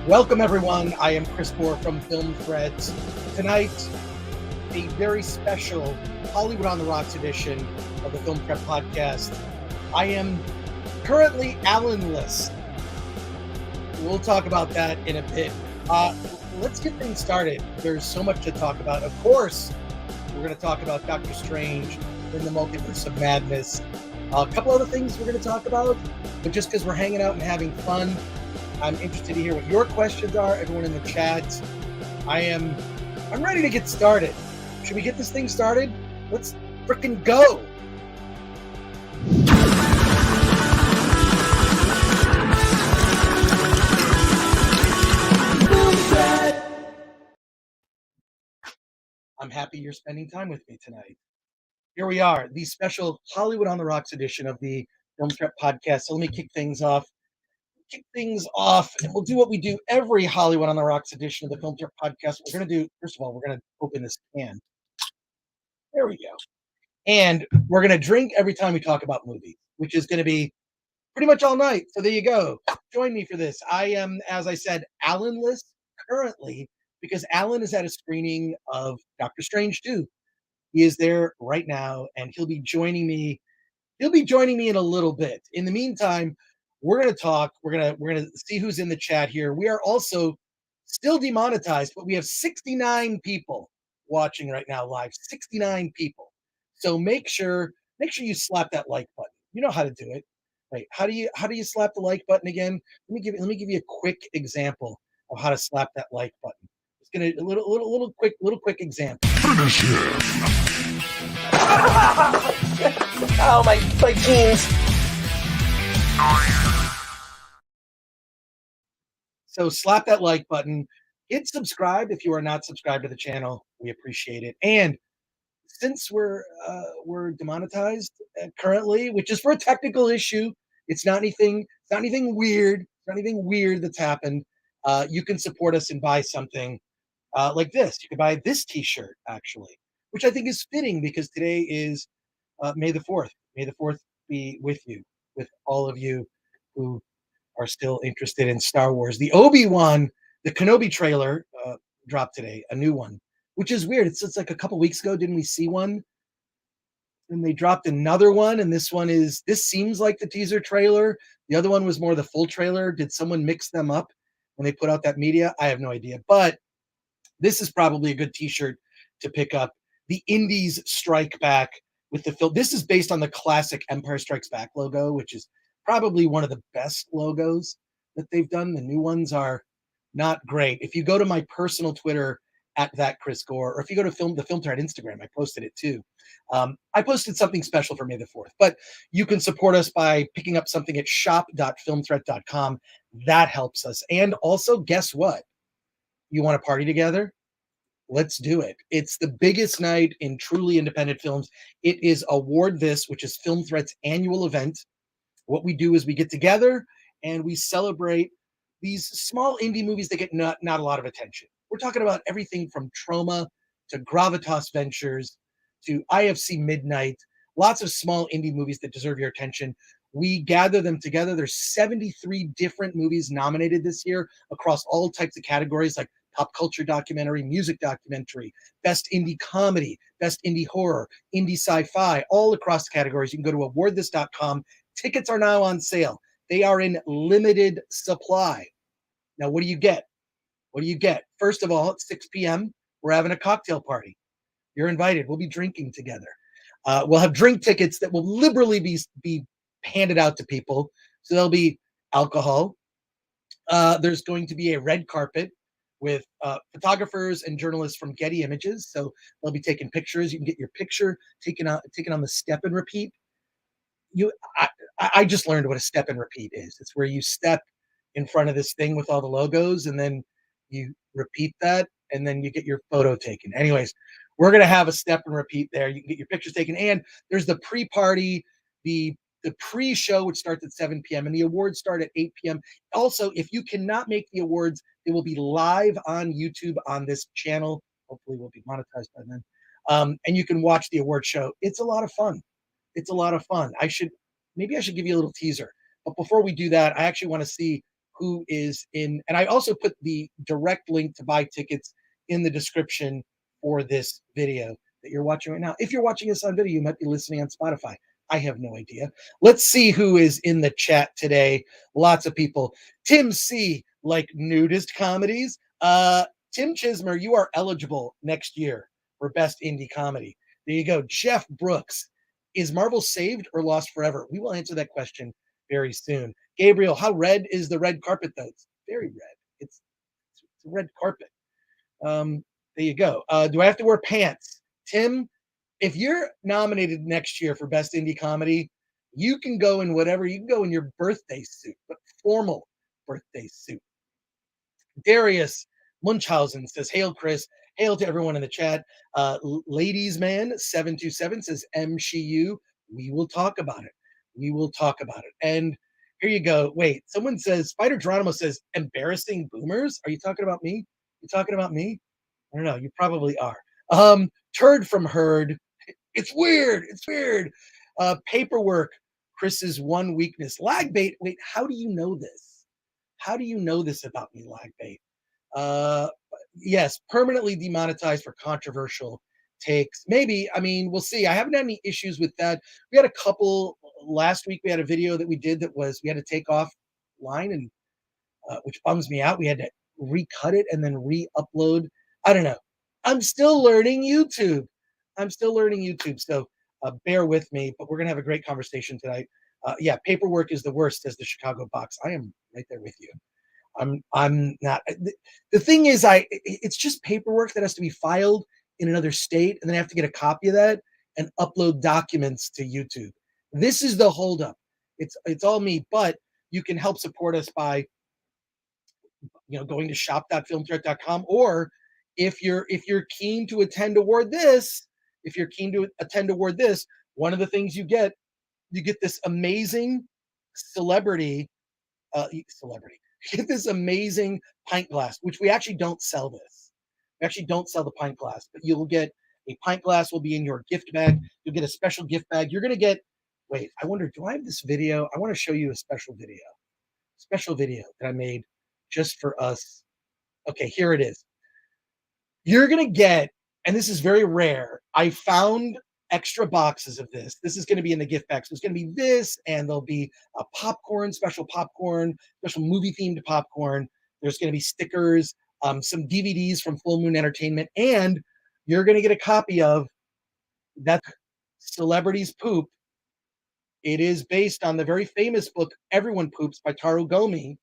Welcome, everyone. I am Chris Gore from Film Threads. Tonight, a very special Hollywood on the Rocks edition of the Film Thread podcast. I am currently Allen-less. We'll talk about that in a bit. Let's get things started. There's so much to talk about. Of course, we're going to talk about Doctor Strange in the Multiverse of Madness. A couple other things we're going to talk about, but just because we're hanging out and having fun, I'm interested to hear what your questions are. Everyone in the chat, I'm ready to get started. Should we get this thing started? Let's frickin' go. I'm happy you're spending time with me tonight. Here we are, the special Hollywood on the Rocks edition of the Film Thread podcast. So let me kick things off, and we'll do what we do every Hollywood on the Rocks edition of the Film Thread podcast. We're going to do, first of all, we're going to open this can. There we go. And we're going to drink every time we talk about movies, which is going to be pretty much all night. So there you go. Join me for this. I am, as I said, Allen-less currently because Alan is at a screening of Doctor Strange 2. He is there right now, and he'll be joining me. He'll be joining me in a little bit. In the meantime, we're going to talk. We're going to see who's in the chat here. We are also still demonetized, but we have 69 people watching right now live. 69 people. So make sure you slap that like button. You know how to do it. Wait, how do you slap the like button again? Let me give you a quick example of how to slap that like button. It's gonna a little quick example. Finish him. Oh, my jeans. So slap that like button. Hit subscribe if you are not subscribed to the channel. We appreciate it. And since we're demonetized currently, which is for a technical issue, it's not anything weird. It's not anything weird that's happened. You can support us and buy something like this. You can buy this T-shirt actually, which I think is fitting because today is May the 4th. May the 4th be with you, with all of you who are still interested in Star Wars. The Obi-Wan, the Kenobi trailer dropped today, a new one, which is weird. It's like a couple weeks ago, didn't we see one? And they dropped another one, and this seems like the teaser trailer. The other one was more the full trailer. Did someone mix them up when they put out that media? I have no idea, but this is probably a good T-shirt to pick up. The Indies strike back with the film. This is based on the classic Empire Strikes Back logo, which is probably one of the best logos that they've done. The new ones are not great. If you go to my personal Twitter at that Chris Gore, or if you go to the Film Thread Instagram, I posted it too. I posted something special for May the 4th, but you can support us by picking up something at shop.filmthread.com. That helps us. And also, guess what? You want to party together? Let's do it. It's the biggest night in truly independent films. It is Award This, which is Film Thread's annual event. What we do is we get together and we celebrate these small indie movies that get not a lot of attention. We're talking about everything from Troma to Gravitas Ventures to IFC Midnight, lots of small indie movies that deserve your attention. We gather them together. There's 73 different movies nominated this year across all types of categories like pop culture documentary, music documentary, best indie comedy, best indie horror, indie sci-fi, all across the categories. You can go to awardthis.com. Tickets are now on sale. They are in limited supply. Now, what do you get? First of all, at 6 p.m., we're having a cocktail party. You're invited. We'll be drinking together. We'll have drink tickets that will liberally be handed out to people. So there'll be alcohol. There's going to be a red carpet with photographers and journalists from Getty Images. So they'll be taking pictures. You can get your picture taken on the step and repeat. I just learned what a step and repeat is. It's where you step in front of this thing with all the logos, and then you repeat that, and then you get your photo taken. Anyways, we're going to have a step and repeat there. You can get your pictures taken, and there's the pre-party, the pre-show, which starts at 7 p.m., and the awards start at 8 p.m. Also, if you cannot make the awards, they will be live on YouTube on this channel. Hopefully we'll be monetized by then. And you can watch the award show. It's a lot of fun. Maybe I should give you a little teaser. But before we do that, I actually want to see who is in, and I also put the direct link to buy tickets in the description for this video that you're watching right now. If you're watching this on video, you might be listening on Spotify. I have no idea. Let's see who is in the chat today. Lots of people. Tim C, like nudist comedies. Tim Chismer, you are eligible next year for Best Indie Comedy. There you go. Jeff Brooks, is Marvel saved or lost forever? We will answer that question very soon. Gabriel, how red is the red carpet though? It's very red. It's a red carpet. There you go. Do I have to wear pants? Tim, if you're nominated next year for Best Indie Comedy, you can go in whatever, you can go in your birthday suit, but formal birthday suit. Darius Munchausen says, Hail, Chris. Hail to everyone in the chat. Ladies Man 727 says, MCU. We will talk about it. We will talk about it. And here you go. Wait, someone says, Spider Geronimo says, embarrassing boomers. Are you talking about me? You talking about me? I don't know. You probably are. Turd from Herd. It's weird. It's weird. Paperwork. Chris's one weakness. Lag bait. Wait, how do you know this? How do you know this about me, lag bait? Yes, permanently demonetized for controversial takes. Maybe. I mean, we'll see. I haven't had any issues with that. We had a couple last week. We had a video that we did that was we had to take off line, and which bums me out. We had to recut it and then re-upload. I don't know. I'm still learning YouTube. I'm still learning YouTube. So bear with me, but we're going to have a great conversation tonight. Yeah, paperwork is the worst, says the Chicago Box. I am right there with you. I'm not. The thing is, it's just paperwork that has to be filed in another state, and then I have to get a copy of that and upload documents to YouTube. This is the holdup. It's all me, but you can help support us by going to shop.filmthreat.com, or if you're keen to attend award this, one of the things you get this amazing celebrity. You get this amazing pint glass, which we actually don't sell this. We actually don't sell the pint glass, but you'll get a pint glass will be in your gift bag. You'll get a special gift bag. You're going to get, wait, I wonder, do I have this video? I want to show you a special video that I made just for us. Okay, here it is. You're going to get, and this is very rare, I found extra boxes of this. This is going to be in the gift bag. So it's going to be this, and there'll be a special movie themed popcorn. There's going to be stickers, some DVDs from Full Moon Entertainment, and you're going to get a copy of that Celebrities Poop. It is based on the very famous book Everyone Poops by Taro Gomi,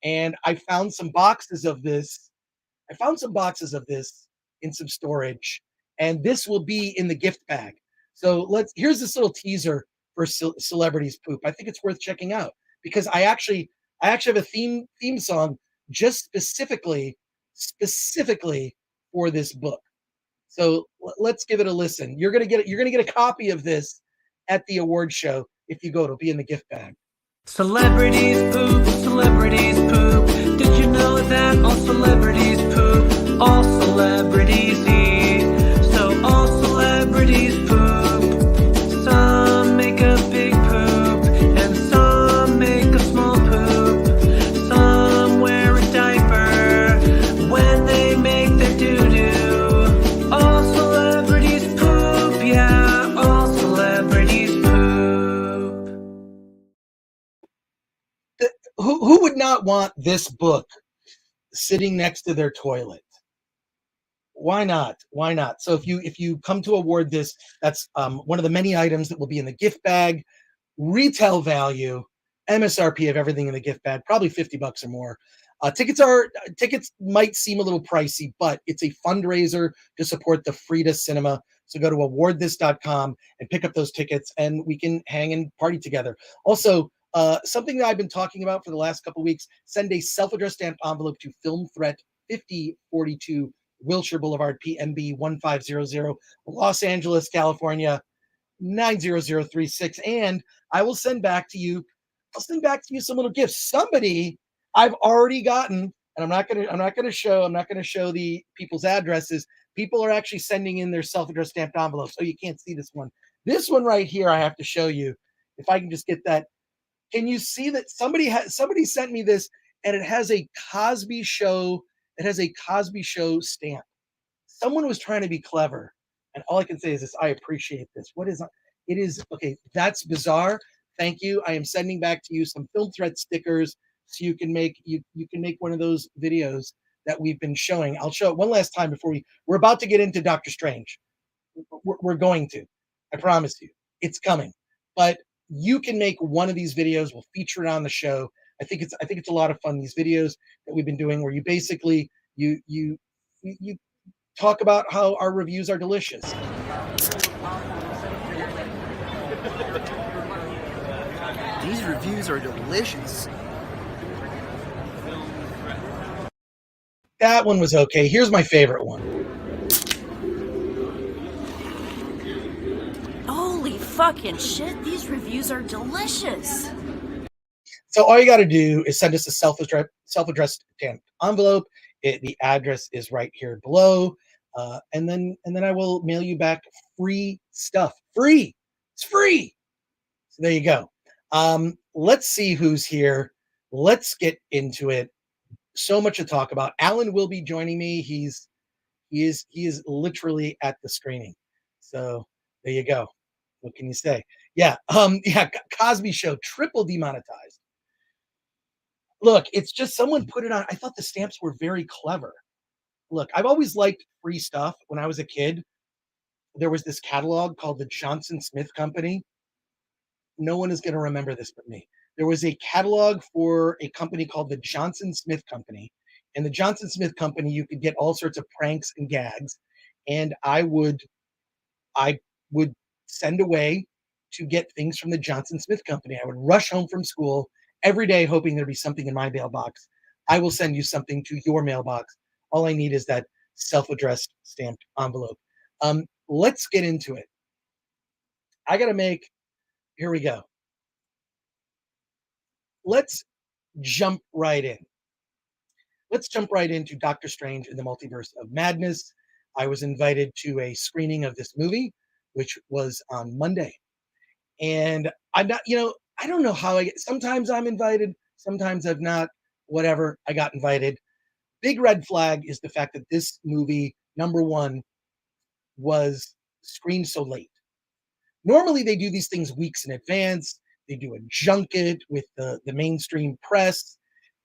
and I found some boxes of this. In some storage, and this will be in the gift bag. So here's this little teaser for Celebrities Poop. I think it's worth checking out because I actually have a theme song just specifically for this book. So let's give it a listen. You're gonna get a copy of this at the award show. If you go, it'll be in the gift bag. Celebrities poop, celebrities poop. Did you know that all celebrities poop? All celebrities eat, so all celebrities poop. Some make a big poop, and some make a small poop. Some wear a diaper when they make their doo-doo. All celebrities poop, yeah, all celebrities poop. Who would not want this book sitting next to their toilet? Why not? Why not? So if you come to award this, that's one of the many items that will be in the gift bag. Retail value, MSRP of everything in the gift bag, probably $50 or more. Tickets might seem a little pricey, but it's a fundraiser to support the Frida Cinema. So go to awardthis.com and pick up those tickets, and we can hang and party together. Also, something that I've been talking about for the last couple of weeks, send a self-addressed stamped envelope to Film Threat 5042 Wilshire Boulevard, PMB 1500, Los Angeles, California 90036, and I will send back to you some little gifts. Somebody I've already gotten, and I'm not gonna show the people's addresses. People are actually sending in their self-addressed stamped envelopes. Oh, you can't see this one. This one right here I have to show you. If I can just get that. Can you see that somebody sent me this? and it has a Cosby Show. It has a Cosby Show stamp. Someone was trying to be clever, and all I can say is this: I appreciate this. What is it? Is okay. That's bizarre. Thank you. I am sending back to you some film threat stickers so you can make one of those videos that we've been showing. I'll show it one last time before we're about to get into Doctor Strange. We're going to. I promise you, it's coming. But you can make one of these videos. We'll feature it on the show. I think it's a lot of fun. These videos that we've been doing, where you basically you talk about how our reviews are delicious. These reviews are delicious. That one was okay. Here's my favorite one. Holy fucking shit, these reviews are delicious. So all you got to do is send us a self-addressed stamped envelope. The address is right here below, and then I will mail you back free stuff. Free, it's free. So there you go. Let's see who's here. Let's get into it. So much to talk about. Alan will be joining me. He is literally at the screening. So there you go. What can you say? Yeah. Cosby Show triple demonetized. Look, it's just someone put it on. I thought the stamps were very clever. Look, I've always liked free stuff. When I was a kid, there was this catalog called the Johnson Smith Company. No one is going to remember this but me. There was a catalog for a company called the Johnson Smith Company. And the Johnson Smith Company, you could get all sorts of pranks and gags. And I would send away to get things from the Johnson Smith Company. I would rush home from school every day hoping there'd be something in my mailbox. I will send you something to your mailbox. All I need is that self-addressed stamped envelope. Let's get into it. Here we go. Let's jump right in. Let's jump right into Doctor Strange in the Multiverse of Madness. I was invited to a screening of this movie, which was on Monday. And I'm not, I don't know how sometimes I'm invited, sometimes I'm not, whatever. I got invited. Big red flag is the fact that this movie, number one, was screened so late. Normally they do these things weeks in advance. They do a junket with the mainstream press,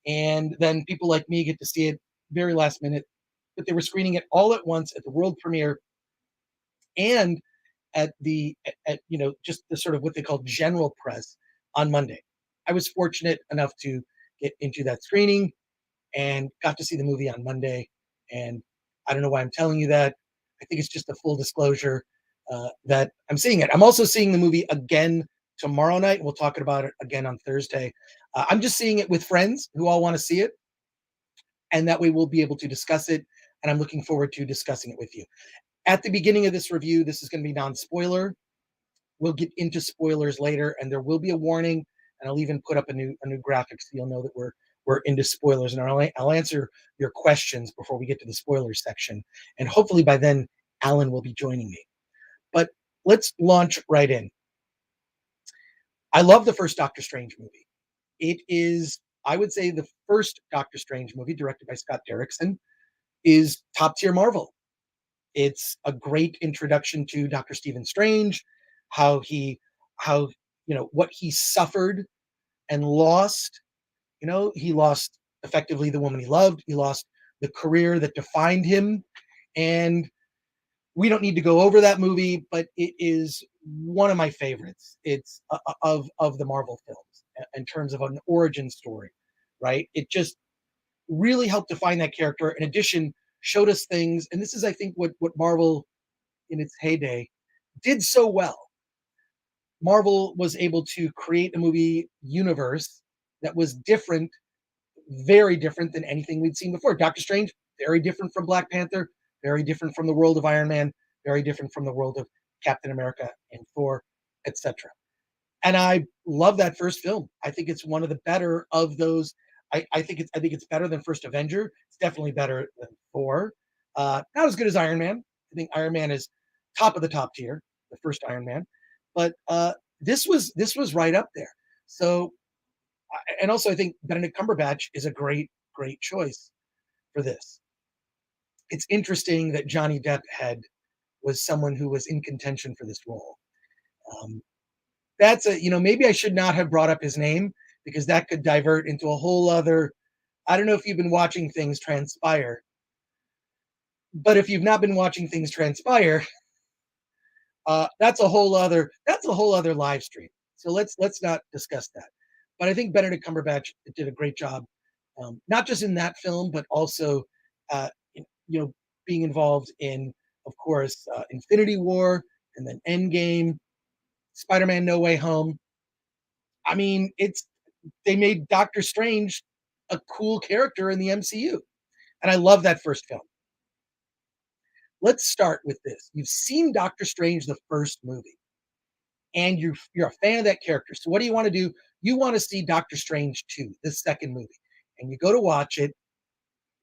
and then people like me get to see it very last minute. But they were screening it all at once at the world premiere and at just the sort of what they call general press on Monday. I was fortunate enough to get into that screening and got to see the movie on Monday. And I don't know why I'm telling you that. I think it's just a full disclosure that I'm seeing it. I'm also seeing the movie again tomorrow night. We'll talk about it again on Thursday. I'm just seeing it with friends who all want to see it. And that way we'll be able to discuss it. And I'm looking forward to discussing it with you. At the beginning of this review, this is going to be non-spoiler. We'll get into spoilers later, and there will be a warning. And I'll even put up a new graphic so you'll know that we're into spoilers. And I'll answer your questions before we get to the spoilers section. And hopefully by then, Alan will be joining me. But let's launch right in. I love the first Doctor Strange movie. It is, I would say, the first Doctor Strange movie directed by Scott Derrickson is top tier Marvel. It's a great introduction to Dr. Stephen Strange, how what he suffered and lost. He lost effectively the woman he loved. He lost the career that defined him. And we don't need to go over that movie, but it is one of my favorites. It's of the Marvel films in terms of an origin story, right? It just really helped define that character. In addition, showed us things, and this is, I think, what Marvel in its heyday did so well. Marvel was able to create a movie universe that was different, very different than anything we'd seen before. Doctor Strange, very different from Black Panther, very different from the world of Iron Man, very different from the world of Captain America and Thor, etc. And I love that first film. I think it's one of the better of those. I think it's better than First Avenger. It's definitely better than Thor. Not as good as Iron Man. I think Iron Man is top of the top tier, the first Iron Man. But this was right up there. So And also I think Benedict Cumberbatch is a great choice for this. It's interesting that Johnny Depp was someone who was in contention for this role. Um, that's a, maybe I should not have brought up his name because that could divert into a whole other. I don't know if you've been watching things transpire, but if you've not been watching things transpire, that's a whole other live stream. So let's not discuss that. But I think Benedict Cumberbatch did a great job, not just in that film, but also, you know, being involved in, of course, Infinity War and then Endgame, Spider-Man: No Way Home. I mean, they made Doctor Strange a cool character in the MCU, and I love that first film. Let's start with this. You've seen Doctor Strange, the first movie, and you're a fan of that character. So what do you want to do? You want to see Doctor Strange 2, the second movie. And you go to watch it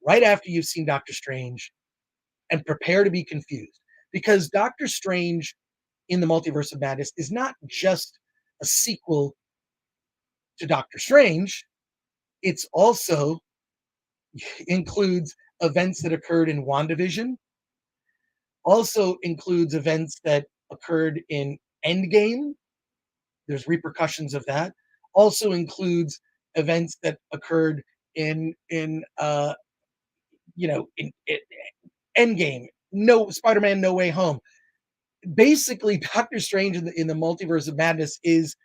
right after you've seen Doctor Strange and prepare to be confused. Because Doctor Strange in the Multiverse of Madness is not just a sequel to Doctor Strange, it's also includes events that occurred in WandaVision, also includes events that occurred in Endgame. There's repercussions of that. Also includes events that occurred in in Endgame, no Spider-Man, No Way Home. Basically, Doctor Strange in the Multiverse of Madness is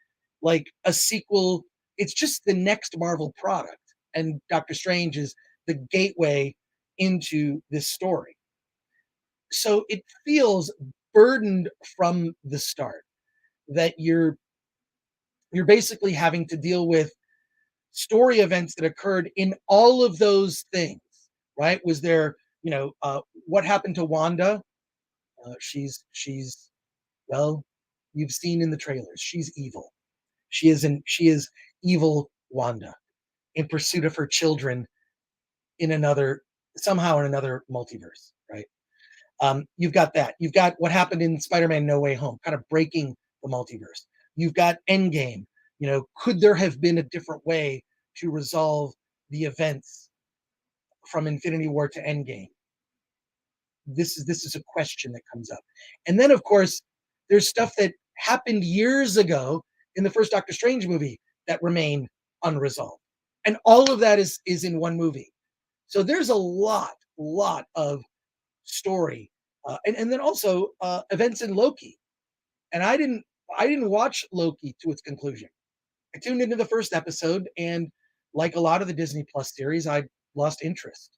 like a sequel. It's just the next Marvel product, and Doctor Strange is the gateway into this story. So it feels burdened from the start that you're basically having to deal with story events that occurred in all of those things, right? Was there, what happened to Wanda? She's well, you've seen in the trailers. She's evil. She is evil Wanda in pursuit of her children in another somehow in another multiverse, right? You've got that. You've got what happened in Spider-Man: No Way Home, kind of breaking the multiverse. You've got Endgame. Could there have been a different way to resolve the events from Infinity War to Endgame? This is a question that comes up. And then, of course, there's stuff that happened years ago in the first Doctor Strange movie that remain unresolved. And all of that is in one movie. So there's a lot of story, and then also events in Loki. And I didn't watch Loki to its conclusion. I tuned into the first episode, and like a lot of the Disney Plus series, I lost interest.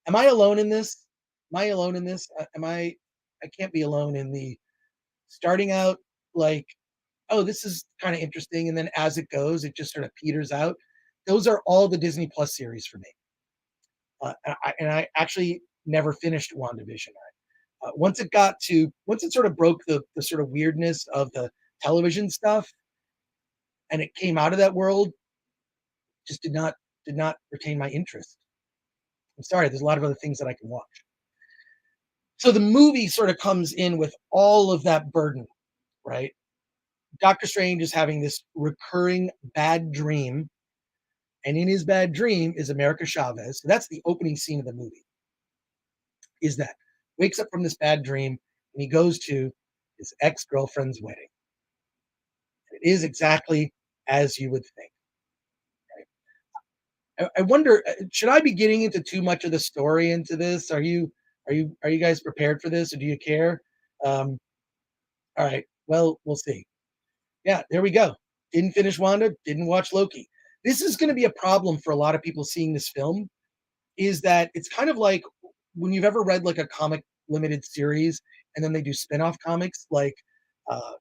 Am I alone in this? Am I alone in this? Am I? I can't be alone in the starting out like, oh, this is kind of interesting, and then as it goes, it just sort of peters out. Those are all the Disney Plus series for me. And I actually never finished WandaVision. Once it sort of broke the sort of weirdness of the television stuff, and it came out of that world, just did not retain my interest. I'm sorry, there's a lot of other things that I can watch. So the movie sort of comes in with all of that burden, right? Doctor Strange is having this recurring bad dream, and in his bad dream is America Chavez. So that's the opening scene of the movie. Is that wakes up from this bad dream and he goes to his ex-girlfriend's wedding. It is exactly as you would think. Right? I wonder, should I be getting into too much of the story into this? Are you guys prepared for this, or do you care? All right. Well, we'll see. Yeah, there we go. Didn't finish Wanda. Didn't watch Loki. This is going to be a problem for a lot of people seeing this film. Is that it's kind of like when you've ever read like a comic limited series and then they do spin-off comics like uh,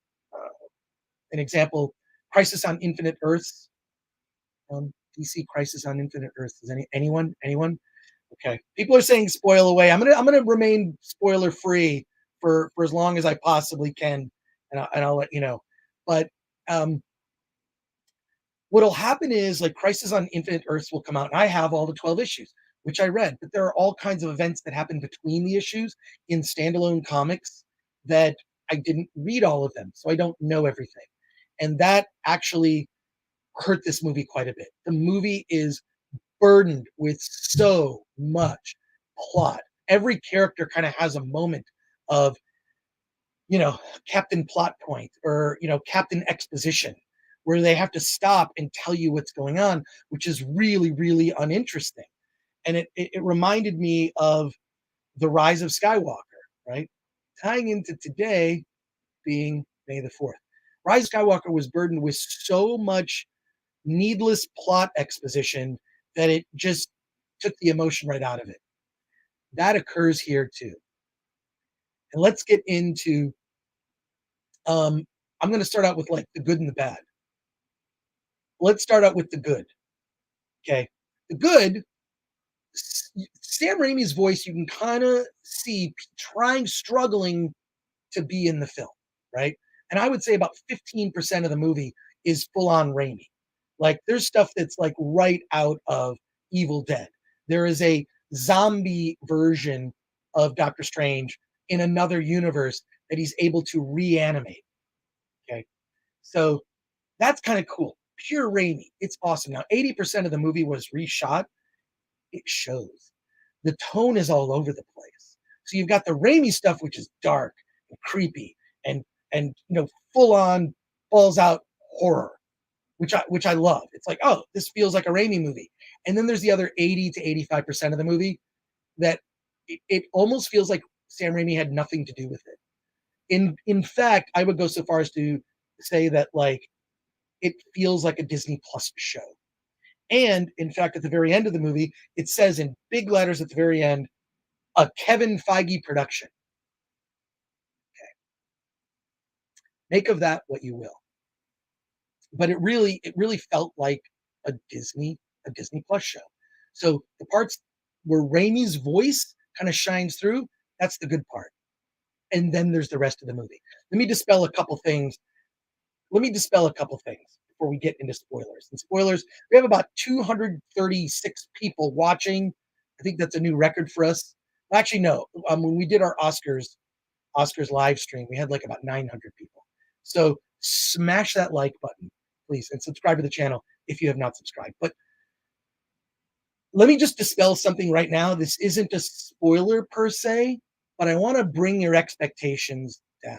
an example, Crisis on Infinite Earths, DC Crisis on Infinite Earths. Is anyone? Okay, people are saying spoil away. I'm gonna remain spoiler free for as long as I possibly can, and I'll let you know. But what'll happen is like Crisis on Infinite Earths will come out, and I have all the 12 issues, which I read, but there are all kinds of events that happen between the issues in standalone comics that I didn't read all of them, so I don't know everything. And that actually hurt this movie quite a bit. The movie is burdened with so much plot. Every character kind of has a moment of, Captain Plot Point or, Captain Exposition, where they have to stop and tell you what's going on, which is really, really uninteresting. And it reminded me of The Rise of Skywalker, right? Tying into today being May the 4th. Rise of Skywalker was burdened with so much needless plot exposition that it just took the emotion right out of it. That occurs here too. And let's get into I'm going to start out with like the good and the bad. Let's start out with the good. Okay. The good, Sam Raimi's voice, you can kind of see struggling to be in the film, right? And I would say about 15% of the movie is full on Raimi. Like there's stuff that's like right out of Evil Dead. There is a zombie version of Doctor Strange in another universe that he's able to reanimate. Okay. So that's kind of cool. Pure Raimi. It's awesome. Now, 80% of the movie was reshot. It shows. The tone is all over the place. So you've got the Raimi stuff, which is dark and creepy and full on balls out horror, which I love. It's like, oh, this feels like a Raimi movie. And then there's the other 80 to 85% of the movie that it almost feels like Sam Raimi had nothing to do with it. In fact, I would go so far as to say that like it feels like a Disney Plus show. And in fact, at the very end of the movie, it says in big letters at the very end, a Kevin Feige production. Okay. Make of that what you will. But it really felt like a Disney Plus show. So the parts where Raimi's voice kind of shines through, that's the good part. And then there's the rest of the movie. Let me dispel a couple things before we get into spoilers. And spoilers, we have about 236 people watching. I think that's a new record for us. Actually, no. When we did our Oscars live stream, we had like about 900 people. So smash that like button, please, and subscribe to the channel if you have not subscribed. But let me just dispel something right now. This isn't a spoiler per se, but I want to bring your expectations down.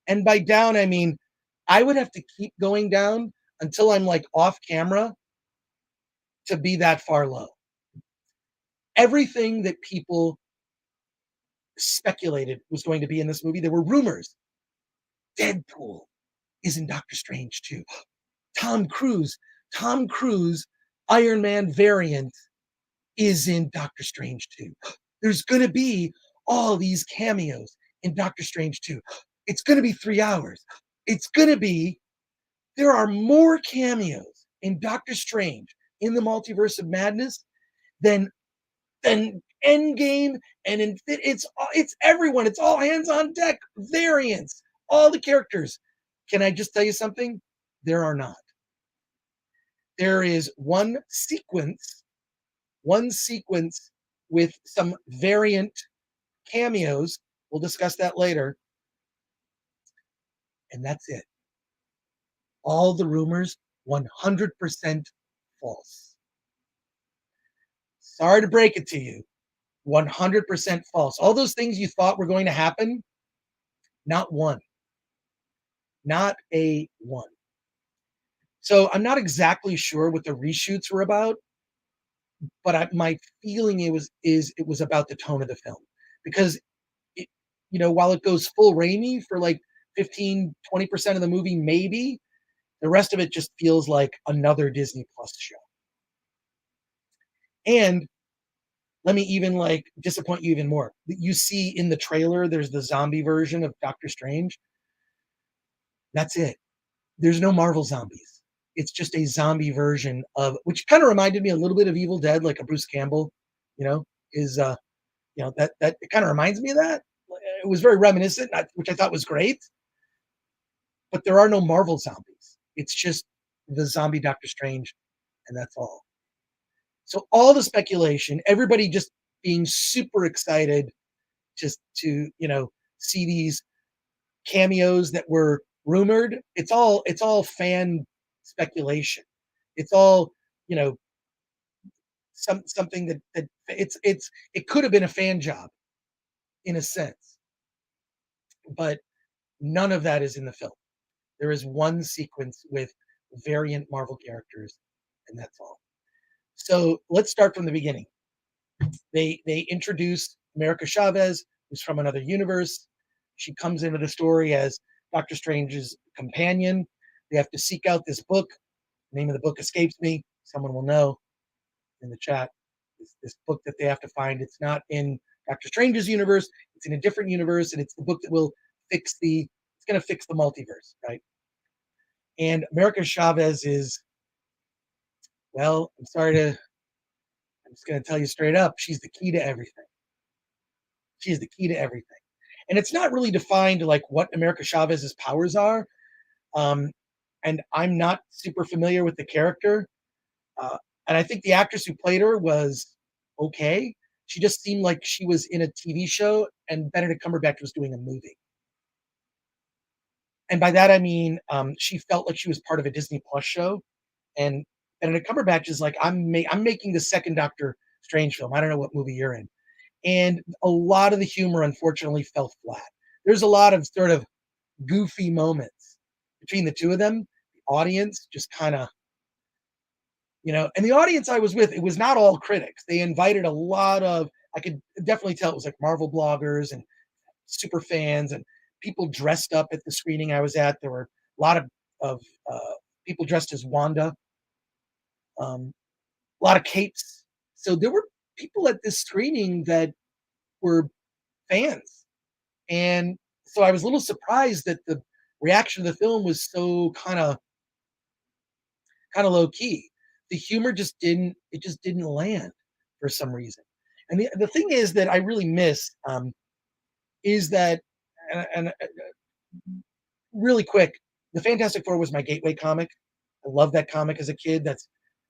And by down, I mean, I would have to keep going down until I'm like off camera to be that far low. Everything that people speculated was going to be in this movie, there were rumors. Deadpool is in Doctor Strange too. Tom Cruise, Iron Man variant is in Doctor Strange too. There's going to be all these cameos in Doctor Strange too. It's going to be 3 hours. There are more cameos in Doctor Strange in the Multiverse of Madness than Endgame and it's everyone. It's all hands on deck variants, all the characters. Can I just tell you something? There are not. There is one sequence with some variant cameos. We'll discuss that later. And that's it. All the rumors, 100% false. Sorry to break it to you. 100% false. All those things you thought were going to happen, not one. Not a one. So I'm not exactly sure what the reshoots were about, but my feeling it was about the tone of the film. Because, while it goes full Raimi for like 15, 20% of the movie, maybe, the rest of it just feels like another Disney Plus show. And let me even like disappoint you even more. You see in the trailer, there's the zombie version of Doctor Strange. That's it. There's no Marvel zombies. It's just a zombie version of, which kind of reminded me a little bit of Evil Dead, like a Bruce Campbell, that it kind of reminds me of that. It was very reminiscent, which I thought was great. But there are no Marvel zombies. It's just the zombie Doctor Strange, and that's all. So all the speculation, everybody just being super excited just to, see these cameos that were rumored. It's all fan speculation. It's all, you know, something that it could have been a fan job in a sense, but none of that is in the film. There is one sequence with variant Marvel characters, and that's all. So let's start from the beginning. They introduce America Chavez, who's from another universe. She comes into the story as Doctor Strange's companion. They have to seek out this book. The name of the book escapes me. Someone will know in the chat. This book that they have to find. It's not in Doctor Strange's universe. It's in a different universe, and it's the book that will fix the. It's going to fix the multiverse, right? And America Chavez is, well, I'm just going to tell you straight up, she's the key to everything. She is the key to everything. And it's not really defined like what America Chavez's powers are. Um, and I'm not super familiar with the character. Uh, and I think the actress who played her was okay. She just seemed like she was in a TV show and Benedict Cumberbatch was doing a movie. And by that I mean she felt like she was part of a Disney Plus show. And Benedict Cumberbatch is like, I'm making the second Doctor Strange film. I don't know what movie you're in. And a lot of the humor, unfortunately, fell flat. There's a lot of sort of goofy moments between the two of them. The audience just kind of, and the audience I was with, it was not all critics. They invited a lot of, I could definitely tell it was like Marvel bloggers and super fans and people dressed up at the screening I was at. There were a lot of people dressed as Wanda, a lot of capes. So there were people at this screening that were fans. And so I was a little surprised that the reaction to the film was so kind of low key. The humor just didn't land for some reason. And the thing is that I really miss is that and really quick, the Fantastic Four was my gateway comic. I loved that comic as a kid. That's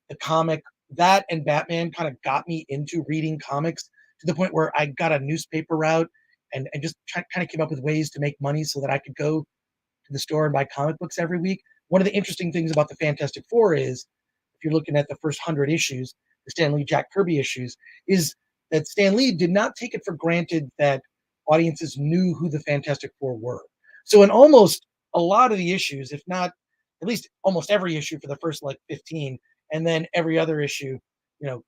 the comic that and Batman kind of got me into reading comics to the point where I got a newspaper route and just kind of came up with ways to make money so that I could go to the store and buy comic books every week. One of the interesting things about the Fantastic Four is, if you're looking at the first 100 issues, the Stan Lee, Jack Kirby issues, is that Stan Lee did not take it for granted that audiences knew who the Fantastic Four were. So in almost a lot of the issues, if not at least almost every issue for the first like 15, and then every other issue,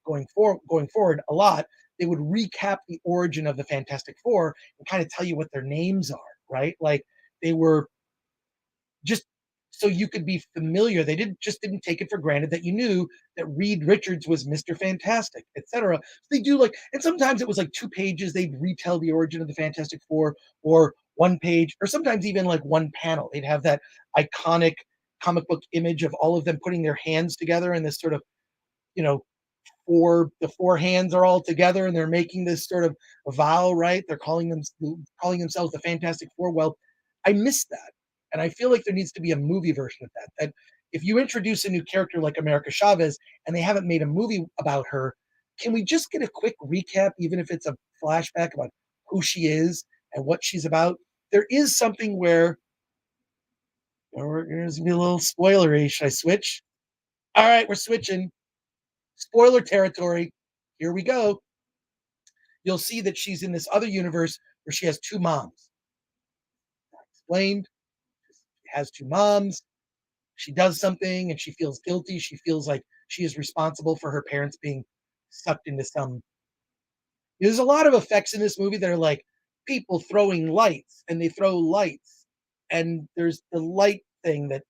going forward a lot, they would recap the origin of the Fantastic Four and kind of tell you what their names are, right? Like they were just so you could be familiar. They didn't take it for granted that you knew that Reed Richards was Mr. Fantastic, etc. So they do and sometimes it was like 2 pages. They'd retell the origin of the Fantastic Four, or 1 page, or sometimes even like 1 panel. They'd have that iconic comic book image of all of them putting their hands together in this sort of, the 4 hands are all together and they're making this sort of vow, right? They're calling themselves the Fantastic Four. Well, I miss that. And I feel like there needs to be a movie version of that. That if you introduce a new character like America Chavez and they haven't made a movie about her, can we just get a quick recap, even if it's a flashback about who she is and what she's about? There is something where there's gonna be a little spoilery. Should I switch? All right, we're switching. Spoiler territory. Here we go. You'll see that she's in this other universe where she has 2 moms. Not explained. Has 2 moms. She does something and she feels guilty. She feels like she is responsible for her parents being sucked into some. There's a lot of effects in this movie that are like people throwing lights, and they throw lights, and there's the light thing that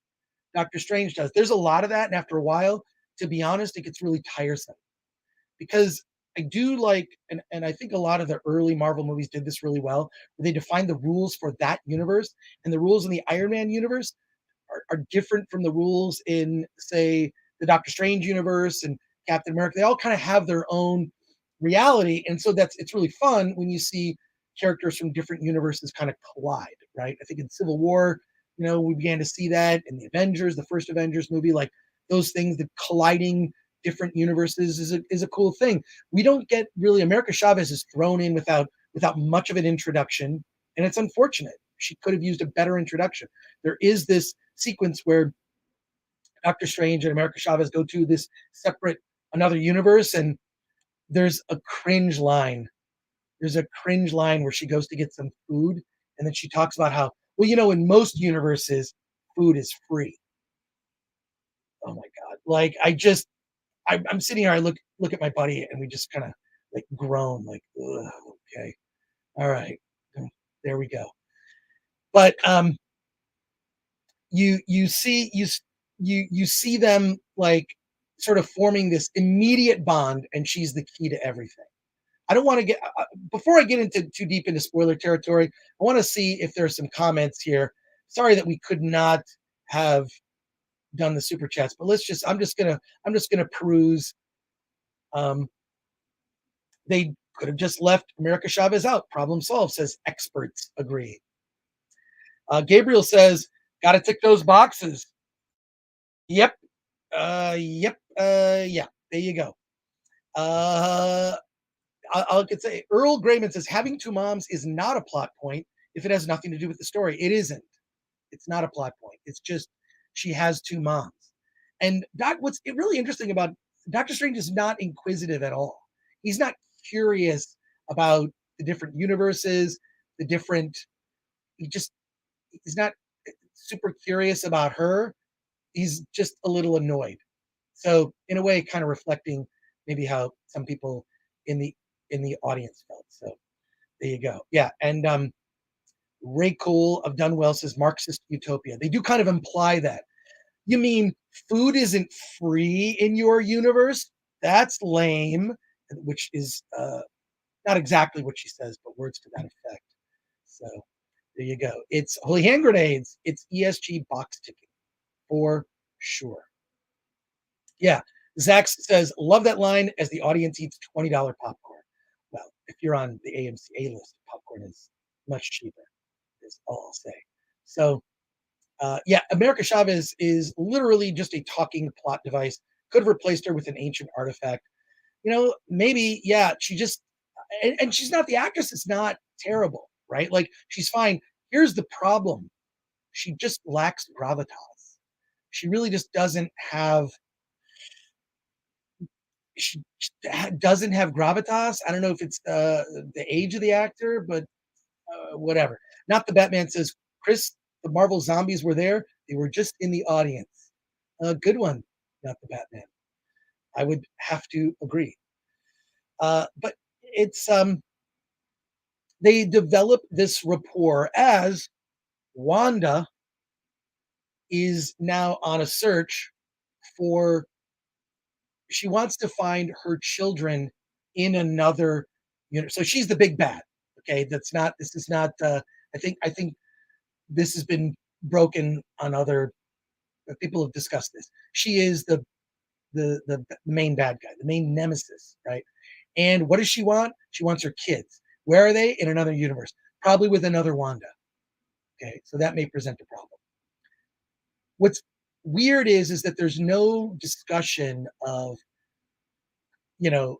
Doctor Strange does. There's a lot of that, and after a while, to be honest, it gets really tiresome because I do like, and I think a lot of the early Marvel movies did this really well, where they defined the rules for that universe, and the rules in the Iron Man universe are different from the rules in, say, the Doctor Strange universe and Captain America. They all kind of have their own reality, and so it's really fun when you see characters from different universes kind of collide, right? I think in Civil War, we began to see that in the Avengers, the first Avengers movie, like those things, the colliding different universes is a cool thing. We don't get really. America Chavez is thrown in without much of an introduction, and it's unfortunate. She could have used a better introduction. There is this sequence where Doctor Strange and America Chavez go to this separate another universe, and there's a cringe line. There's a cringe line where she goes to get some food, and then she talks about how, well, in most universes, food is free. Oh my god! Like I'm sitting here. I look at my buddy, and we just kind of like groan, like, ugh, okay, all right, there we go. But you see them like sort of forming this immediate bond, and she's the key to everything. I don't want to get before I get into too deep into spoiler territory. I want to see if there's some comments here. Sorry that we could not have done the super chats, but I'm just gonna peruse. Um, they could have just left America Chavez out. Problem solved, says experts agree. Gabriel says, "Got to tick those boxes." Yep. Yep. Yeah. There you go. I could say Earl Grayman says having two moms is not a plot point if it has nothing to do with the story. It isn't. It's not a plot point. It's just she has two moms. And what's really interesting about Doctor Strange is not inquisitive at all. He's not curious about the different universes, the different. He's not super curious about her. He's just a little annoyed. So in a way, kind of reflecting maybe how some people in the audience felt. So there you go. Yeah, and Ray Cole of Dunwell says Marxist utopia. They do kind of imply that. You mean food isn't free in your universe? That's lame. Which is not exactly what she says, but words to that effect. So there you go. It's holy hand grenades. It's ESG box ticking for sure. Yeah. Zach says, love that line as the audience eats $20 popcorn. Well, if you're on the AMC A list, popcorn is much cheaper, is all I'll say. So, yeah, America Chavez is literally just a talking plot device. Could have replaced her with an ancient artifact. Maybe, yeah, and she's not, the actress is not terrible, right? Like, she's fine. Here's the problem. She just lacks gravitas. She really just doesn't have she doesn't have gravitas. I don't know if it's the age of the actor, but whatever. Not the Batman says, Chris, the Marvel zombies were there. They were just in the audience. Good one, not the Batman. I would have to agree. But it's they develop this rapport as Wanda is now on a search for she wants to find her children in another so she's the big bad. Okay, this is not I think this has been broken on other people have discussed this. She is the main bad guy, the main nemesis, right? And what does she want? She wants her kids. Where are they? In another universe, probably with another Wanda. Okay, so that may present a problem. What's weird is that there's no discussion of,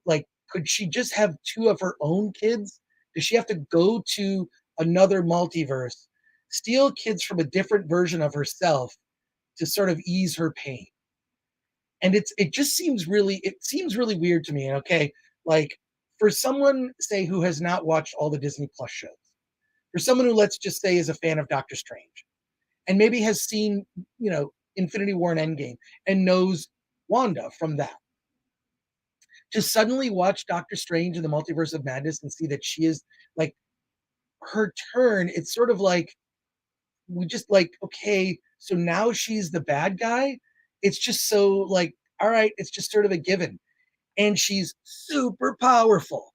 like, could she just have two of her own kids? Does she have to go to another multiverse, steal kids from a different version of herself to sort of ease her pain? And it seems really weird to me. And okay, like for someone, say, who has not watched all the Disney Plus shows, for someone who, let's just say, is a fan of Doctor Strange and maybe has seen, Infinity War and Endgame and knows Wanda from that, to suddenly watch Doctor Strange in the Multiverse of Madness and see that she is like her turn, it's sort of like we just like, okay, so now she's the bad guy. It's just so like, all right, it's just sort of a given. And she's super powerful.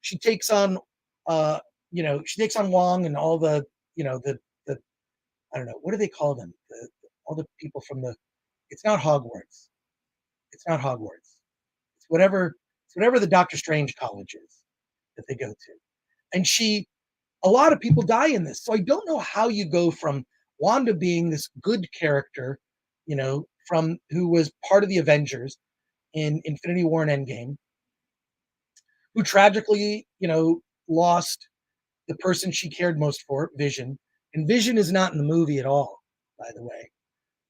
She takes on Wong and all the, the I don't know, what do they call them? All the people from it's not Hogwarts. It's not Hogwarts. It's whatever the Doctor Strange college is that they go to. And a lot of people die in this. So I don't know how you go from Wanda being this good character, from who was part of the Avengers in Infinity War and Endgame, who tragically, lost the person she cared most for, Vision. And Vision is not in the movie at all, by the way.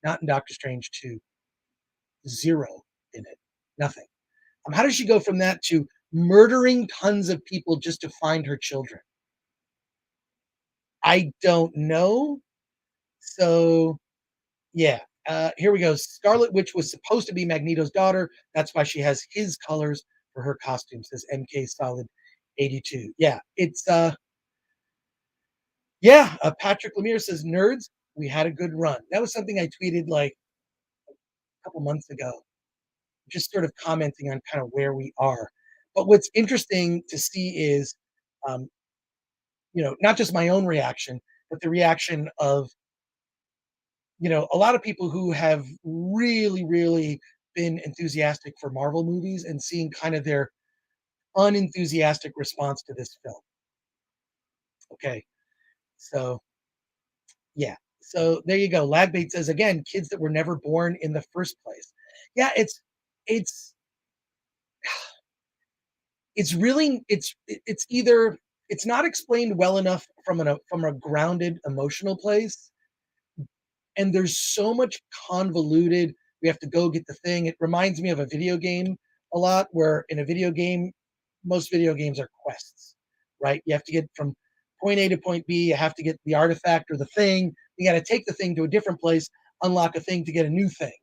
Not in Doctor Strange 2. zero in it, nothing. How does she go from that to murdering tons of people just to find her children? I don't know. So yeah, here we go. Scarlet Witch was supposed to be Magneto's daughter. That's why she has his colors for her costume. Says MK Solid 82. Yeah, it's yeah. Patrick Lemire says nerds. We had a good run. That was something I tweeted like a couple months ago, just sort of commenting on kind of where we are. But what's interesting to see is, um, not just my own reaction, but the reaction of a lot of people who have really, really been enthusiastic for Marvel movies and seeing kind of their unenthusiastic response to this film. Okay, so yeah, so there you go. Lagbait says again, kids that were never born in the first place. Yeah, it's it's really it's either it's not explained well enough from a grounded emotional place, and there's so much convoluted. We have to go get the thing. It reminds me of a video game a lot, where in a video game, most video games are quests, right? You have to get from point A to point B. You have to get the artifact or the thing. You got to take the thing to a different place, unlock a thing to get a new thing.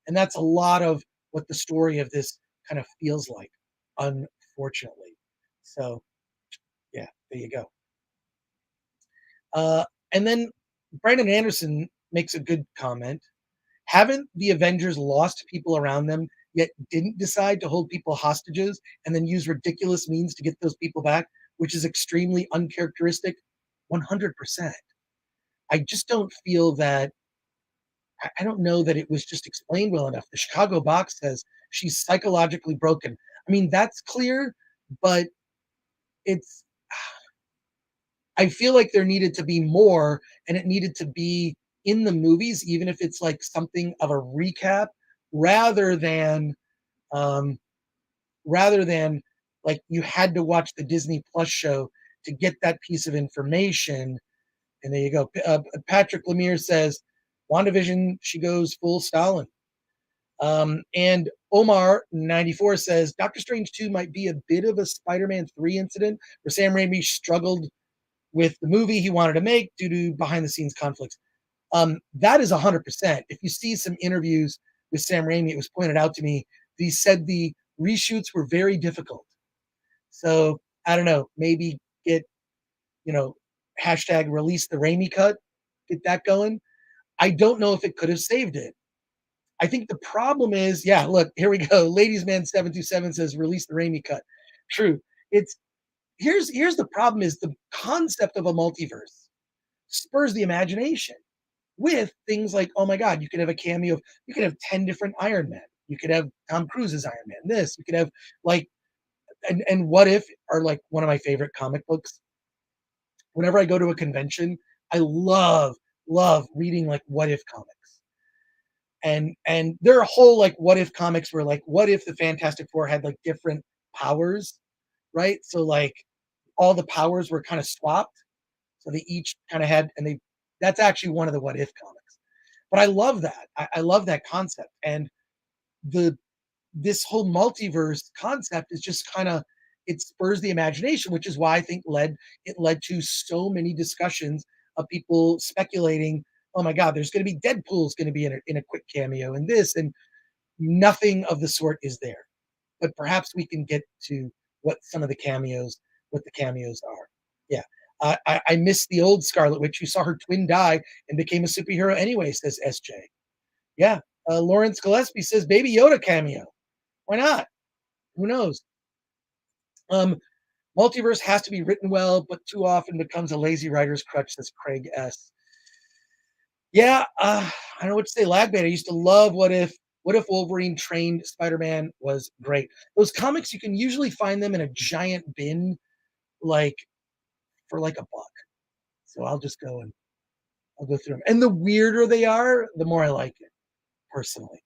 And that's a lot of what the story of this kind of feels like, unfortunately. So, yeah, there you go. And then Brandon Anderson makes a good comment. Haven't the Avengers lost people around them, yet didn't decide to hold people hostages and then use ridiculous means to get those people back, which is extremely uncharacteristic? 100%. I just don't feel that. I don't know that it was just explained well enough. The Chicago box says she's psychologically broken. I mean, that's clear, but it's I feel like there needed to be more, and it needed to be in the movies, even if it's like something of a recap, rather than um, rather than like you had to watch the Disney Plus show to get that piece of information. And there you go. Patrick Lemire says, WandaVision, she goes full Stalin. And Omar 94 says Doctor Strange 2 might be a bit of a Spider-Man 3 incident where Sam Raimi struggled with the movie he wanted to make due to behind the scenes conflicts. That is 100%. If you see some interviews with Sam Raimi, it was pointed out to me, he said the reshoots were very difficult. So I don't know, maybe get, you know, hashtag release the Raimi cut, get that going. I don't know if it could have saved it. I think the problem is, yeah, look, here we go. Ladies Man 727 says release the Raimi cut. True. It's here's the problem is the concept of a multiverse spurs the imagination with things like, oh my God, you could have a cameo of, you could have 10 different Iron Men. You could have Tom Cruise's Iron Man, this, you could have like, and what if are like one of my favorite comic books. Whenever I go to a convention, I love reading like what if comics. And there are whole like what if comics where like what if the Fantastic Four had like different powers, right? So like all the powers were kind of swapped. So they each kind of had, and they that's actually one of the what if comics. But I love that. I love that concept. And the this whole multiverse concept is just kind of it spurs the imagination, which is why I think led to so many discussions of people speculating, oh my God, there's going to be Deadpool's going to be in a quick cameo and this, and nothing of the sort is there. But perhaps we can get to what some of the cameos, what the cameos are. Yeah. I miss the old Scarlet Witch who saw her twin die and became a superhero anyway, says SJ. Yeah. Lawrence Gillespie says Baby Yoda cameo. Why not? Who knows? Um, Multiverse has to be written well, but too often becomes a lazy writer's crutch, says Craig S. Yeah, I don't know what to say. Lagbait. I used to love What If Wolverine Trained Spider-Man was great. Those comics, you can usually find them in a giant bin, like for like $1. So I'll go through them. And the weirder they are, the more I like it, personally.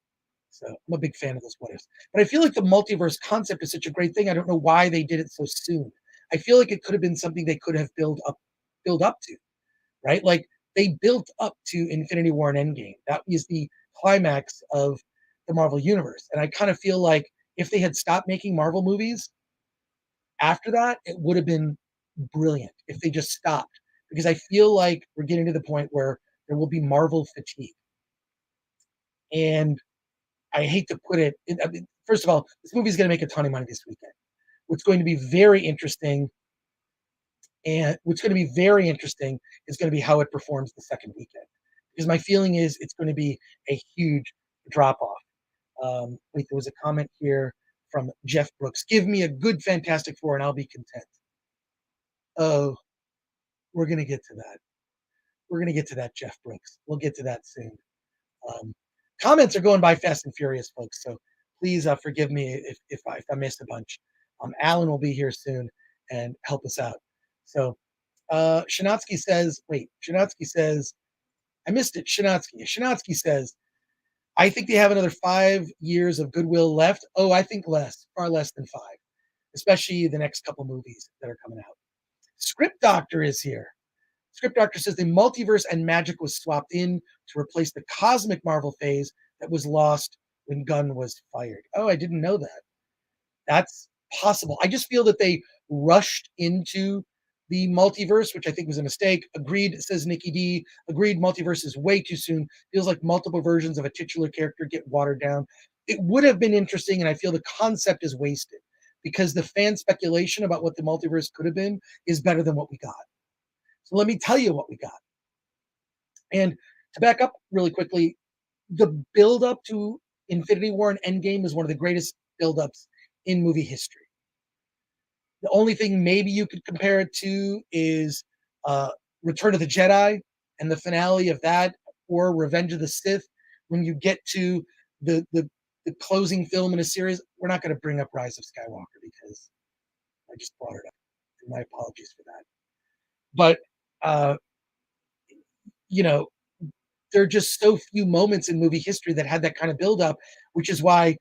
So I'm a big fan of those what ifs. But I feel like the multiverse concept is such a great thing. I don't know why they did it so soon. I feel like it could have been something they could have built up to, right? Like they built up to Infinity War and Endgame. That was the climax of the Marvel Universe. And I kind of feel like if they had stopped making Marvel movies after that, it would have been brilliant if they just stopped. Because I feel like we're getting to the point where there will be Marvel fatigue. And I hate to put it, I mean, first of all, this movie is going to make a ton of money this weekend. What's going to be very interesting, is going to be how it performs the second weekend. Because my feeling is it's going to be a huge drop off. Wait, there was a comment here from Jeff Brooks. Give me a good Fantastic Four and I'll be content. Oh, we're going to get to that. We're going to get to that, Jeff Brooks. We'll get to that soon. Um, Comments are going by fast and furious, folks. So please forgive me if I missed a bunch. Alan will be here soon and help us out. So Shodansky says, I missed it. Shodansky says, I think they have another 5 years of goodwill left. Oh, I think less, far less than 5, especially the next couple movies that are coming out. Script Doctor is here. Script Doctor says the multiverse and magic was swapped in to replace the cosmic Marvel phase that was lost when Gunn was fired. Oh, I didn't know that. That's possible. I just feel that they rushed into the multiverse, which I think was a mistake. Agreed, says Nikki D. Agreed, multiverse is way too soon. Feels like multiple versions of a titular character get watered down. It would have been interesting, and I feel the concept is wasted because the fan speculation about what the multiverse could have been is better than what we got. So let me tell you what we got. And to back up really quickly, the build-up to Infinity War and Endgame is one of the greatest build-ups in movie history. The only thing maybe you could compare it to is Return of the Jedi and the finale of that, or Revenge of the Sith. When you get to the closing film in a series, we're not going to bring up Rise of Skywalker because I just brought it up. And my apologies for that. But there are just so few moments in movie history that had that kind of buildup, which is why,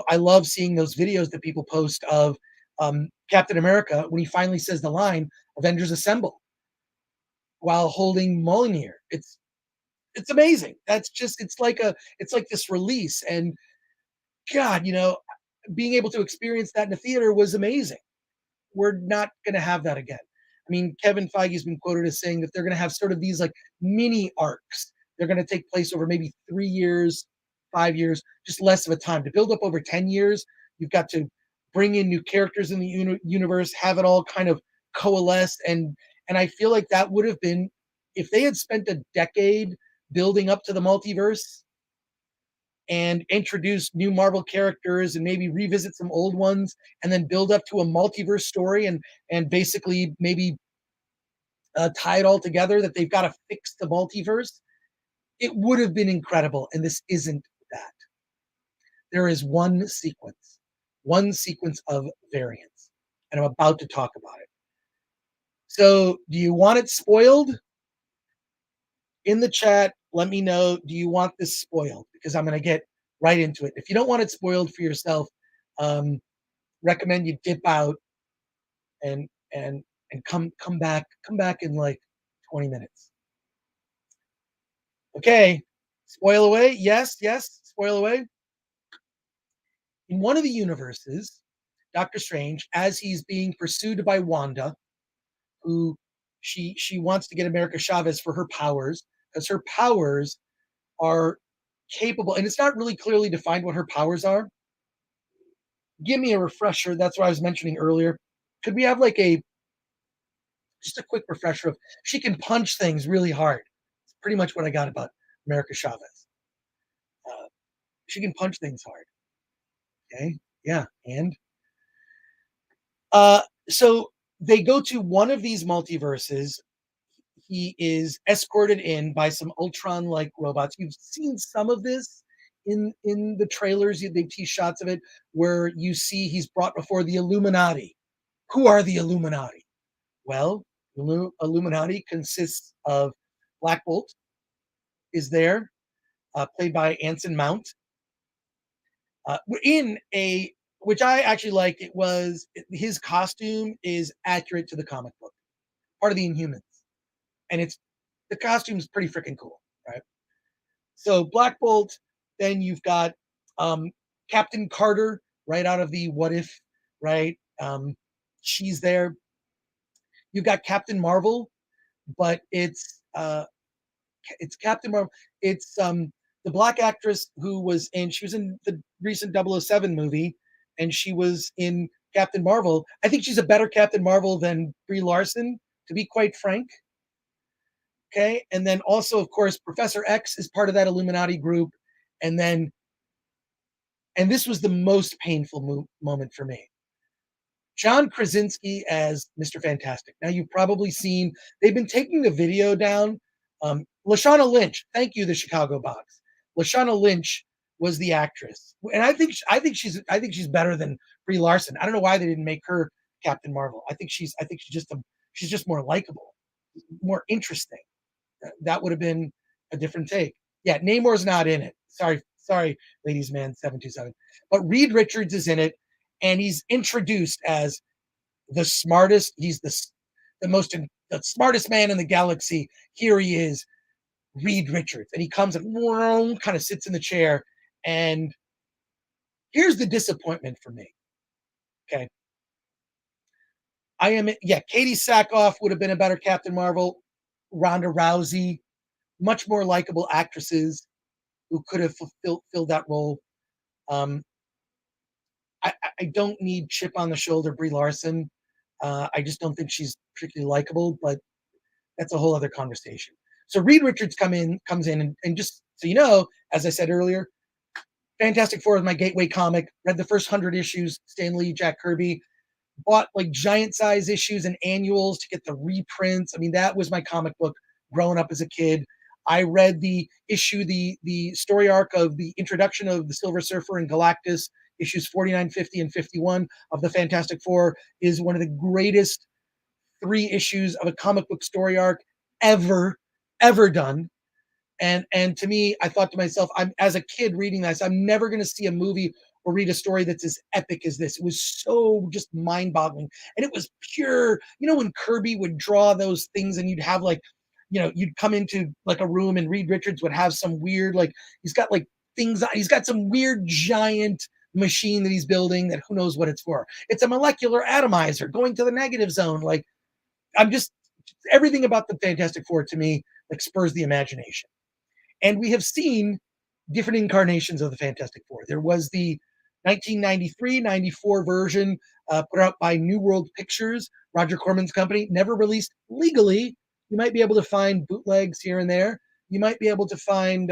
I love seeing those videos that people post of Captain America when he finally says the line, Avengers Assemble, while holding Mjolnir. It's amazing. It's like this release. And God, being able to experience that in a theater was amazing. We're not going to have that again. I mean, Kevin Feige's been quoted as saying that they're going to have sort of these like mini arcs. They're going to take place over maybe 3 years, 5 years, just less of a time. To build up over 10 years, you've got to bring in new characters in the universe, have it all kind of coalesce. And I feel like that would have been, if they had spent a decade building up to the multiverse and introduce new Marvel characters and maybe revisit some old ones and then build up to a multiverse story and basically maybe tie it all together, that they've got to fix the multiverse, it would have been incredible. And this isn't that. There is one sequence of variance, and I'm about to talk about it. So do you want it spoiled? In the chat, let me know, do you want this spoiled? Because I'm going to get right into it. If you don't want it spoiled for yourself, recommend you dip out and come back in like 20 minutes. Okay, spoil away. Yes, spoil away. In one of the universes, Doctor Strange, as he's being pursued by Wanda, who she wants to get America Chavez for her powers, because her powers are capable, and it's not really clearly defined what her powers are. Give me a refresher. That's what I was mentioning earlier. Could we have like just a quick refresher of, she can punch things really hard. It's pretty much what I got about America Chavez. She can punch things hard. Okay. Yeah. And so they go to one of these multiverses. He is escorted in by some Ultron-like robots. You've seen some of this in the trailers. They've teased shots of it where you see he's brought before the Illuminati. Who are the Illuminati? Well, the Illuminati consists of Black Bolt, is there, played by Anson Mount, which I actually liked. His costume is accurate to the comic book, part of the Inhumans. And the costume's pretty freaking cool, right? So Black Bolt, then you've got Um, Captain Carter, right out of the What If, right? She's there. You've got Captain Marvel, but it's Captain Marvel. It's the black actress who was in. She was in the recent 007 movie, and she was in Captain Marvel. I think she's a better Captain Marvel than Brie Larson, to be quite frank. Okay, and then also, of course, Professor X is part of that Illuminati group, and then and this was the most painful moment for me. John Krasinski as Mr. Fantastic. Now you've probably seen they've been taking the video down. Lashana Lynch, thank you, the Chicago Box. Lashana Lynch was the actress, and I think she's better than Brie Larson. I don't know why they didn't make her Captain Marvel. I think she's just more likable, more interesting. That would have been a different take. Yeah, Namor's not in it. Sorry, ladies man 727. But Reed Richards is in it, and he's introduced as the smartest. He's the smartest man in the galaxy. Here he is, Reed Richards, and he comes and kind of sits in the chair. And here's the disappointment for me. Okay, Katie Sackhoff would have been a better Captain Marvel. Ronda Rousey, much more likable actresses who could have filled that role. Um, I don't need chip on the shoulder Brie Larson. I just don't think she's particularly likable, but that's a whole other conversation. So Reed Richards comes in, and just so you know, as I said earlier, Fantastic Four is my gateway comic. Read the first 100 issues, Stan Lee, Jack Kirby. Bought like giant size issues and annuals to get the reprints. I mean, that was my comic book growing up as a kid. I read the story arc of the introduction of the Silver Surfer and Galactus, issues 49, 50, and 51 of the Fantastic Four is one of the greatest 3 issues of a comic book story arc ever done. And to me, I thought to myself, I'm as a kid reading this, I'm never going to see a movie or read a story that's as epic as this. It was so just mind-boggling, and it was pure. You know, when Kirby would draw those things, and you'd have like, you'd come into like a room, and Reed Richards would have some weird like he's got like things. He's got some weird giant machine that he's building that who knows what it's for. It's a molecular atomizer going to the negative zone. Like I'm just everything about the Fantastic Four to me like spurs the imagination. And we have seen different incarnations of the Fantastic Four. There was the 1993-94 version put out by New World Pictures, Roger Corman's company, never released legally. You might be able to find bootlegs here and there. You might be able to find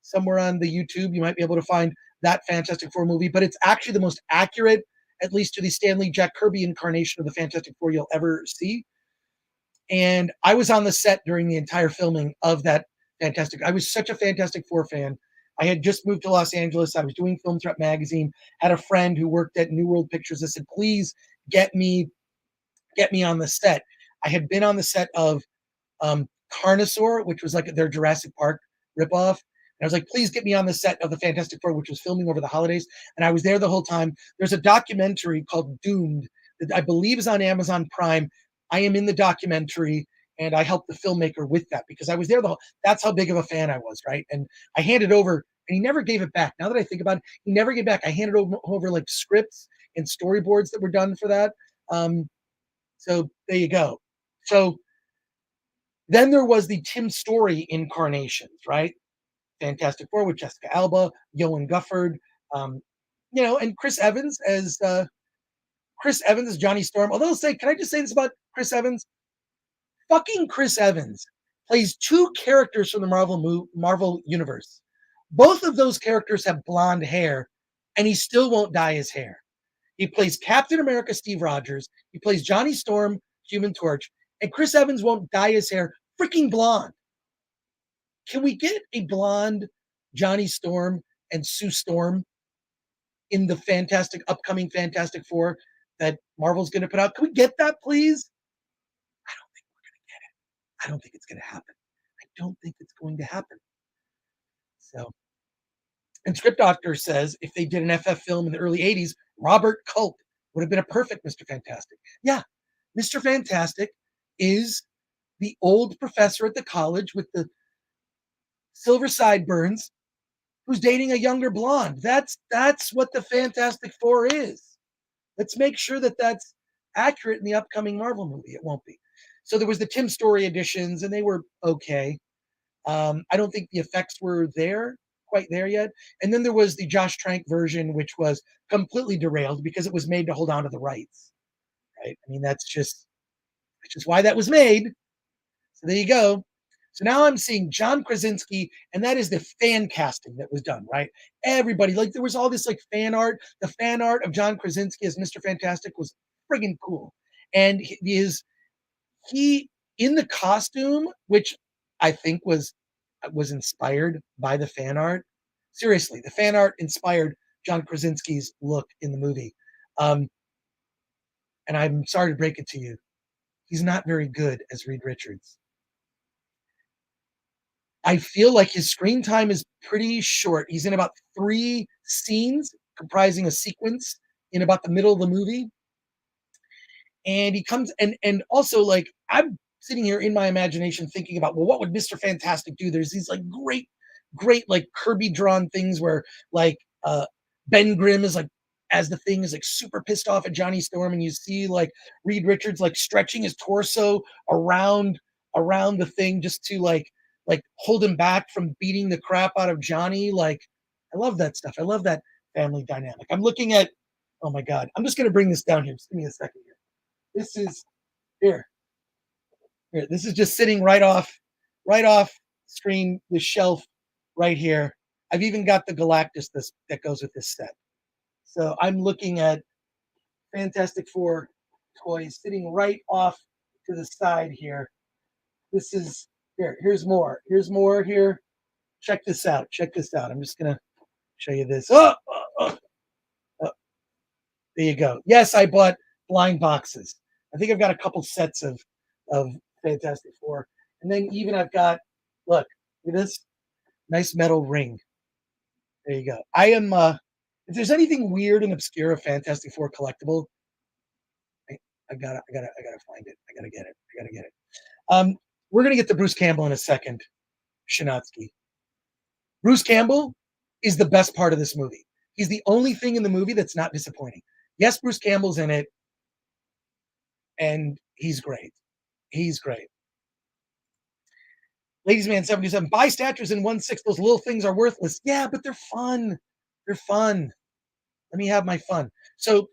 somewhere on the YouTube, you might be able to find that Fantastic Four movie, but it's actually the most accurate, at least to the Stan Lee, Jack Kirby incarnation of the Fantastic Four you'll ever see. And I was on the set during the entire filming of that Fantastic. I was such a Fantastic Four fan. I had just moved to Los Angeles. I was doing Film Threat magazine. Had a friend who worked at New World Pictures. I said, "Please get me on the set." I had been on the set of Carnosaur, which was like their Jurassic Park ripoff. And I was like, "Please get me on the set of the Fantastic Four," which was filming over the holidays. And I was there the whole time. There's a documentary called Doomed that I believe is on Amazon Prime. I am in the documentary, and I helped the filmmaker with that because I was there that's how big of a fan I was, right? And I handed over, and he never gave it back. Now that I think about it, he never gave back. I handed over like scripts and storyboards that were done for that. So there you go. So then there was the Tim Story incarnations, right? Fantastic Four with Jessica Alba, Yoan Gufford, and Chris Evans as Johnny Storm. Although, can I just say this about Chris Evans? Fucking Chris Evans plays 2 characters from the Marvel universe. Both of those characters have blonde hair, and he still won't dye his hair. He plays Captain America, Steve Rogers. He plays Johnny Storm, Human Torch, and Chris Evans won't dye his hair freaking blonde. Can we get a blonde Johnny Storm and Sue Storm in the upcoming Fantastic Four that Marvel's going to put out? Can we get that, please? I don't think it's going to happen. I don't think it's going to happen. So, and Script Doctor says if they did an FF film in the early 80s, Robert Culp would have been a perfect Mr. Fantastic. Yeah, Mr. Fantastic is the old professor at the college with the silver sideburns who's dating a younger blonde. That's what the Fantastic Four is. Let's make sure that that's accurate in the upcoming Marvel movie. It won't be. So there was the Tim Story editions, and they were okay. I don't think the effects were quite there yet. And then there was the Josh Trank version, which was completely derailed because it was made to hold on to the rights. Right? I mean, that's just why that was made. So there you go. So now I'm seeing John Krasinski, and that is the fan casting that was done, right? Everybody, like, there was all this like fan art. The fan art of John Krasinski as Mr. Fantastic was friggin' cool. And he in the costume, which I think was inspired by the fan art. Seriously, the fan art inspired John Krasinski's look in the movie. And I'm sorry to break it to you, he's not very good as Reed Richards. I feel like his screen time is pretty short. He's in about 3 scenes comprising a sequence in about the middle of the movie. And he comes and also, like, I'm sitting here in my imagination thinking about, well, what would Mr. Fantastic do? There's these like great like Kirby drawn things where like Ben Grimm is like, as the Thing is like super pissed off at Johnny Storm, and you see like Reed Richards like stretching his torso around the Thing just to like hold him back from beating the crap out of Johnny. Like, I love that stuff. I love that family dynamic. I'm looking at, oh my God, I'm just gonna bring this down here. Just give me a second here. This is here. This is just sitting right off screen, the shelf right here. I've even got the Galactus that goes with this set. So I'm looking at Fantastic Four toys sitting right off to the side here. This is here. Here's more. Here's more here. Check this out. Check this out. I'm just gonna show you this. Oh. There you go. Yes, I bought blind boxes. I think I've got a couple sets of Fantastic Four. And then even I've got, look at this nice metal ring. There you go. I am, if there's anything weird and obscure of Fantastic Four collectible, I gotta find it. I gotta get it. We're gonna get to Bruce Campbell in a second, Shodansky. Bruce Campbell is the best part of this movie. He's the only thing in the movie that's not disappointing. Yes, Bruce Campbell's in it, and he's great. He's great. Ladies Man 77, buy statues in 1/6. Those little things are worthless. Yeah, but they're fun. They're fun. Let me have my fun. So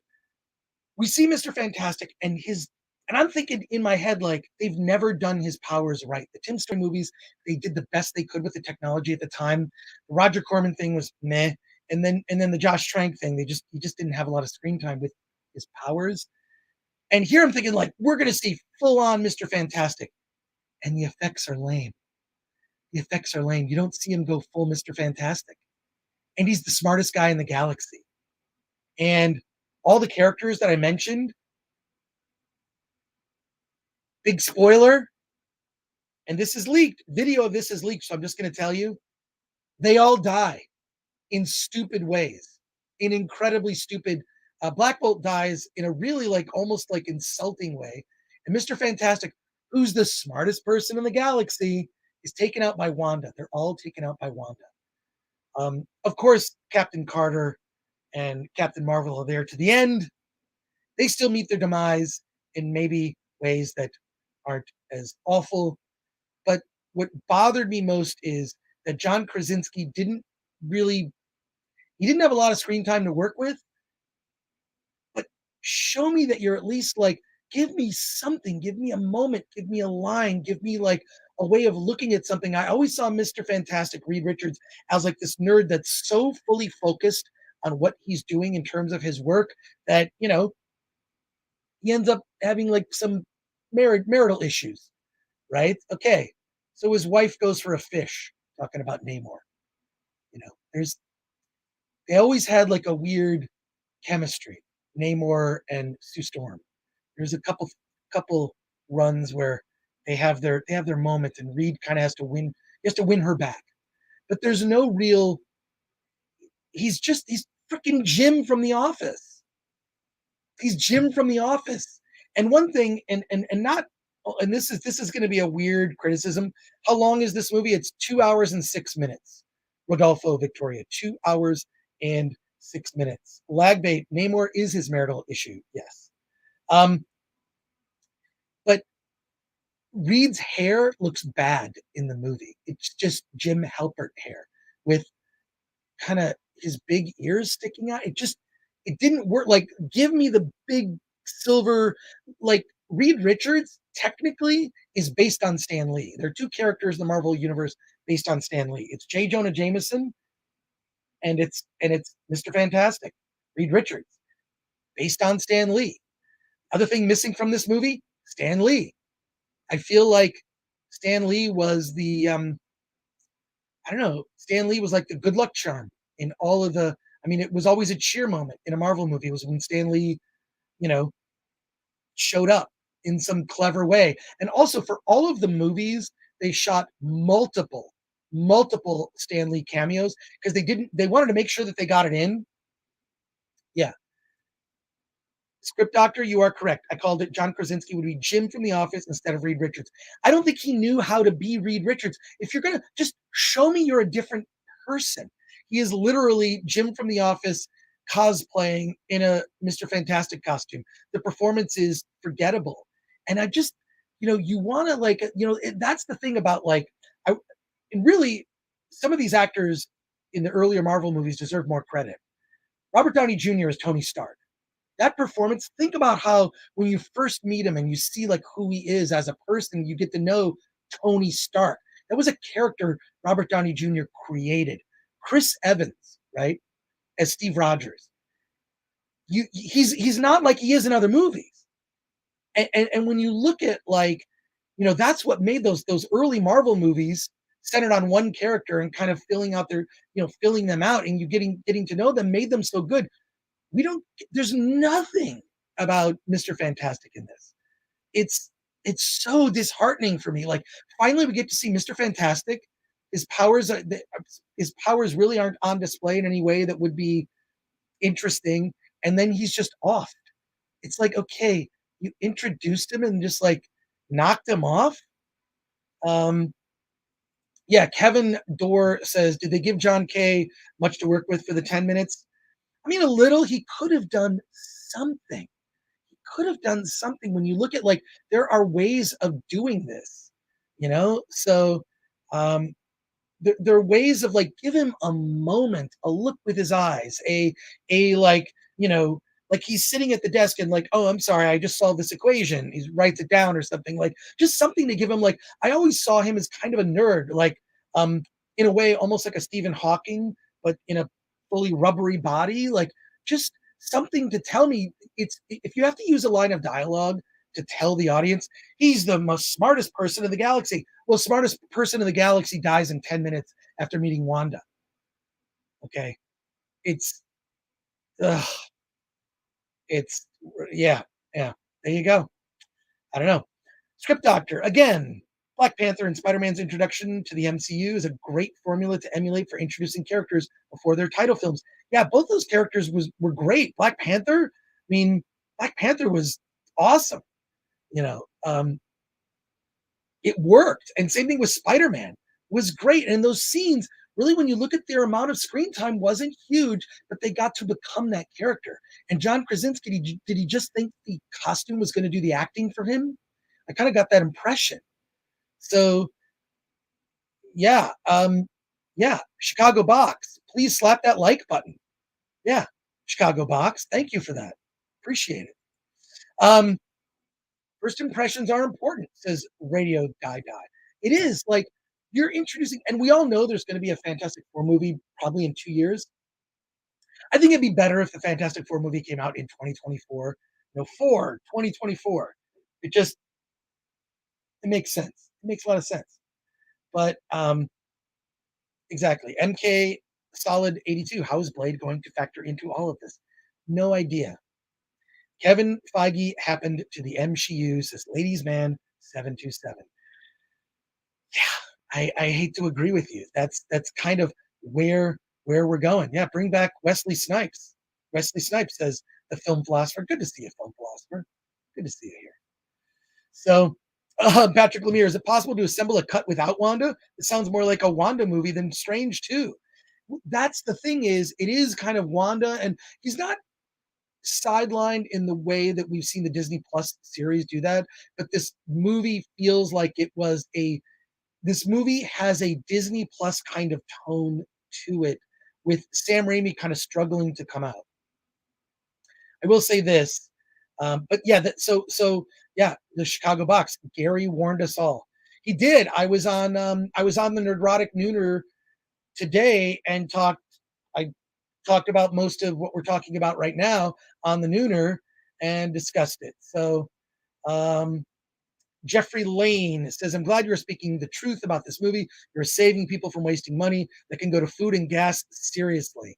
we see Mr. Fantastic and I'm thinking in my head, like, they've never done his powers right. The Tim Story movies, they did the best they could with the technology at the time. The Roger Corman thing was meh. And then the Josh Trank thing, he just didn't have a lot of screen time with his powers. And here I'm thinking, like, we're going to see full on Mr. Fantastic. And the effects are lame. The effects are lame. You don't see him go full Mr. Fantastic. And he's the smartest guy in the galaxy. And all the characters that I mentioned, big spoiler, and this is leaked. Video of this is leaked, so I'm just going to tell you, they all die in stupid ways, in incredibly stupid. Black Bolt dies in a really like almost like insulting way, and Mr. Fantastic, who's the smartest person in the galaxy, is taken out by Wanda. They're all taken out by Wanda. Of course, Captain Carter and Captain Marvel are there to the end. They still meet their demise in maybe ways that aren't as awful. But what bothered me most is that John Krasinski didn't have a lot of screen time to work with. But show me that you're at least like, give me something, give me a moment, give me a line, give me like a way of looking at something. I always saw Mr. Fantastic, Reed Richards, as like this nerd that's so fully focused on what he's doing in terms of his work that, he ends up having like some marital issues, right? Okay. So his wife goes for a fish, talking about Namor. They always had like a weird chemistry, Namor and Sue Storm. There's a couple runs where they have their moment, and Reed kind of has to win her back. But there's no real. He's freaking Jim from The Office. He's Jim from The Office. And one thing, and this is going to be a weird criticism. How long is this movie? It's 2 hours and 6 minutes. Rodolfo Victoria, 2 hours and 6 minutes. Lagbait, Namor is his marital issue. Yes. Um, but Reed's hair looks bad in the movie. It's just Jim Halpert hair with kind of his big ears sticking out. It didn't work. Like, give me the big silver, like Reed Richards technically is based on Stan Lee. There are two characters in the Marvel universe based on Stan Lee. It's J. Jonah Jameson and it's Mr. Fantastic, Reed Richards, based on Stan Lee. Other thing missing from this movie, Stan Lee. I feel like Stan Lee was the I don't know, Stan Lee was like the good luck charm in all of the I mean, it was always a cheer moment in a Marvel movie. It was when Stan Lee, you know, showed up in some clever way. And also for all of the movies, they shot multiple Stan Lee cameos because they wanted to make sure that they got it in. Yeah. Script doctor, you are correct. I called it John Krasinski would be Jim from The Office instead of Reed Richards. I don't think he knew how to be Reed Richards. If you're going to just show me you're a different person, he is literally Jim from The Office cosplaying in a Mr. Fantastic costume. The performance is forgettable. And I just, you want to like, that's the thing about like, and really some of these actors in the earlier Marvel movies deserve more credit. Robert Downey Jr. is Tony Stark. That performance, think about how when you first meet him and you see like who he is as a person, you get to know Tony Stark. That was a character Robert Downey Jr. created. Chris Evans, right, as Steve Rogers. He's not like he is in other movies. And when you look at like, that's what made those early Marvel movies centered on one character and kind of filling them out and you getting to know them made them so good. There's nothing about Mr. Fantastic in this. It's so disheartening for me. Like, finally we get to see Mr. Fantastic. His powers really aren't on display in any way that would be interesting. And then he's just off. It's like, okay, you introduced him and just like knocked him off. Yeah, Kevin Dorr says, did they give John Kay much to work with for the 10 minutes? I mean, a little. He could have done something. When you look at like, there are ways of doing this, So there are ways of like, give him a moment, a look with his eyes, a like, like he's sitting at the desk and like, oh, I'm sorry, I just solved this equation. He writes it down or something, like just something to give him like, I always saw him as kind of a nerd, like in a way, almost like a Stephen Hawking, but in a fully rubbery body, like just something to tell me. If you have to use a line of dialogue to tell the audience he's the most smartest person in the galaxy, well, smartest person in the galaxy dies in 10 minutes after meeting Wanda. Okay, yeah, there you go. I don't know. Script doctor again. Black Panther and Spider-Man's introduction to the MCU is a great formula to emulate for introducing characters before their title films. Yeah, both those characters were great. Black Panther was awesome. It worked. And same thing with Spider-Man, was great. And those scenes, really, when you look at their amount of screen time, wasn't huge, but they got to become that character. And John Krasinski, did he just think the costume was going to do the acting for him? I kind of got that impression. So, yeah, Chicago Box, please slap that like button. Yeah, Chicago Box, thank you for that. Appreciate it. First impressions are important, says Radio Die. It is like you're introducing, and we all know there's going to be a Fantastic Four movie probably in 2 years. I think it'd be better if the Fantastic Four movie came out in 2024. 2024. It makes sense. It makes a lot of sense. But exactly. MK Solid 82. How is Blade going to factor into all of this? No idea. Kevin Feige happened to the MCU, says Ladies Man 727. Yeah, I hate to agree with you. That's kind of where we're going. Yeah, bring back Wesley Snipes. Wesley Snipes says the film philosopher. Good to see you, film philosopher. Good to see you here. So, Patrick Lemire, is it possible to assemble a cut without Wanda? It sounds more like a Wanda movie than Strange 2. That's the thing is, it is kind of Wanda, and he's not sidelined in the way that we've seen the Disney Plus series do that, but this movie feels like it was a this movie has a Disney Plus kind of tone to it, with Sam Raimi kind of struggling to come out. I will say this, but yeah, yeah, the Chicago box. Gary warned us all. He did. I was on the Nerdrotic Nooner today and talked. I talked about most of what we're talking about right now on the Nooner and discussed it. So um, Jeffrey Lane says, I'm glad you're speaking the truth about this movie. You're saving people from wasting money that can go to food and gas seriously.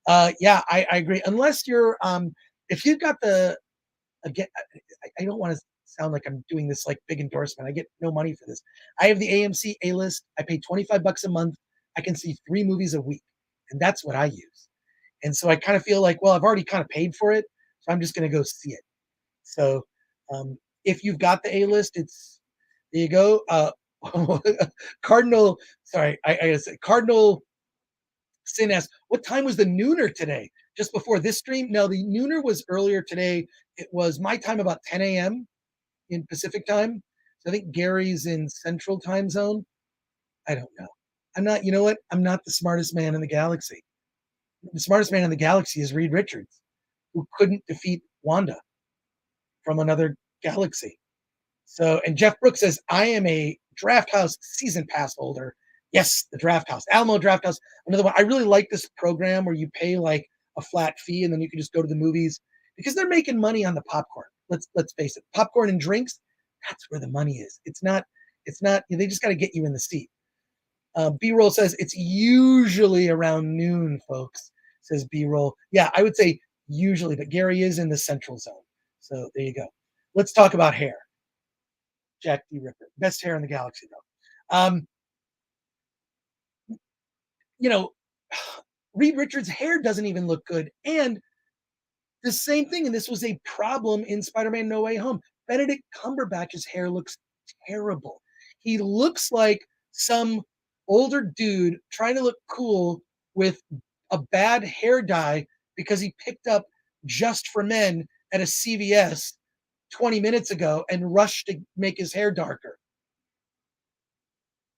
Yeah, I agree. Unless you're, if you've got again, I don't want to sound like I'm doing this like big endorsement. I get no money for this. I have the AMC A list. I pay $25 a month. I can see 3 movies a week, and that's what I use. And so I kind of feel like, well, I've already kind of paid for it, so I'm just going to go see it. So if you've got the A list, it's there you go. Cardinal, sorry, I gotta say, Cardinal Sin asks, what time was the nooner today? Just before this stream? No, the nooner was earlier today. It was my time about 10 a.m. in Pacific time. So I think Gary's in Central time zone. I don't know. I'm not, you know what? I'm not the smartest man in the galaxy. The smartest man in the galaxy is Reed Richards, who couldn't defeat Wanda from another galaxy. So, and Jeff Brooks says, I am a Draft House season pass holder. Yes, the Draft House, Alamo Draft House. Another one. I really like this program where you pay like a flat fee and then you can just go to the movies because they're making money on the popcorn. Let's face it, popcorn and drinks. That's where the money is. It's not. They just got to get you in the seat. B-roll says it's usually around noon, folks. Says B-roll. Yeah, I would say usually, but Gary is in the central zone. So there you go. Let's talk about hair. Jack D. Ripper, best hair in the galaxy, though. You know, Reed Richards' hair doesn't even look good, and the same thing. And this was a problem in Spider-Man: No Way Home. Benedict Cumberbatch's hair looks terrible. He looks like some older dude trying to look cool with a bad hair dye because he picked up Just for Men at a CVS 20 minutes ago and rushed to make his hair darker.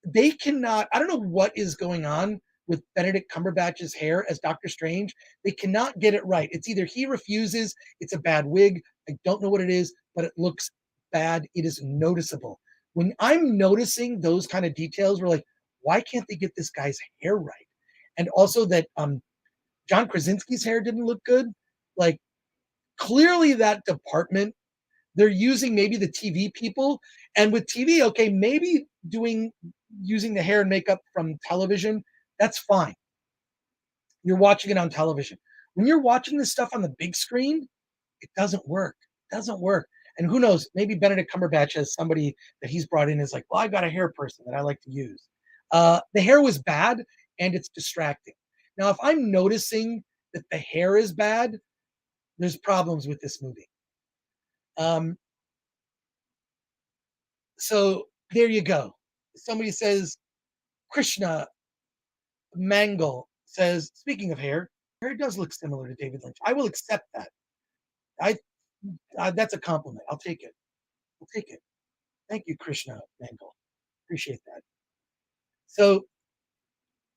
They cannot, I don't know what is going on with Benedict Cumberbatch's hair as Doctor Strange. They cannot get it right. It's either he refuses, it's a bad wig. I don't know what it is, but it looks bad. It is noticeable. When I'm noticing those kind of details, we're like, why can't they get this guy's hair right? And also that John Krasinski's hair didn't look good. Like, clearly that department, they're using maybe the TV people. And with TV, okay, maybe using the hair and makeup from television, that's fine. You're watching it on television. When you're watching this stuff on the big screen, it doesn't work. It doesn't work. And who knows, maybe Benedict Cumberbatch has somebody that he's brought in is like, well, I got a hair person that I like to use. The hair was bad and it's distracting. Now, if I'm noticing that the hair is bad, there's problems with this movie. So there you go. Somebody says, Krishna Mangle says, speaking of hair does look similar to David Lynch. I will accept that. That's a compliment. I'll take it. I'll take it. Thank you, Krishna Mangle. Appreciate that. So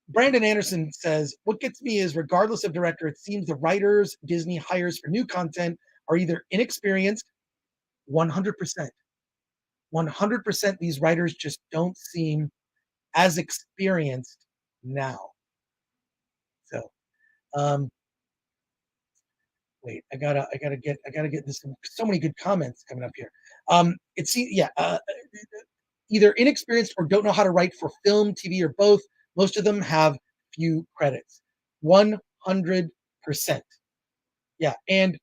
Brandon Anderson says, what gets me is regardless of director, it seems the writers Disney hires for new content are either inexperienced, 100%. 100% these writers just don't seem as experienced now. So wait, I gotta get this. So many good comments coming up here. Either inexperienced or don't know how to write for film, TV, or both. Most of them have few credits. 100%. Yeah, and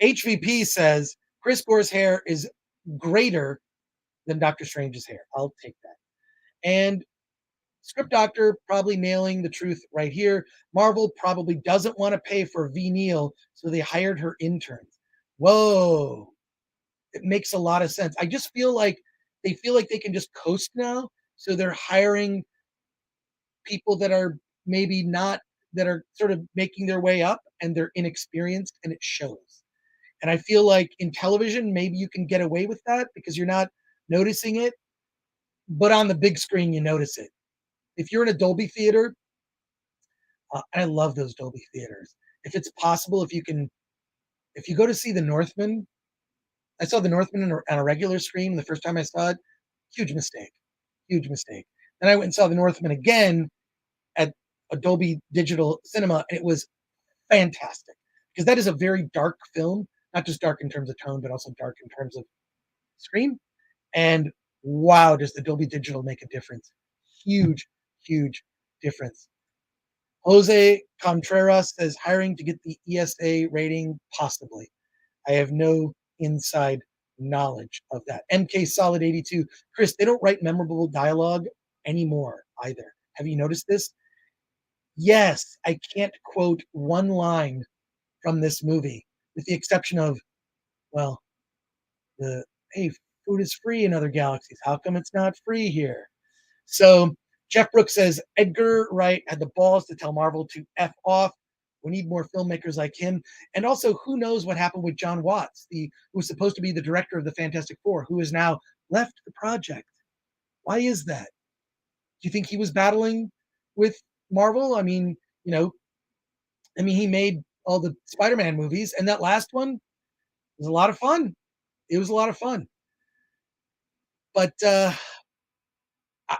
HVP says Chris Gore's hair is greater than Doctor Strange's hair. I'll take that. And Script Doctor probably nailing the truth right here. Marvel probably doesn't want to pay for V. Neal, so they hired her interns. Whoa. It makes a lot of sense. I just feel like they can just coast now, so they're hiring people that are maybe not that are sort of making their way up and they're inexperienced and it shows. And I feel like in television, maybe you can get away with that because you're not noticing it, but on the big screen, you notice it. If you're in a Dolby theater, I love those Dolby theaters. If it's possible, if you go to see The Northman, I saw The Northman on a regular screen the first time I saw it. Huge mistake, huge mistake. Then I went and saw The Northman again at a Dolby Digital Cinema, and it was fantastic because that is a very dark film, not just dark in terms of tone, but also dark in terms of screen. And wow, does the Dolby Digital make a difference? Huge, huge difference. Jose Contreras says hiring to get the ESA rating, possibly. I have no inside knowledge of that. MK Solid 82. Chris, they don't write memorable dialogue anymore either. Have you noticed this? Yes, I can't quote one line from this movie, with the exception of, well, the hey, food is free in other galaxies. How come it's not free here? So Jeff Brooks says Edgar Wright had the balls to tell Marvel to F off. We need more filmmakers like him. And also, who knows what happened with John Watts, who was supposed to be the director of the Fantastic Four, who has now left the project. Why is that? Do you think he was battling with Marvel? I mean, he made all the Spider-Man movies, and that last one was a lot of fun. It was a lot of fun. But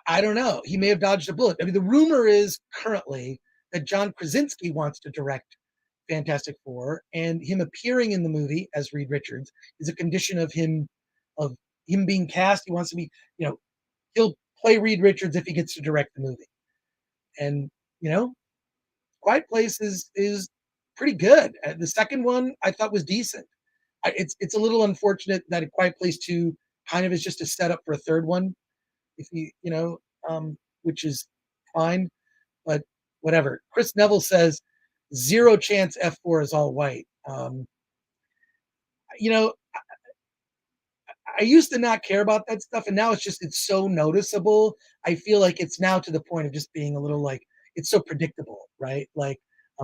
I don't know. He may have dodged a bullet. I mean, the rumor is currently that John Krasinski wants to direct Fantastic Four, and him appearing in the movie as Reed Richards is a condition of him being cast. He wants to be, he'll play Reed Richards if he gets to direct the movie. And Quiet Place is pretty good. The second one I thought was decent. It's a little unfortunate that A Quiet Place 2 kind of is just a setup for a third one, if which is fine, but whatever. Chris Neville says zero chance F4 is all white. I used to not care about that stuff, and now it's so noticeable. I feel like it's now to the point of just being a little like it's so predictable, right? Like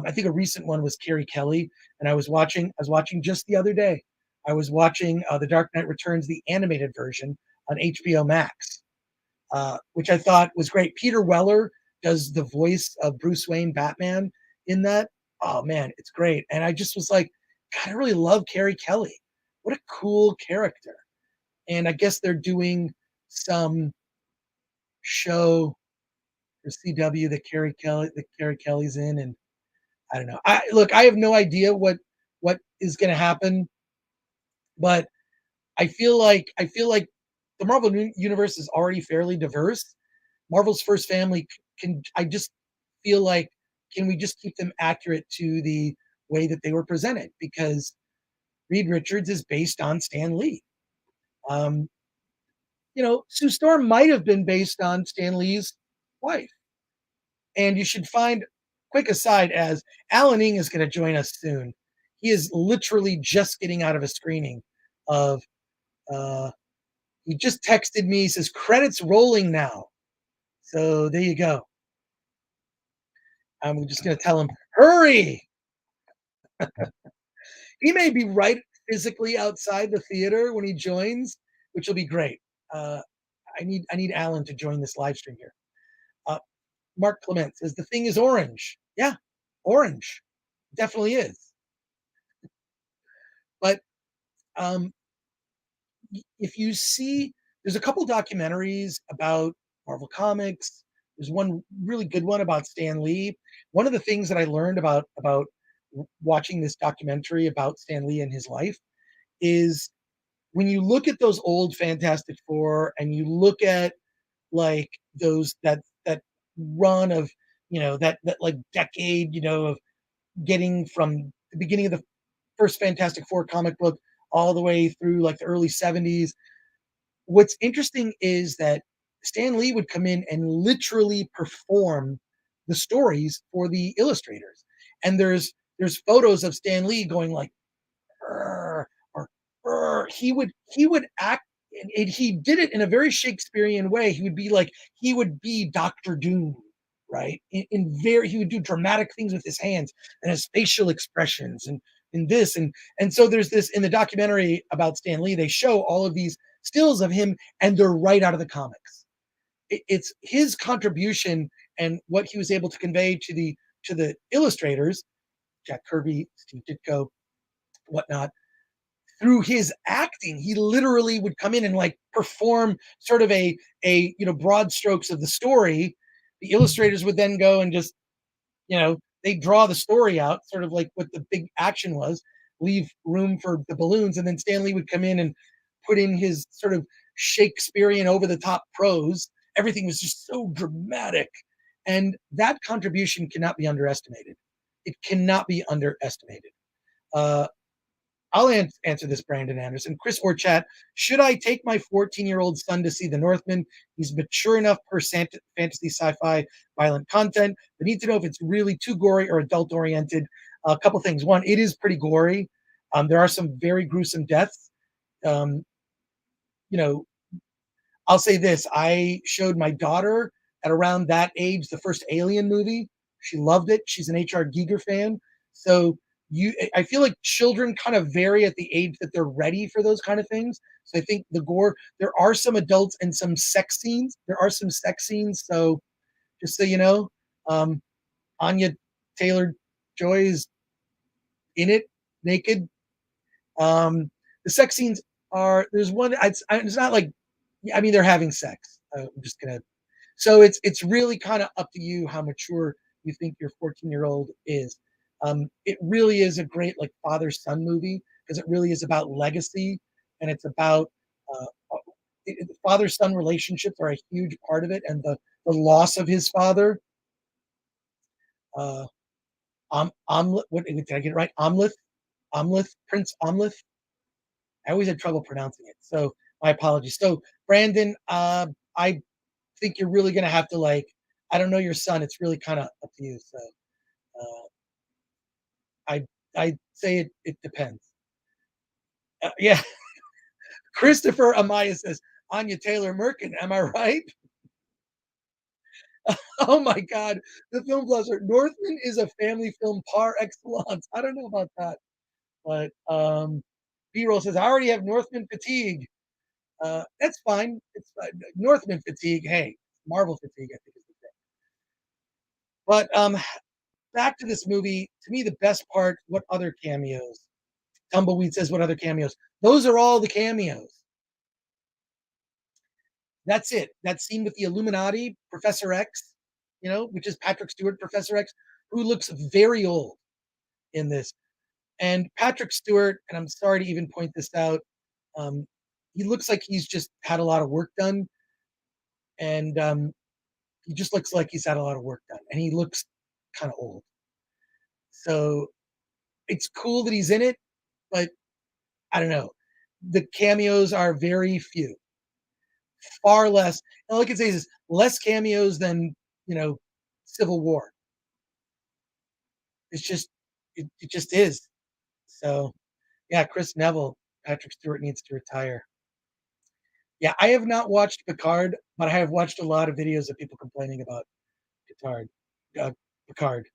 I think a recent one was Carrie Kelly, and I was watching just the other day. I was watching The Dark Knight Returns, the animated version on HBO Max, which I thought was great. Peter Weller does the voice of Bruce Wayne Batman in that. Oh man, it's great. And I just was like, God, I really love Carrie Kelly. What a cool character. And I guess they're doing some show for CW that Carrie Kelly's in, and I don't know. I have no idea what is going to happen, but I feel like the Marvel universe is already fairly diverse. Marvel's first family I just feel like, can we just keep them accurate to the way that they were presented? Because Reed Richards is based on Stan Lee. Sue Storm might have been based on Stan Lee's wife. And you should find, quick aside, as Alan Ng is going to join us soon. He is literally just getting out of a screening of, he just texted me, he says, credits rolling now. So there you go. I'm just going to tell him, hurry. He may be right physically outside the theater when he joins, which will be great. I need Alan to join this live stream here. Mark Clement says the thing is orange. Yeah, orange. Definitely is. But if you see, there's a couple documentaries about Marvel Comics. There's one really good one about Stan Lee. One of the things that I learned about watching this documentary about Stan Lee and his life is when you look at those old Fantastic Four and you look at like those that run of that like decade of getting from the beginning of the first Fantastic Four comic book all the way through like the early 70s. What's interesting is that Stan Lee would come in and literally perform the stories for the illustrators, and there's photos of Stan Lee going like or he would act, and he did it in a very Shakespearean way. He would be Dr. Doom, right? He would do dramatic things with his hands and his facial expressions and in this and so there's this in the documentary about Stan Lee. They show all of these stills of him, and they're right out of the comics. It's his contribution and what he was able to convey to the illustrators, Jack Kirby, Steve Ditko, whatnot, through his acting. He literally would come in and like perform sort of broad strokes of the story. The illustrators would then go and just, they draw the story out, sort of like what the big action was, leave room for the balloons, and then Stanley would come in and put in his sort of Shakespearean over the top prose. Everything was just so dramatic. And that contribution cannot be underestimated. It cannot be underestimated. I'll answer this, Brandon Anderson. Chris or chat, should I take my 14-year-old son to see The Northman? He's mature enough per fantasy, sci-fi, violent content, but need to know if it's really too gory or adult-oriented. A couple things. One, it is pretty gory. There are some very gruesome deaths. I'll say this. I showed my daughter at around that age the first Alien movie. She loved it. She's an H.R. Giger fan. So I feel like children kind of vary at the age that they're ready for those kind of things. So I think the gore, there are some adults and some sex scenes. There are some sex scenes. So just so you know, Anya Taylor-Joy is in it, naked. The sex scenes there's one, it's not like, they're having sex. I'm just going to, so it's really kind of up to you how mature you think your 14-year-old is. It really is a great like father-son movie because it really is about legacy, and it's about father-son relationships are a huge part of it, and the loss of his father. What did I get it right? Prince Amleth. I always had trouble pronouncing it, so my apologies. So Brandon, I think you're really gonna have to I don't know your son. It's really kind of up to you. So. I'd say it depends. Yeah. Christopher Amaya says, Anya Taylor-Merkin, am I right? Oh my God. The film buzzer. Northman is a family film par excellence. I don't know about that. But B-roll says, I already have Northman fatigue. That's fine. It's Northman fatigue. Hey, Marvel fatigue, I think is the thing. But back to this movie. To me, the best part, what other cameos? Tumbleweed says, what other cameos? Those are all the cameos. That's it. That scene with the Illuminati, Professor X, which is Patrick Stewart, Professor X, who looks very old in this. And Patrick Stewart, and I'm sorry to even point this out, he looks like he's just had a lot of work done. And he just looks like he's had a lot of work done. And he looks kind of old. So it's cool that he's in it, but I don't know. The cameos are very few, far less. And all I can say is less cameos than, Civil War. It's just, it just is. So yeah, Chris Neville, Patrick Stewart needs to retire. Yeah, I have not watched Picard, but I have watched a lot of videos of people complaining about Picard.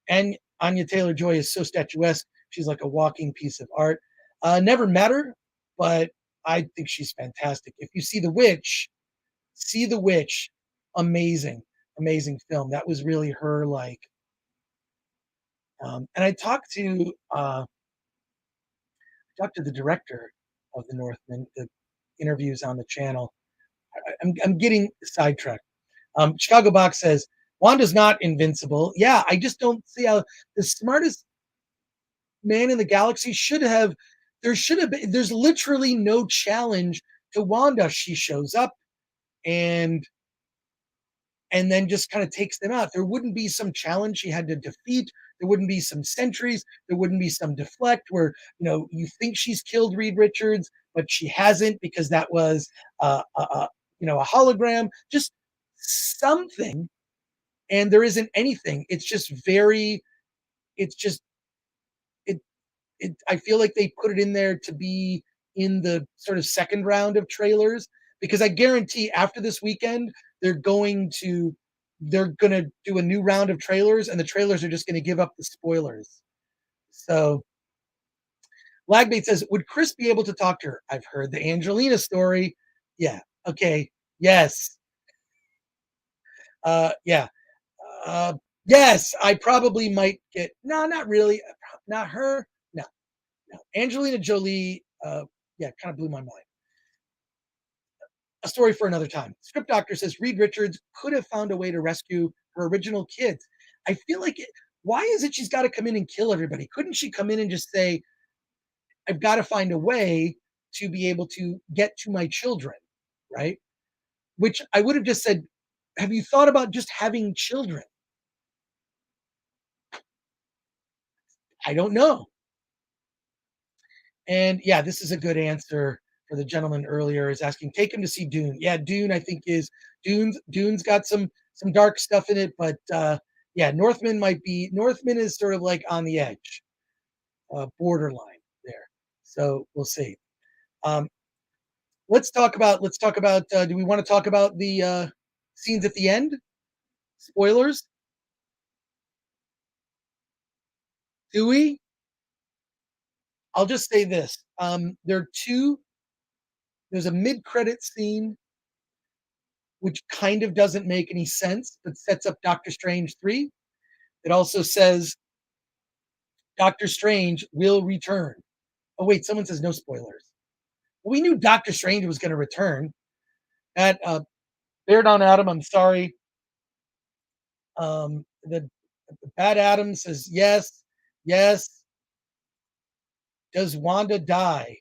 And Anya Taylor-Joy is so statuesque. She's like a walking piece of art. Never met her, but I think she's fantastic. If you see The Witch, amazing, amazing film. That was really her and I talked to the director of The Northman, the interviews on the channel. I'm getting sidetracked. Chicago Box says, Wanda's not invincible. Yeah, I just don't see how the smartest man in the galaxy there's literally no challenge to Wanda. She shows up and then just kind of takes them out. There wouldn't be some challenge she had to defeat. There wouldn't be some sentries. There wouldn't be some deflect where, you think she's killed Reed Richards, but she hasn't because that was, a hologram, just something. And there isn't anything. It's just I feel like they put it in there to be in the sort of second round of trailers, because I guarantee after this weekend, they're going to they're gonna do a new round of trailers, and the trailers are just gonna give up the spoilers. So Lagbate says, would Chris be able to talk to her? I've heard the Angelina story. Yeah. Okay. Yes. Yeah. Uh, yes, I probably might get. No, not really. Not her. No, no. Angelina Jolie. Yeah, kind of blew my mind. A story for another time. Script Doctor says Reed Richards could have found a way to rescue her original kids. I feel like why is it she's got to come in and kill everybody? Couldn't she come in and just say, I've got to find a way to be able to get to my children, right? Which I would have just said, have you thought about just having children? I don't know. And yeah, this is a good answer for the gentleman earlier is asking, take him to see Dune. Yeah, Dune, I think is Dune's got some dark stuff in it, but yeah, Northman is sort of like on the edge, borderline there. So we'll see. Um, let's talk about do we want to talk about the scenes at the end? Spoilers? Do we? I'll just say this. There's a mid-credit scene which kind of doesn't make any sense, but sets up Doctor Strange 3. It also says Doctor Strange will return. Oh, wait, someone says no spoilers. Well, we knew Doctor Strange was going to return. That Bear Down Adam, I'm sorry. The Bad Adam says yes, yes. Does Wanda die?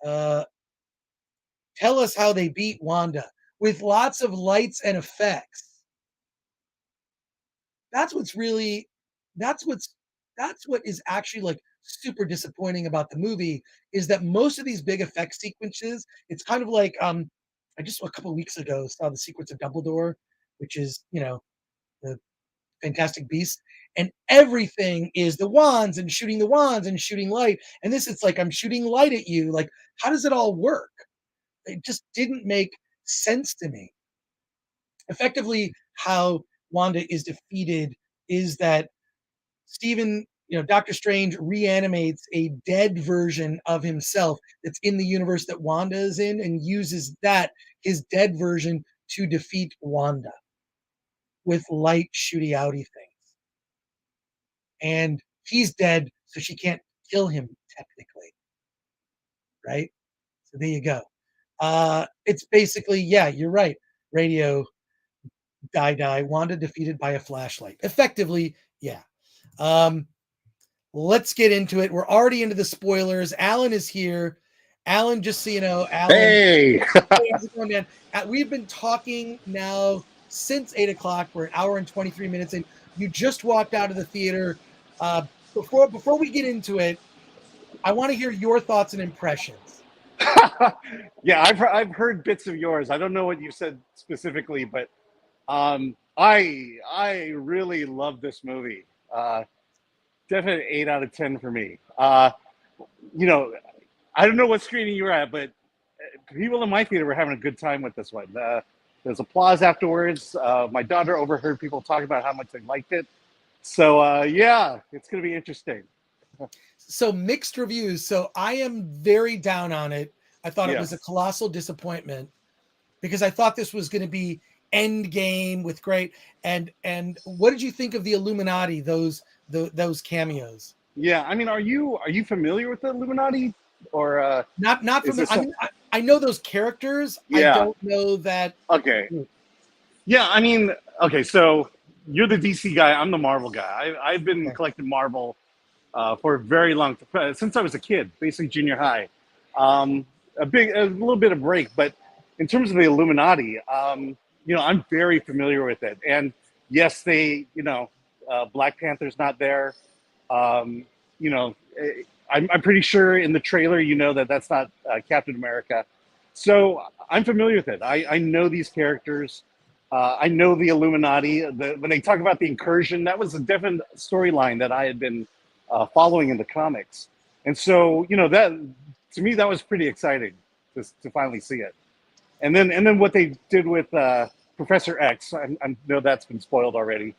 Tell us how they beat Wanda with lots of lights and effects. That's what is actually like super disappointing about the movie is that most of these big effect sequences, it's kind of like I just a couple of weeks ago saw the Secrets of Dumbledore, which is, the Fantastic Beasts, and everything is the wands and shooting the wands and shooting light. And this, it's like I'm shooting light at you. Like, how does it all work? It just didn't make sense to me. Effectively, how Wanda is defeated is that Doctor Strange reanimates a dead version of himself that's in the universe that Wanda is in and uses his dead version, to defeat Wanda with light shooty outy things. And he's dead, so she can't kill him technically. Right? So there you go. It's basically, yeah, you're right. Radio die. Wanda defeated by a flashlight. Effectively, yeah. Let's get into it. We're already into the spoilers. Alan is here. Alan, just so you know, Alan. Hey! How's it going, man? We've been talking now since 8 o'clock. We're an hour and 23 minutes in. You just walked out of the theater. Before we get into it, I want to hear your thoughts and impressions. Yeah, I've heard bits of yours. I don't know what you said specifically, but I really love this movie. Definitely 8 out of 10 for me. I don't know what screening you were at, but people in my theater were having a good time with this one. There's applause afterwards. My daughter overheard people talk about how much they liked it. So yeah, it's going to be interesting. So mixed reviews. So I am very down on it. I thought it was a colossal disappointment because I thought this was going to be end game with great. And what did you think of the Illuminati? Those cameos? Yeah, I mean, are you familiar with the Illuminati or not from I know those characters. Yeah. I don't know that. Okay. Yeah, I mean, okay, so you're the DC guy. I'm the Marvel guy. I've been collecting Marvel for a very long time, since I was a kid, basically junior high. A little bit of break, but in terms of the Illuminati, I'm very familiar with it. And yes, they, Black Panther's not there. I'm pretty sure in the trailer, that's not Captain America. So I'm familiar with it. I know these characters. I know the Illuminati. When they talk about the incursion, that was a definite storyline that I had been following in the comics. And so, that to me, that was pretty exciting to finally see it. And then what they did with Professor X. I know that's been spoiled already.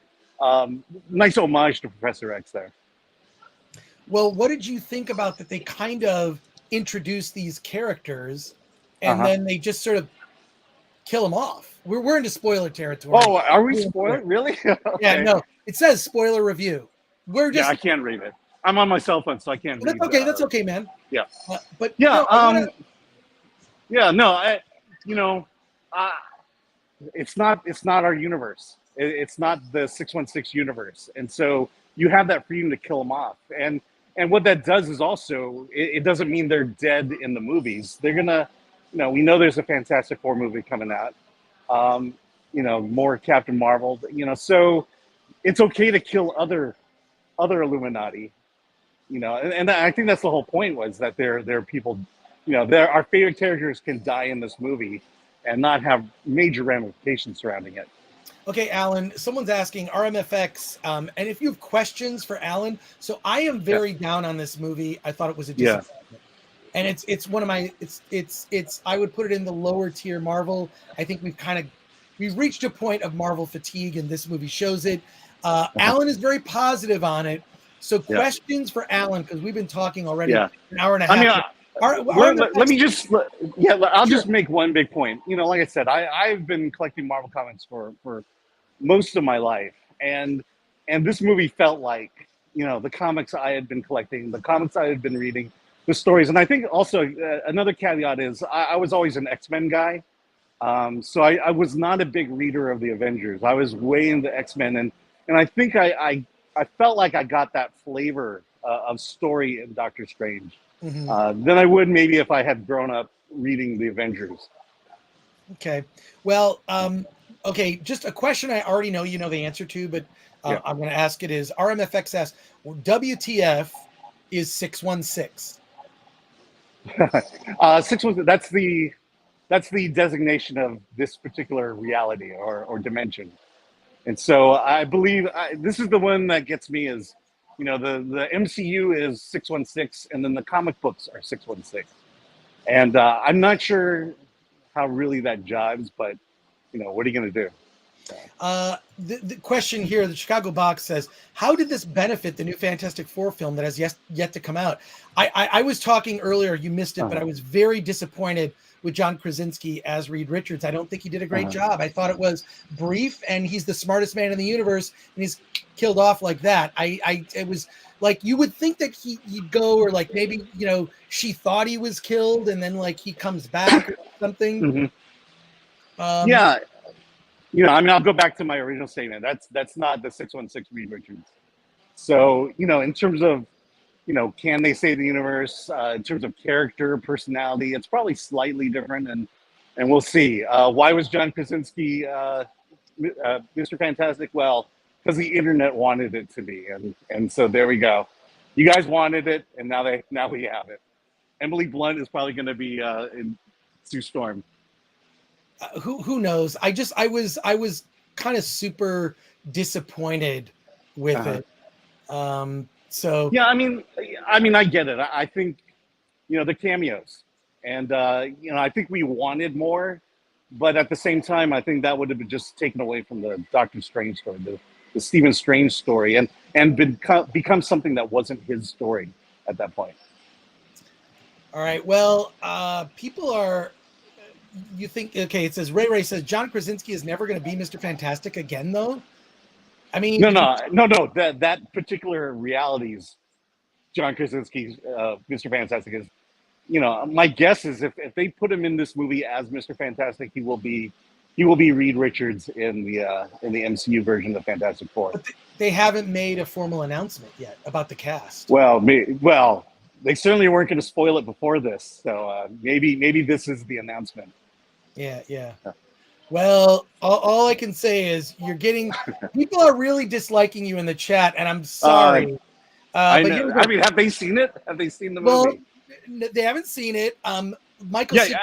Nice homage to Professor X there. Well, what did you think about that? They kind of introduce these characters, and Uh-huh. then they just sort of kill them off. We're into spoiler territory. Oh, are we spoiling? Really? Okay. Yeah, no. It says spoiler review. We're just. Yeah, I can't read it. I'm on my cell phone, so I can't read. That's okay. That's okay, man. Yeah. But Yeah. no, I wanna... Yeah. No. It's not our universe. It's not the 616 universe, and so you have that freedom to kill them off. And what that does is also it doesn't mean they're dead in the movies. They're gonna, we know there's a Fantastic Four movie coming out. More Captain Marvel. So it's okay to kill other Illuminati. And I think that's the whole point, was that they're people. Our favorite characters can die in this movie and not have major ramifications surrounding it. Okay, Alan, someone's asking RMFX, and if you have questions for Alan, so I am very down on this movie. I thought it was a disappointment. And it's one of my, it's I would put it in the lower tier Marvel. I think we've reached a point of Marvel fatigue, and this movie shows it. Alan is very positive on it. So questions for Alan, because we've been talking already an hour and a half. I'll just make one big point. Like I said, I've been collecting Marvel comics for most of my life, and this movie felt like the comics I had been collecting, the comics I had been reading, the stories. And I think also another caveat is I was always an X-Men guy, so I was not a big reader of the Avengers. I was way into X-Men, and I think I felt like I got that flavor of story in Doctor Strange than I would maybe if I had grown up reading the Avengers. Okay. Well, okay, just a question I already know you know the answer to, but I'm going to ask it is, RMFX asks, WTF is 616? 616, that's the designation of this particular reality or dimension. And so I believe this is the one that gets me is, the MCU is 616, and then the comic books are 616. And I'm not sure how really that jives, but, what are you going to do? The question here, the Chicago Box says, how did this benefit the new Fantastic Four film that has yet to come out? I was talking earlier, you missed it, but I was very disappointed with John Krasinski as Reed Richards. I don't think he did a great job. I thought it was brief, and he's the smartest man in the universe, and he's killed off like that. It was like, you would think that he'd go, or like maybe, she thought he was killed, and then like he comes back or something. I'll go back to my original statement. That's not the 616 Reed Richards. So, in terms of, can they save the universe? In terms of character, personality, it's probably slightly different, and we'll see. Why was John Krasinski Mr. Fantastic? Well, because the internet wanted it to be, and so there we go. You guys wanted it, and now we have it. Emily Blunt is probably going to be in Sue Storm. Who knows? I was kind of super disappointed with it. So yeah, I mean, I get it. I think, the cameos, and I think we wanted more, but at the same time, I think that would have been just taken away from the Doctor Strange story, the Stephen Strange story, and become something that wasn't his story at that point. All right. Well, people are. You think, okay, it says Ray says John Krasinski is never going to be Mr. Fantastic again, though. I mean, no. That particular reality's John Krasinski's Mr. Fantastic is, my guess is if they put him in this movie as Mr. Fantastic, he will be Reed Richards in the MCU version of Fantastic Four. But they haven't made a formal announcement yet about the cast. Well, they certainly weren't going to spoil it before this, so maybe this is the announcement. Yeah. Well, all I can say is people are really disliking you in the chat, and I'm sorry. I know. I mean, have they seen it? Have they seen the movie? Well, they haven't seen it. Michael says,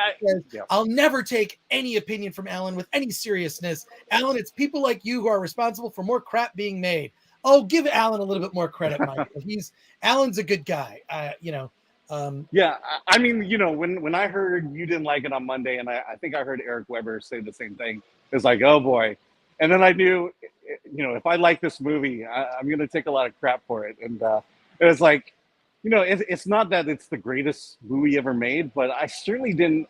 I'll never take any opinion from Alan with any seriousness. Alan, it's people like you who are responsible for more crap being made. Oh, give Alan a little bit more credit, Michael. Alan's a good guy. Yeah, I mean, when I heard you didn't like it on Monday, and I think I heard Eric Weber say the same thing. It's like, oh boy, and then I knew, if I like this movie, I'm going to take a lot of crap for it. And it was like, it's not that it's the greatest movie ever made, but I certainly didn't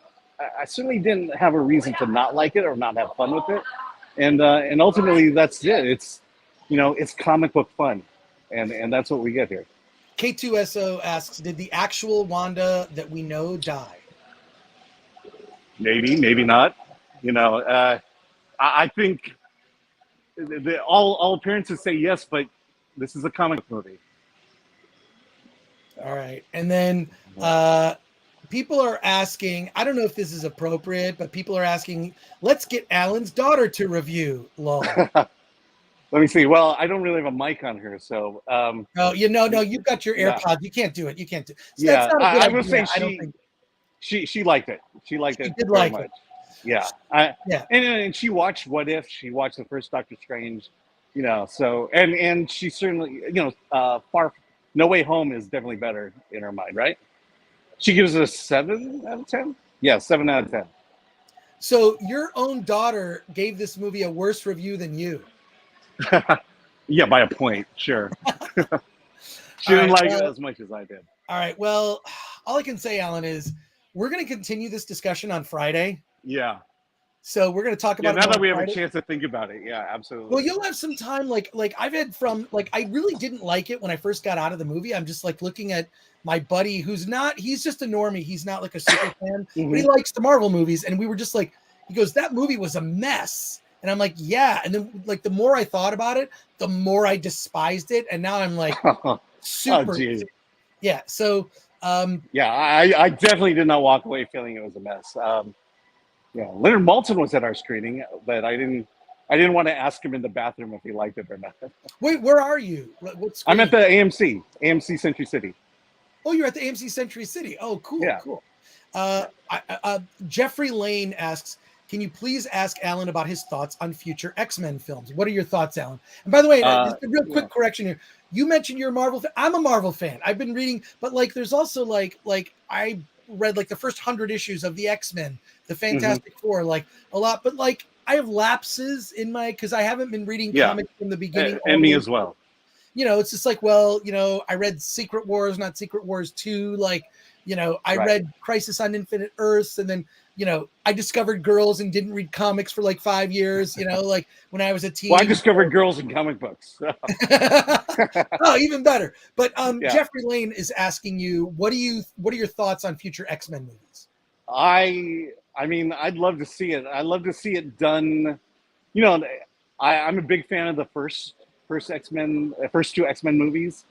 have a reason to not like it or not have fun with it. And ultimately, that's it. It's comic book fun, and that's what we get here. K2SO asks, did the actual Wanda that we know die? Maybe not. I think all appearances say yes, but this is a comic book movie. All right. And then people are asking, I don't know if this is appropriate, but people are asking, let's get Alan's daughter to review. Lol. Let me see. Well, I don't really have a mic on her, so. No, you've got your AirPods. Yeah. You can't do it. You can't do it. So yeah, I will say she liked it. She liked it very much. Yeah. And she watched What If. She watched the first Doctor Strange. So and she certainly, No Way Home is definitely better in her mind, right? She gives it a 7 out of 10. Yeah, 7 out of 10. So your own daughter gave this movie a worse review than you. Yeah, by a point, sure. She didn't like it as much as I did. All right. Well, all I can say, Alan, is we're going to continue this discussion on Friday. Yeah. So we're going to talk about it now that we have a chance to think about it. Yeah, absolutely. Well, you'll have some time. Like I've had I really didn't like it when I first got out of the movie. I'm just like looking at my buddy he's just a normie. He's not like a super fan, but he likes the Marvel movies. And we were just like, he goes, that movie was a mess. And I'm like, yeah. And then like, the more I thought about it, the more I despised it. And now I'm like, super. Yeah. So, yeah, I definitely did not walk away feeling it was a mess. Yeah, Leonard Maltin was at our screening, but I didn't want to ask him in the bathroom if he liked it or not. Wait, where are you? What I'm at the AMC Century City. Oh, you're at the AMC Century City. Oh, cool, yeah. Cool. Jeffrey Lane asks, can you please ask Alan about his thoughts on future X-Men films? What are your thoughts, Alan? And by the way, just a real quick correction here. You mentioned you're a Marvel fan. I'm a Marvel fan. I've been reading, but like, there's also like I read like the first 100 issues of the X-Men, the Fantastic Four, like a lot, but like I have lapses in because I haven't been reading comics from the beginning. And me as well. It's just like, well, I read Secret Wars, not Secret Wars 2. Like, I read Crisis on Infinite Earths, and then, I discovered girls and didn't read comics for like 5 years, like when I was a teen. Well, I discovered girls in comic books. So. Oh, even better. But Jeffrey Lane is asking you, what are your thoughts on future X-Men movies? I mean, I'd love to see it. I'd love to see it done. I'm a big fan of the first two X-Men movies.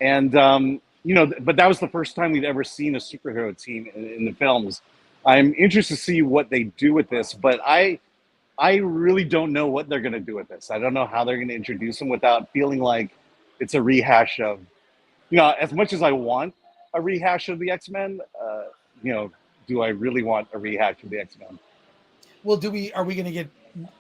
And, but that was the first time we'd ever seen a superhero team in the films. I'm interested to see what they do with this, but I really don't know what they're going to do with this. I don't know how they're going to introduce them without feeling like it's a rehash of, as much as I want a rehash of the X-Men, do I really want a rehash of the X-Men? Well, are we going to get,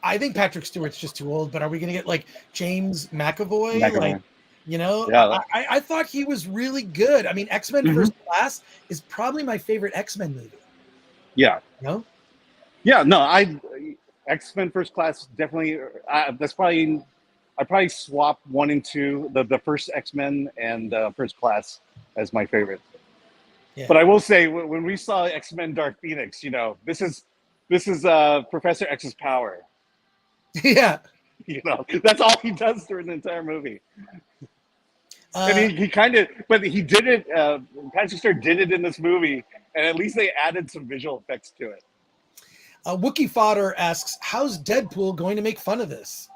I think Patrick Stewart's just too old, but are we going to get like James McAvoy? Like, yeah. I thought he was really good. I mean, X-Men First Class is probably my favorite X-Men movie. Yeah. No? Yeah, no, X-Men First Class definitely, that's probably, I probably swap 1 and 2, the first X-Men and First Class as my favorite. Yeah. But I will say, when we saw X-Men Dark Phoenix, this is Professor X's power. Yeah. That's all he does during the entire movie. And he kind of, but he did it, Patrick Stewart did it in this movie, and at least they added some visual effects to it. Wookie Fodder asks, how's Deadpool going to make fun of this?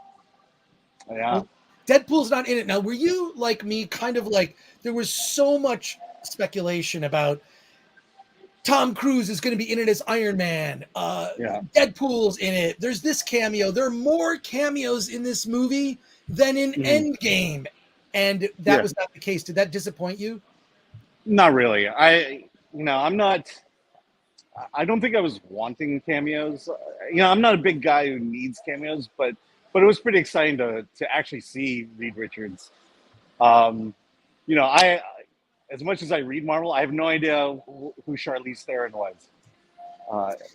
Yeah. Well, Deadpool's not in it. Now, were you like me, kind of like, there was so much speculation about Tom Cruise is going to be in it as Iron Man. Deadpool's in it. There's this cameo. There are more cameos in this movie than in Endgame. And that was not the case. Did that disappoint you? Not really. I don't think I was wanting cameos. I'm not a big guy who needs cameos, but it was pretty exciting to actually see Reed Richards. as much as I read Marvel, I have no idea who Charlize Theron was.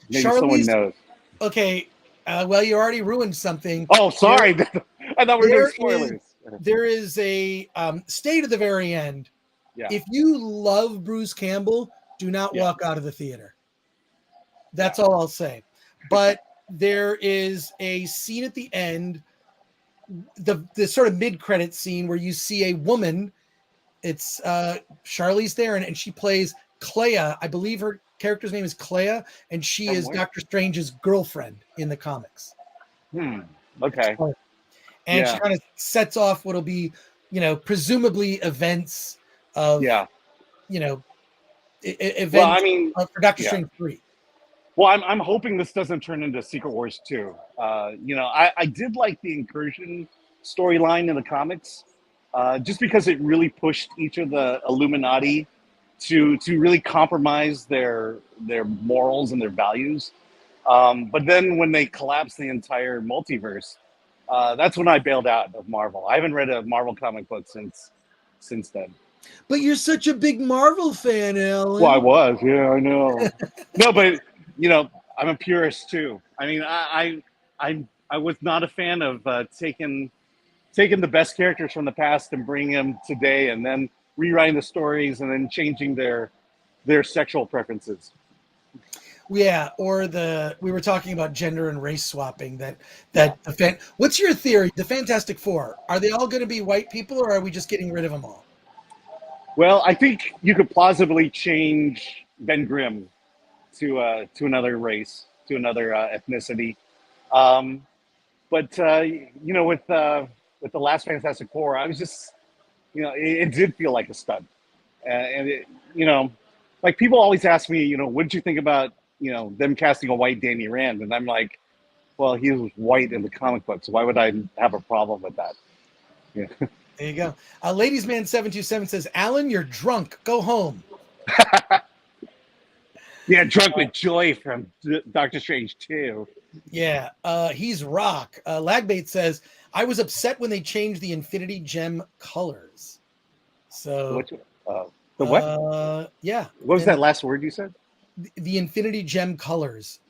Maybe someone knows. Okay, well, you already ruined something. Oh, sorry. I thought we were doing spoilers. There is a state at the very end. Yeah. If you love Bruce Campbell, do not walk out of the theater. That's all I'll say. But there is a scene at the end, the sort of mid-credit scene where you see a woman. It's Charlize Theron, and she plays Clea. I believe her character's name is Clea, and she is Doctor Strange's girlfriend in the comics. Okay. And she kind of sets off what'll be, presumably events of, events for Doctor Strange 3. Well, I'm hoping this doesn't turn into Secret Wars 2. I did like the Incursion storyline in the comics, just because it really pushed each of the Illuminati to really compromise their morals and their values. But then when they collapsed the entire multiverse, that's when I bailed out of Marvel. I haven't read a Marvel comic book since then. But you're such a big Marvel fan, Alan. Well, I was. Yeah, I know. No, but I'm a purist too. I mean, I was not a fan of taking the best characters from the past and bringing them today, and then rewriting the stories and then changing their sexual preferences. Yeah, or we were talking about gender and race swapping. What's your theory? The Fantastic Four, are they all going to be white people, or are we just getting rid of them all? Well, I think you could plausibly change Ben Grimm to another race, to another ethnicity. But with the last Fantastic Four, I was just, it did feel like a stunt, and it, like people always ask me, what did you think about them casting a white Danny Rand? And I'm like, well, he was white in the comic books. Why would I have a problem with that? Yeah. There you go. Ladies Man 727 says, Alan, you're drunk. Go home. Yeah, drunk with joy from Doctor Strange 2. Yeah, he's rock. Lagbait says, I was upset when they changed the Infinity Gem colors. So the what? Yeah. What was that last word you said? The Infinity Gem colors.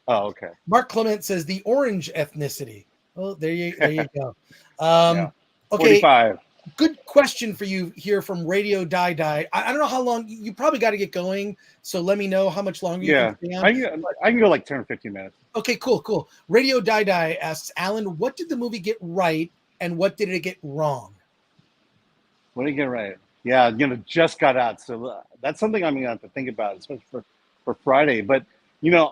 Oh, okay. Mark Clement says the orange ethnicity. Oh, there you go. Okay. 45. Good question for you here from Radio Die Die. I don't know how long you probably got to get going, so let me know how much longer you can stay on. I can go like 10 or 15 minutes. Okay, cool. Radio Die Die asks, Alan, what did the movie get right and what did it get wrong? What did it get right? Yeah, just got out, so that's something I'm gonna have to think about, especially for Friday. But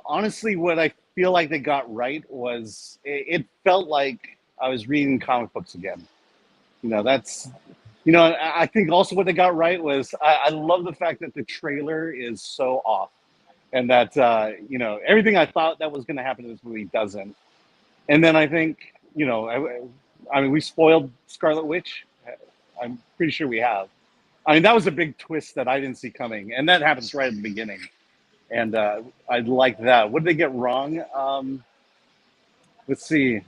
honestly, what I feel like they got right was it felt like I was reading comic books again. That's, I think also what they got right was I love the fact that the trailer is so off, and that, everything I thought that was going to happen in this movie doesn't. And then I think, I mean, we spoiled Scarlet Witch. I'm pretty sure we have. I mean, that was a big twist that I didn't see coming, and that happens right at the beginning. And I like that. What did they get wrong? Let's see.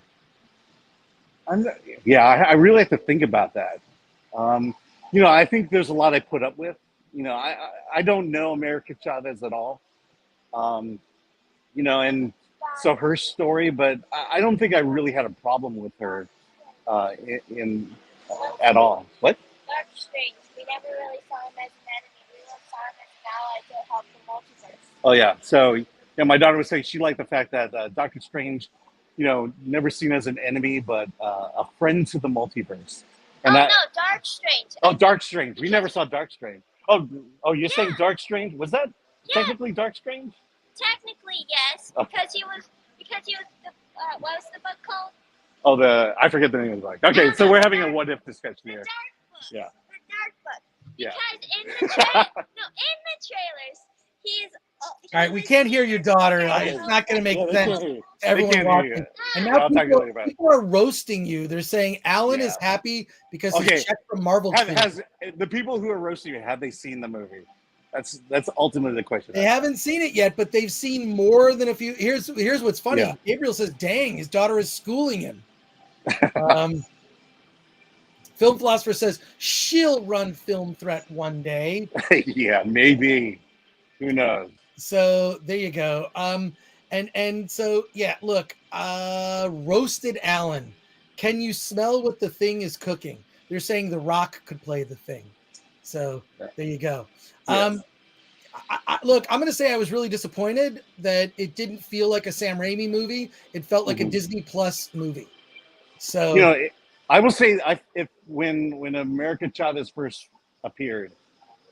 I really have to think about that. I think there's a lot I put up with. I don't know America Chavez at all. And so her story, but I don't think I really had a problem with her at all. What? Dark Strange. We never really saw him as an enemy. We saw him as an ally to help the multiverse. Oh yeah. So my daughter was saying she liked the fact that Doctor Strange, never seen as an enemy, but a friend to the multiverse. And no, Dark Strange. Oh, Dark Strange. We never saw Dark Strange. Oh, you're saying Dark Strange? Was that technically Dark Strange? Technically, yes, because he was the what was the book called? Oh, I forget the name of the book. Okay, so we're having a what if discussion here. The Dark Book. Yeah. The Dark Book. Yeah. Because in the trailers, he's. All right, we can't hear your daughter. It's not going to make sense to everyone watching. And now people are roasting you. They're saying Alan is happy because he checked from Marvel. Has the people who are roasting you, have they seen the movie? That's ultimately the question. They haven't seen it yet, but they've seen more than a few. Here's what's funny. Yeah. Gabriel says, "Dang, his daughter is schooling him." Film Philosopher says she'll run Film Threat one day. Yeah, maybe. Who knows? So there you go. And so yeah, look, Roasted Allen. Can you smell what the Thing is cooking? They're saying The Rock could play the Thing. So there you go. Yes. Look, I'm going to say I was really disappointed that it didn't feel like a Sam Raimi movie. It felt like a Disney Plus movie. So You know, I will say, when America Chavez first appeared,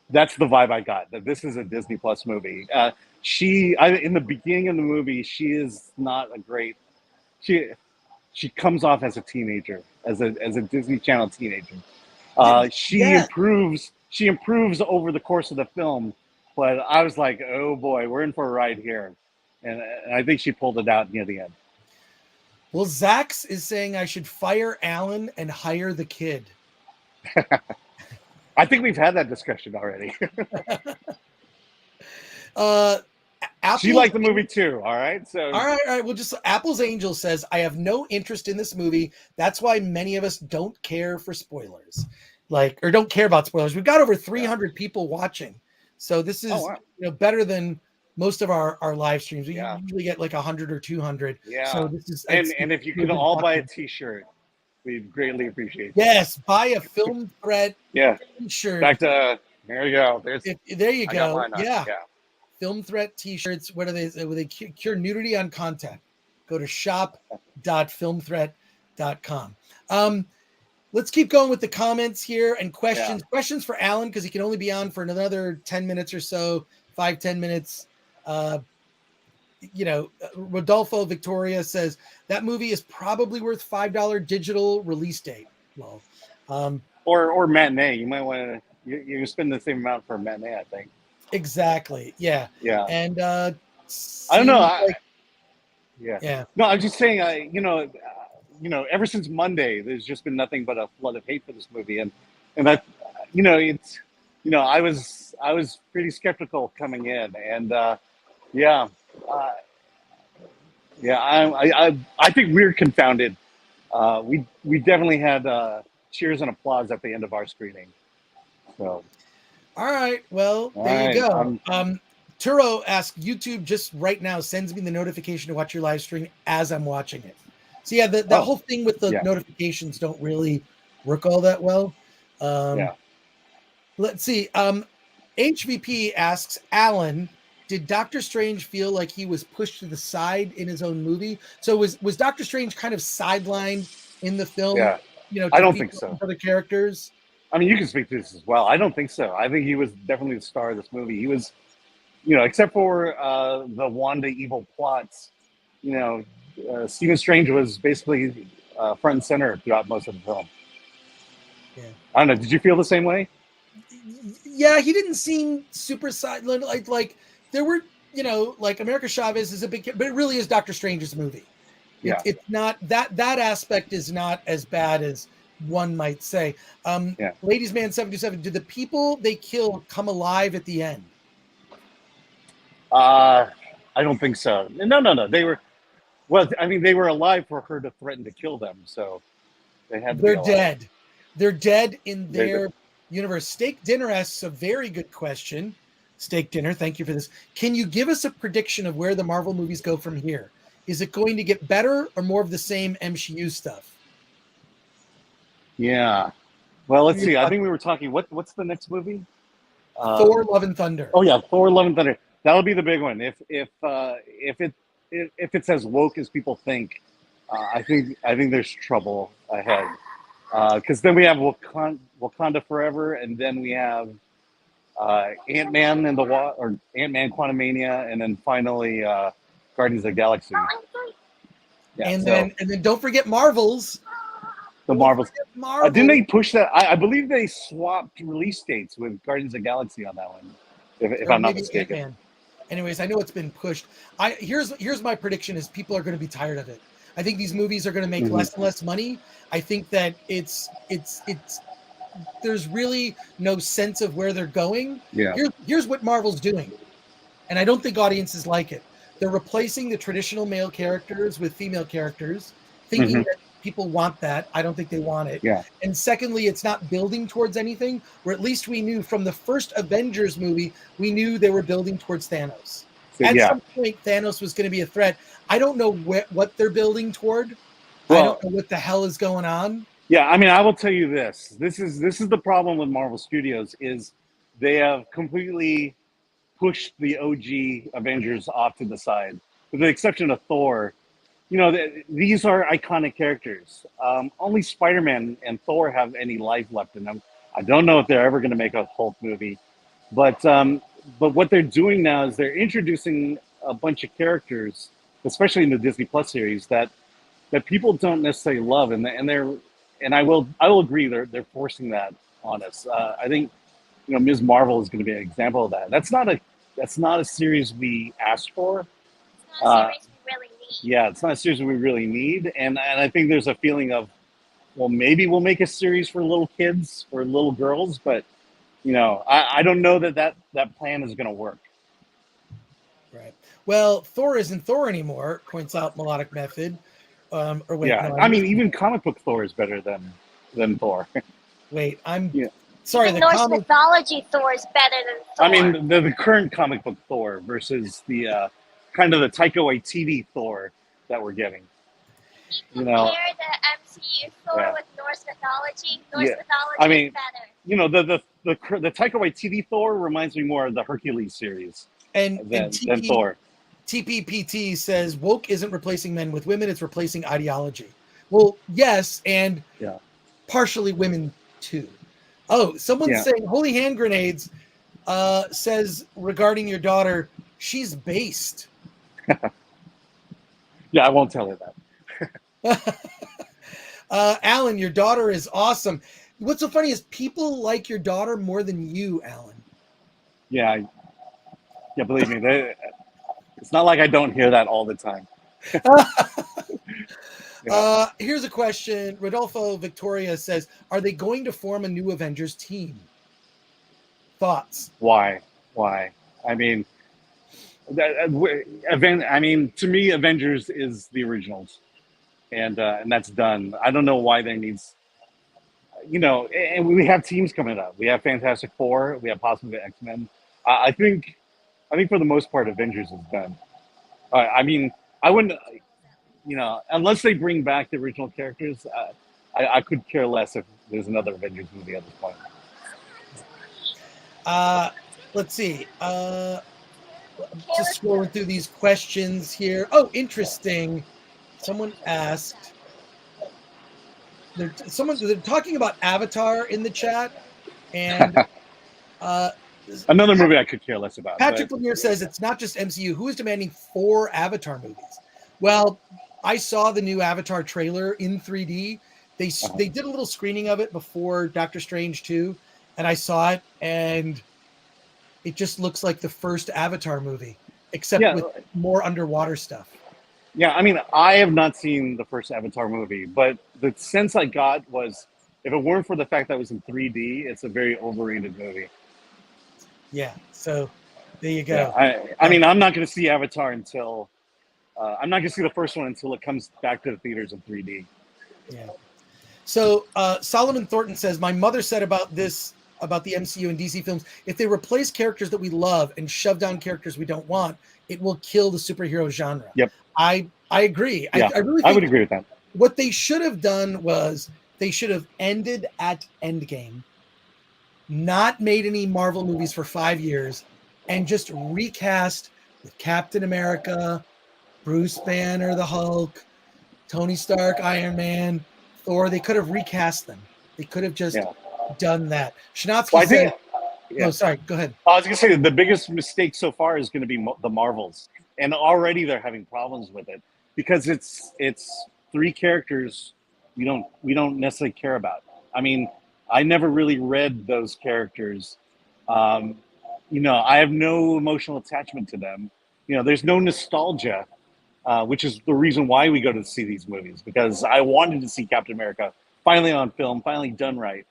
that's the vibe I got. That this is a Disney Plus movie. In the beginning of the movie, she is not a great. She comes off as a teenager, as a Disney Channel teenager. She improves. She improves over the course of the film, but I was like, oh boy, we're in for a ride here, and I think she pulled it out near the end. Well, Zax is saying I should fire Alan and hire the kid. I think we've had that discussion already. She liked the movie too. All right. So all right. Well, just Apple's Angel says I have no interest in this movie. That's why many of us don't care for spoilers, or don't care about spoilers. We've got over 300 people watching, so this is better than most of our live streams. We usually get like 100 or 200. Yeah. So this is and if you could all buy a T-shirt, we'd greatly appreciate it. Yes, buy a Film Threat T-shirt. Back to there you go. There you go. Yeah. Film Threat T-shirts. What are they? They cure nudity on contact. Go to shop.filmthreat.com. Let's keep going with the comments here and questions. Yeah. Questions for Alan, because he can only be on for another 10 minutes or so, 5-10 minutes. Rodolfo Victoria says that movie is probably worth $5 digital release date. Well, or matinee. You might want to you spend the same amount for a matinee, I think. Exactly. Yeah. Yeah. And I don't know. Yeah. No, I'm just saying. Ever since Monday, there's just been nothing but a flood of hate for this movie, and that, I was pretty skeptical coming in, and I think we're confounded. We definitely had cheers and applause at the end of our screening. So. All right. Well, there you go. Turo asks, YouTube just right now sends me the notification to watch your live stream as I'm watching it. So yeah, the whole thing with the notifications don't really work all that well. Let's see. HVP asks, Alan, did Doctor Strange feel like he was pushed to the side in his own movie? So was Doctor Strange kind of sidelined in the film? Yeah. I don't think so. Other characters. I mean, you can speak to this as well. I don't think so. I think he was definitely the star of this movie. He was, except for the Wanda evil plots, Stephen Strange was basically front and center throughout most of the film. Yeah. I don't know. Did you feel the same way? Yeah, he didn't seem super sidelined. Like there were, America Chavez is a big, but it really is Doctor Strange's movie. Yeah. It's not that aspect is not as bad as one might say. Ladies Man 727, do the people they kill come alive at the end? I don't think so. No. They were, they were alive for her to threaten to kill them, so they had to be alive. Dead. They're dead in their universe. Steak Dinner asks a very good question. Steak Dinner, thank you for this. Can you give us a prediction of where the Marvel movies go from here? Is it going to get better or more of the same MCU stuff? Yeah. Well, let's see. I think we were talking. What's the next movie? Thor: Love and Thunder. Oh yeah, Thor: Love and Thunder. That'll be the big one. If it's as woke as people think, I think there's trouble ahead. Because then we have Wakanda Forever, and then we have Ant-Man and Ant-Man Quantumania, and then finally Guardians of the Galaxy. Yeah, and then don't forget Marvels. The Marvels. Didn't they push that? I believe they swapped release dates with Guardians of the Galaxy on that one, if I'm not mistaken. Ant-Man. Anyways, I know it's been pushed. Here's my prediction: is people are going to be tired of it. I think these movies are going to make less and less money. I think that it's there's really no sense of where they're going. Yeah. Here's what Marvel's doing, and I don't think audiences like it. They're replacing the traditional male characters with female characters, thinking that people want that. I don't think they want it. Yeah. And secondly, it's not building towards anything, or at least we knew from the first Avengers movie, we knew they were building towards Thanos. So, At yeah. some point, Thanos was going to be a threat. I don't know what they're building toward. I Well, don't know what the hell is going on. yeah, I mean, I will tell you this. This is the problem with Marvel Studios is they have completely pushed the OG Avengers off to the side, with the exception of Thor. You know, these are iconic characters. Only Spider-Man and Thor have any life left in them. I don't know if they're ever going to make a Hulk movie, but what they're doing now is they're introducing a bunch of characters, especially in the Disney Plus series, that people don't necessarily love, and I will agree they're forcing that on us. I think Ms. Marvel is going to be an example of that. That's not a series we asked for. It's not a series we really need. Yeah, it's not a series we really need, and I think there's a feeling of, well, maybe we'll make a series for little kids or little girls, but I don't know that plan is going to work. Right. Well, Thor isn't Thor anymore, points out Melodic Method. Or wait, Yeah, no, I mean, even comic book Thor is better than Thor. wait, I'm Yeah. sorry. The The Norse comic, mythology Thor is better than Thor. I mean, the current comic book Thor versus the kind of the Taika Waititi Thor that we're getting. You compare the MCU Thor Yeah. with Norse mythology. Norse Yeah. mythology I mean, is better. The Taika Waititi Thor reminds me more of the Hercules series and than Thor. TPPT says woke isn't replacing men with women; it's replacing ideology. Well, yes, and Yeah. partially women too. Oh, someone's Yeah. saying holy hand grenades. Says regarding your daughter, she's based. Yeah, I won't tell her that. Alan, your daughter is awesome. What's so funny is people like your daughter more than you, Alan. Yeah, believe me, it's not like I don't hear that all the time. Here's a question. Rodolfo Victoria says, are they going to form a new Avengers team? Thoughts? Why? I mean, to me, Avengers is the originals, and that's done. I don't know why there needs, and we have teams coming up. We have Fantastic Four. We have possibly X-Men. I think for the most part, Avengers is done. I mean, I wouldn't, unless they bring back the original characters, I could care less if there's another Avengers movie at this point. Let's see. Just scrolling through these questions here. Oh, interesting. Someone asked. They're talking about Avatar in the chat, and another movie I could care less about. Patrick Lemire says it's not just MCU. Who is demanding 4 Avatar movies? Well, I saw the new Avatar trailer in 3D. They did a little screening of it before Doctor Strange 2, and I saw it, and it just looks like the first Avatar movie, except with more underwater stuff. Yeah, I mean, I have not seen the first Avatar movie, but the sense I got was, if it weren't for the fact that it was in 3D, it's a very overrated movie. Yeah, so there you go. Yeah, I mean, I'm not going to see Avatar until I'm not going to see the first one until it comes back to the theaters in 3D. Yeah. So Solomon Thornton says, my mother said about the MCU and DC films, if they replace characters that we love and shove down characters we don't want, it will kill the superhero genre. Yep. I agree. Yeah, I really think I would agree with that. What they should have done was they should have ended at Endgame, not made any Marvel movies for 5 years, and just recast with Captain America, Bruce Banner, the Hulk, Tony Stark, Iron Man, Thor. They could have recast them. They could have just done that. Shodansky said, "Oh, sorry. Go ahead." I was going to say the biggest mistake so far is going to be the Marvels, and already they're having problems with it because it's 3 characters we don't necessarily care about. I mean, I never really read those characters. I have no emotional attachment to them. There's no nostalgia, which is the reason why we go to see these movies, because I wanted to see Captain America finally on film, finally done right.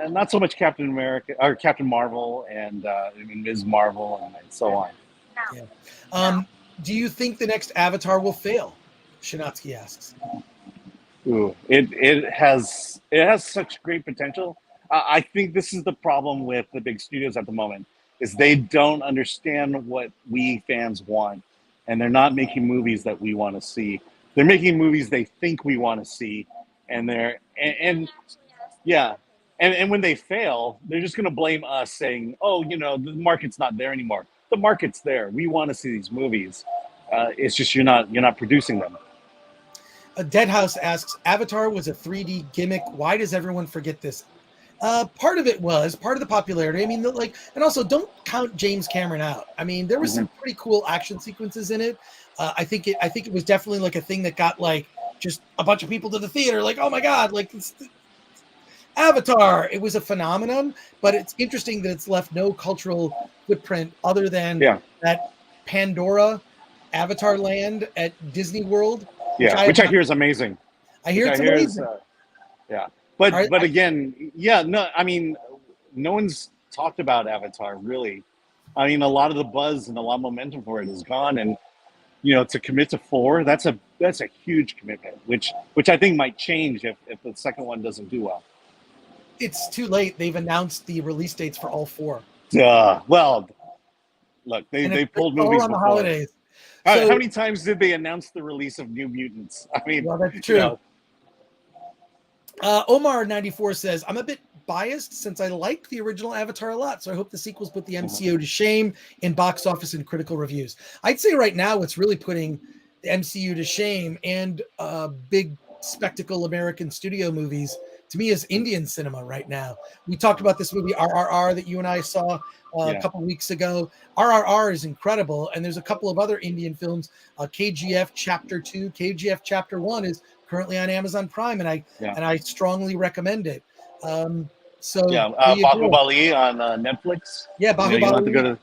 And not so much Captain America or Captain Marvel and Ms. Marvel and so on. No. Yeah. Do you think the next Avatar will fail? Shodansky asks. Ooh, it has such great potential. I think this is the problem with the big studios at the moment is they don't understand what we fans want, and they're not making movies that we want to see. They're making movies they think we want to see, and and yeah, and when they fail, they're just going to blame us, saying, "Oh, the market's not there anymore." The market's there. We want to see these movies. It's just you're not producing them. Deadhouse asks, Avatar was a 3D gimmick. Why does everyone forget this? Part of it was part of the popularity. I mean, and also don't count James Cameron out. I mean, there was some pretty cool action sequences in it. I think it was definitely like a thing that got like just a bunch of people to the theater. Like, oh my god, like it's Avatar. It was a phenomenon, but it's interesting that it's left no cultural footprint other than that Pandora Avatar land at Disney World. Which I hear is amazing. I hear it's amazing. But again, no, I mean, no one's talked about Avatar really. I mean, a lot of the buzz and a lot of momentum for it is gone, and to commit to 4, that's a huge commitment, which I think might change if the second one doesn't do well. It's too late. They've announced the release dates for all 4. Well, look, they pulled movies on the before. holidays. How many times did they announce the release of New Mutants? I mean, well, that's true. Omar 94 says, I'm a bit biased since I like the original Avatar a lot, so I hope the sequels put the MCU to shame in box office and critical reviews. I'd say right now what's really putting the MCU to shame and big spectacle American studio movies to me is Indian cinema right now. We talked about this movie RRR that you and I saw a couple weeks ago. RRR is incredible, and there's a couple of other Indian films. KGF Chapter 2, KGF Chapter 1 is currently on Amazon Prime, and I strongly recommend it. Bahubali on Netflix. Yeah, Bahubali.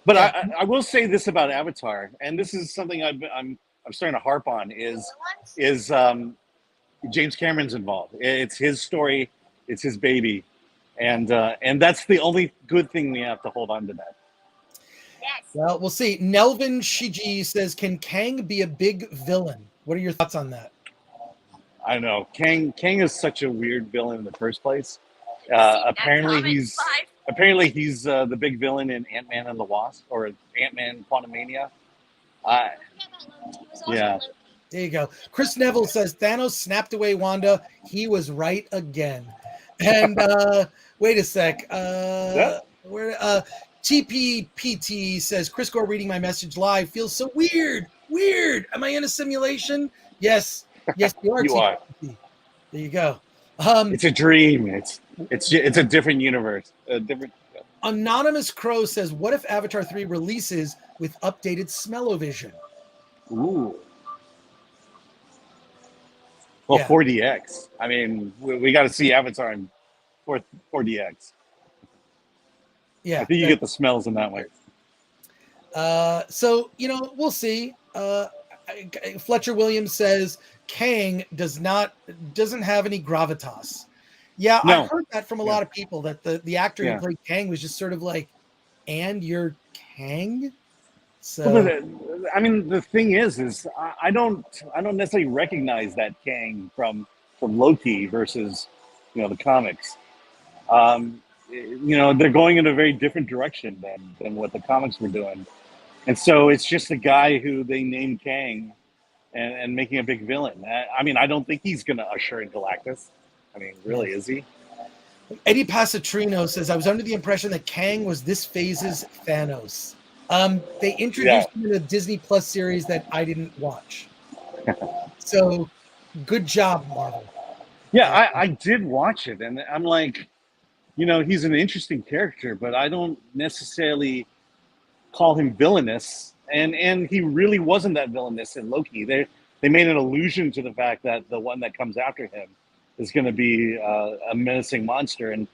But I will say this about Avatar, and this is something I'm starting to harp on is James Cameron's involved. It's his story, it's his baby, and that's the only good thing we have to hold on to that. Yes. Well, we'll see. Nelvin Shiji says, "Can Kang be a big villain?" What are your thoughts on that? I don't know. Kang is such a weird villain in the first place. Apparently he's the big villain in Ant-Man and the Wasp, or Ant-Man Quantumania. Yeah. There you go. Chris Neville says Thanos snapped away Wanda. He was right again. And wait a sec. TPPT says Chris Gore reading my message live feels so weird. Weird. Am I in a simulation? Yes. Yes, you are. You are. There you go. It's a dream. It's a different universe. Anonymous Crow says, what if Avatar 3 releases with updated smell-o-vision? Ooh. Well, 4DX. I mean, we got to see Avatar in 4DX. Yeah. I think you get the smells in that way. So, we'll see. Fletcher Williams says Kang doesn't have any gravitas. Yeah, no. I've heard that from a lot of people, that the actor who played Kang was just sort of like, and you're Kang? So I mean, the thing is I don't necessarily recognize that Kang from Loki versus the comics. They're going in a very different direction than what the comics were doing, and so it's just a guy who they named Kang and making a big villain. I mean, I don't think he's going to usher in Galactus. I mean, really, is he? Eddie Pasatrino says, I was under the impression that Kang was this phase's Thanos. They introduced him in a Disney Plus series that I didn't watch. So, good job, Marvel. Yeah, I did watch it, and I'm like, he's an interesting character, but I don't necessarily call him villainous. And he really wasn't that villainous in Loki. They made an allusion to the fact that the one that comes after him is going to be a menacing monster, and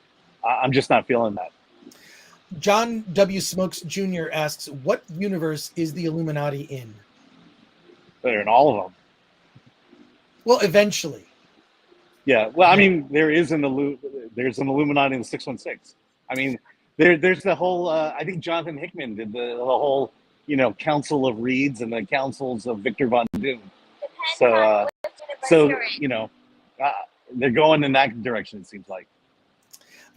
I'm just not feeling that. John W. Smokes Jr. asks, what universe is the Illuminati in? They're in all of them. Well, eventually. Yeah, well, I mean, there's an Illuminati in the 616. I mean, there's the whole, I think Jonathan Hickman did the whole, Council of Reeds and the councils of Victor Von Doom. Depends on which So correct. they're going in that direction. It seems like.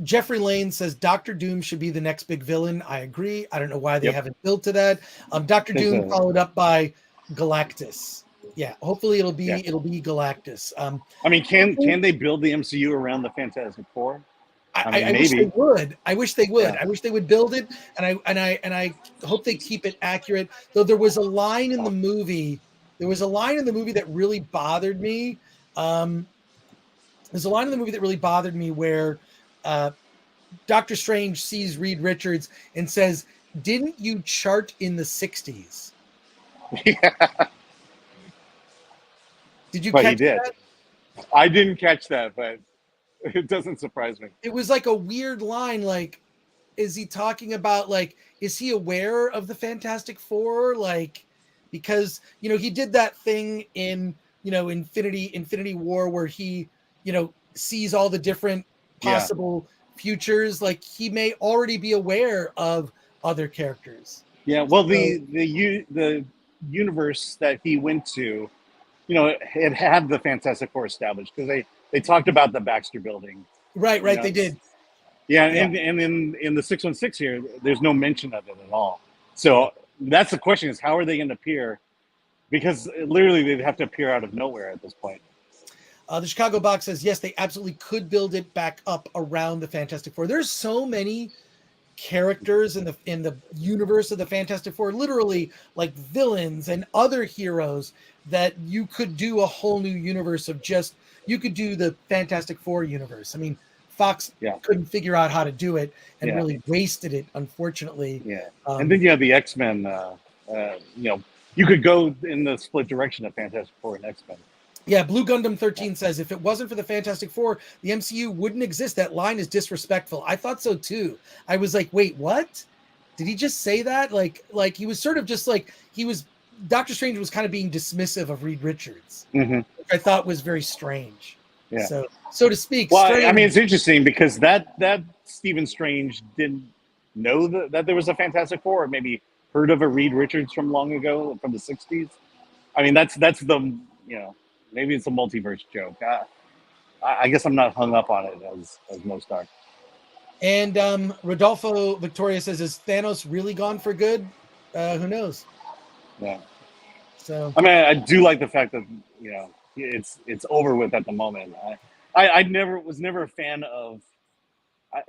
Jeffrey Lane says Doctor Doom should be the next big villain. I agree. I don't know why they Yep. haven't built to that. Doctor There's Doom a- followed up by Galactus. Yeah, hopefully it'll be Yeah. Galactus. I mean, can they build the MCU around the Fantastic Four? I wish they would. I wish they would. Yeah. I wish they would build it, and I hope they keep it accurate. Though there was a line in the movie. There was a line in the movie that really bothered me. There's a line in the movie that really bothered me where Doctor Strange sees Reed Richards and says, "Didn't you chart in the '60s?" Yeah, Did you but catch he did. that? I didn't catch that, but it doesn't surprise me. It was like a weird line. Like, is he talking about, like, is he aware of the Fantastic Four? Like, because, he did that thing in, Infinity War where he, sees all the different possible futures. Like, he may already be aware of other characters. Yeah, well, the universe that he went to, it had the Fantastic Four established because they talked about the Baxter Building. Right, they did. Yeah, and in the 616 here, there's no mention of it at all. So that's the question: is how are they going to appear? Because literally, they'd have to appear out of nowhere at this point. The Chicago Box says yes, they absolutely could build it back up around the Fantastic Four. There's so many characters in the universe of the Fantastic Four, literally like villains and other heroes, that you could do a whole new universe of just. You could do the Fantastic Four universe. I mean, Fox couldn't figure out how to do it and really wasted it, unfortunately. Yeah, and then you have the X-Men. You could go in the split direction of Fantastic Four and X-Men. Yeah, Blue Gundam 13 says, if it wasn't for the Fantastic Four, the MCU wouldn't exist. That line is disrespectful. I thought so too. I was like, wait, what? Did he just say that? Like he was sort of just like, Doctor Strange was kind of being dismissive of Reed Richards, which I thought was very strange. Yeah. So to speak. Well, Strange, I mean, it's interesting because that Stephen Strange didn't know that there was a Fantastic Four, or maybe heard of a Reed Richards from long ago, from the 60s. I mean, that's the, maybe it's a multiverse joke. I guess I'm not hung up on it as most are. And Rodolfo Victoria says, is Thanos really gone for good? Who knows? Yeah. So I mean, I do like the fact that it's over with at the moment. I was never a fan of,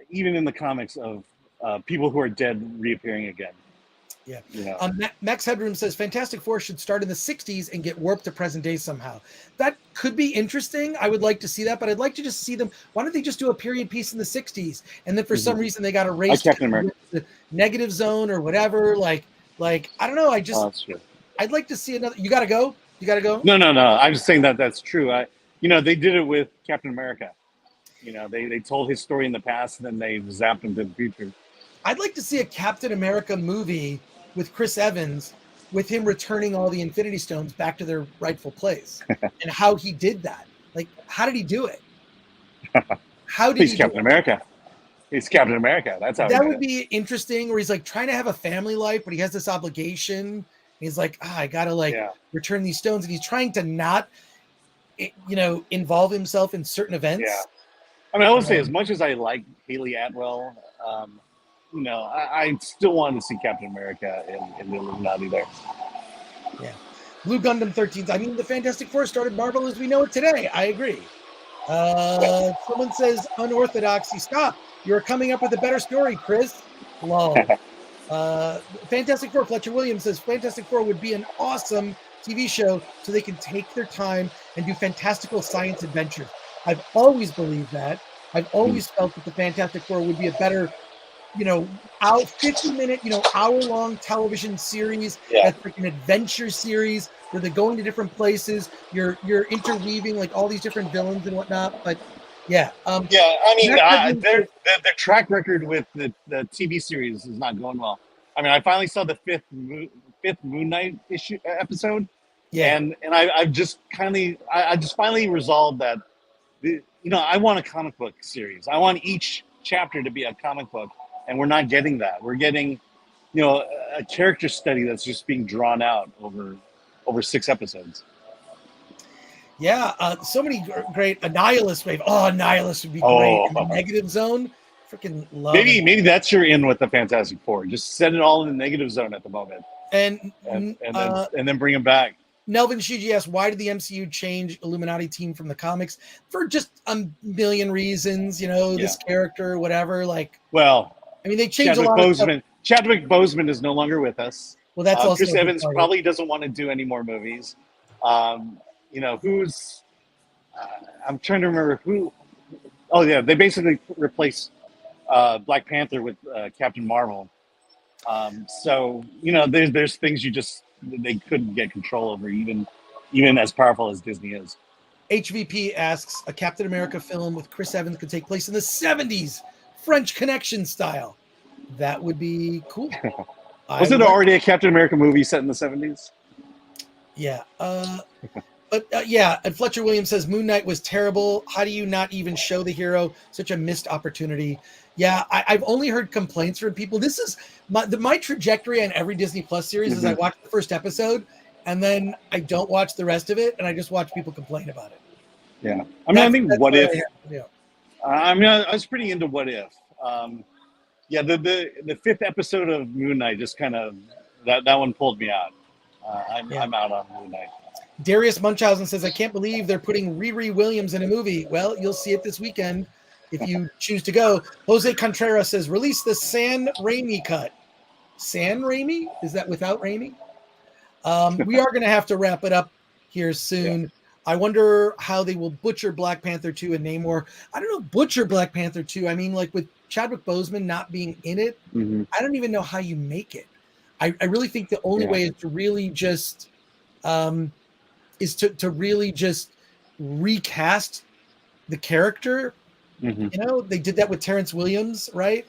even in the comics, of people who are dead reappearing again. Yeah. Max Headroom says Fantastic Four should start in the 60s and get warped to present day somehow. That could be interesting. I would like to see that, but I'd like to just see them. Why don't they just do a period piece in the 60s? And then for some reason they got erased Captain America. The negative zone or whatever. Like I don't know. That's true. I'd like to see another. You got to go? You got to go? No. I'm just saying that's true. They did it with Captain America. They told his story in the past and then they zapped him to the future. I'd like to see a Captain America movie with Chris Evans, with him returning all the Infinity Stones back to their rightful place, and how he did that. Like, how did he do it? He's Captain America. He's Captain America. That's how. That would be interesting. Where he's like trying to have a family life, but he has this obligation. He's like, I gotta return these stones, and he's trying to not, involve himself in certain events. Yeah. I mean, I will say, as much as I like Haley Atwell, I still want to see Captain America in the Illuminati there. Yeah. Blue Gundam 13. I mean, the Fantastic Four started Marvel as we know it today. I agree. Someone says unorthodoxy. Stop. You're coming up with a better story, Chris. Lol. Fantastic Four. Fletcher Williams says Fantastic Four would be an awesome TV show so they can take their time and do fantastical science adventures. I've always believed that. I've always felt that the Fantastic Four would be a better 50-minute, hour-long television series. That's like an adventure series where they're going to different places. You're interweaving like all these different villains and whatnot. But yeah. I mean, their track record with the TV series is not going well. I mean, I finally saw the fifth Moon Knight episode. Yeah. And I just finally resolved that, I want a comic book series. I want each chapter to be a comic book. And we're not getting that. We're getting, a character study that's just being drawn out over 6 episodes. Yeah, so many great Annihilus wave. Oh, Annihilus would be great Oh, in the negative zone. Freaking love maybe it. maybe that's your in with the Fantastic Four. Just set it all in the negative zone at the moment, And and then bring them back. Nelvin Shiji asks, why did the MCU change Illuminati team from the comics? For just a million reasons, this character, whatever. Like, Well, I mean, they changed a lot of stuff. Chadwick Boseman is no longer with us. Well, that's also Chris Evans probably doesn't want to do any more movies. Who's I'm trying to remember who. Oh yeah, they basically replaced Black Panther with Captain Marvel. So there's things they couldn't get control over, even as powerful as Disney is. HVP asks, a Captain America film with Chris Evans could take place in the 70s, French Connection style. That would be cool. Wasn't there already a Captain America movie set in the 70s? Yeah. And Fletcher Williams says Moon Knight was terrible. How do you not even show the hero? Such a missed opportunity. Yeah, I've only heard complaints from people. This is my trajectory on every Disney Plus series is I watch the first episode and then I don't watch the rest of it and I just watch people complain about it. Yeah. I think What If. I was pretty into What If. The fifth episode of Moon Knight just kind of that one pulled me out. I'm out on Moon Knight. Darius Munchausen says, I can't believe they're putting Riri Williams in a movie. Well, you'll see it this weekend if you choose to go. Jose Contreras says, release the San Raimi cut. San Raimi? Is that without Raimi? We are going to have to wrap it up here soon. Yeah. I wonder how they will butcher Black Panther 2 and Namor. I don't know, butcher Black Panther 2. I mean, like with Chadwick Boseman not being in it, I don't even know how you make it. I really think the only way is to really just really just recast the character. They did that with Terrence Williams, right?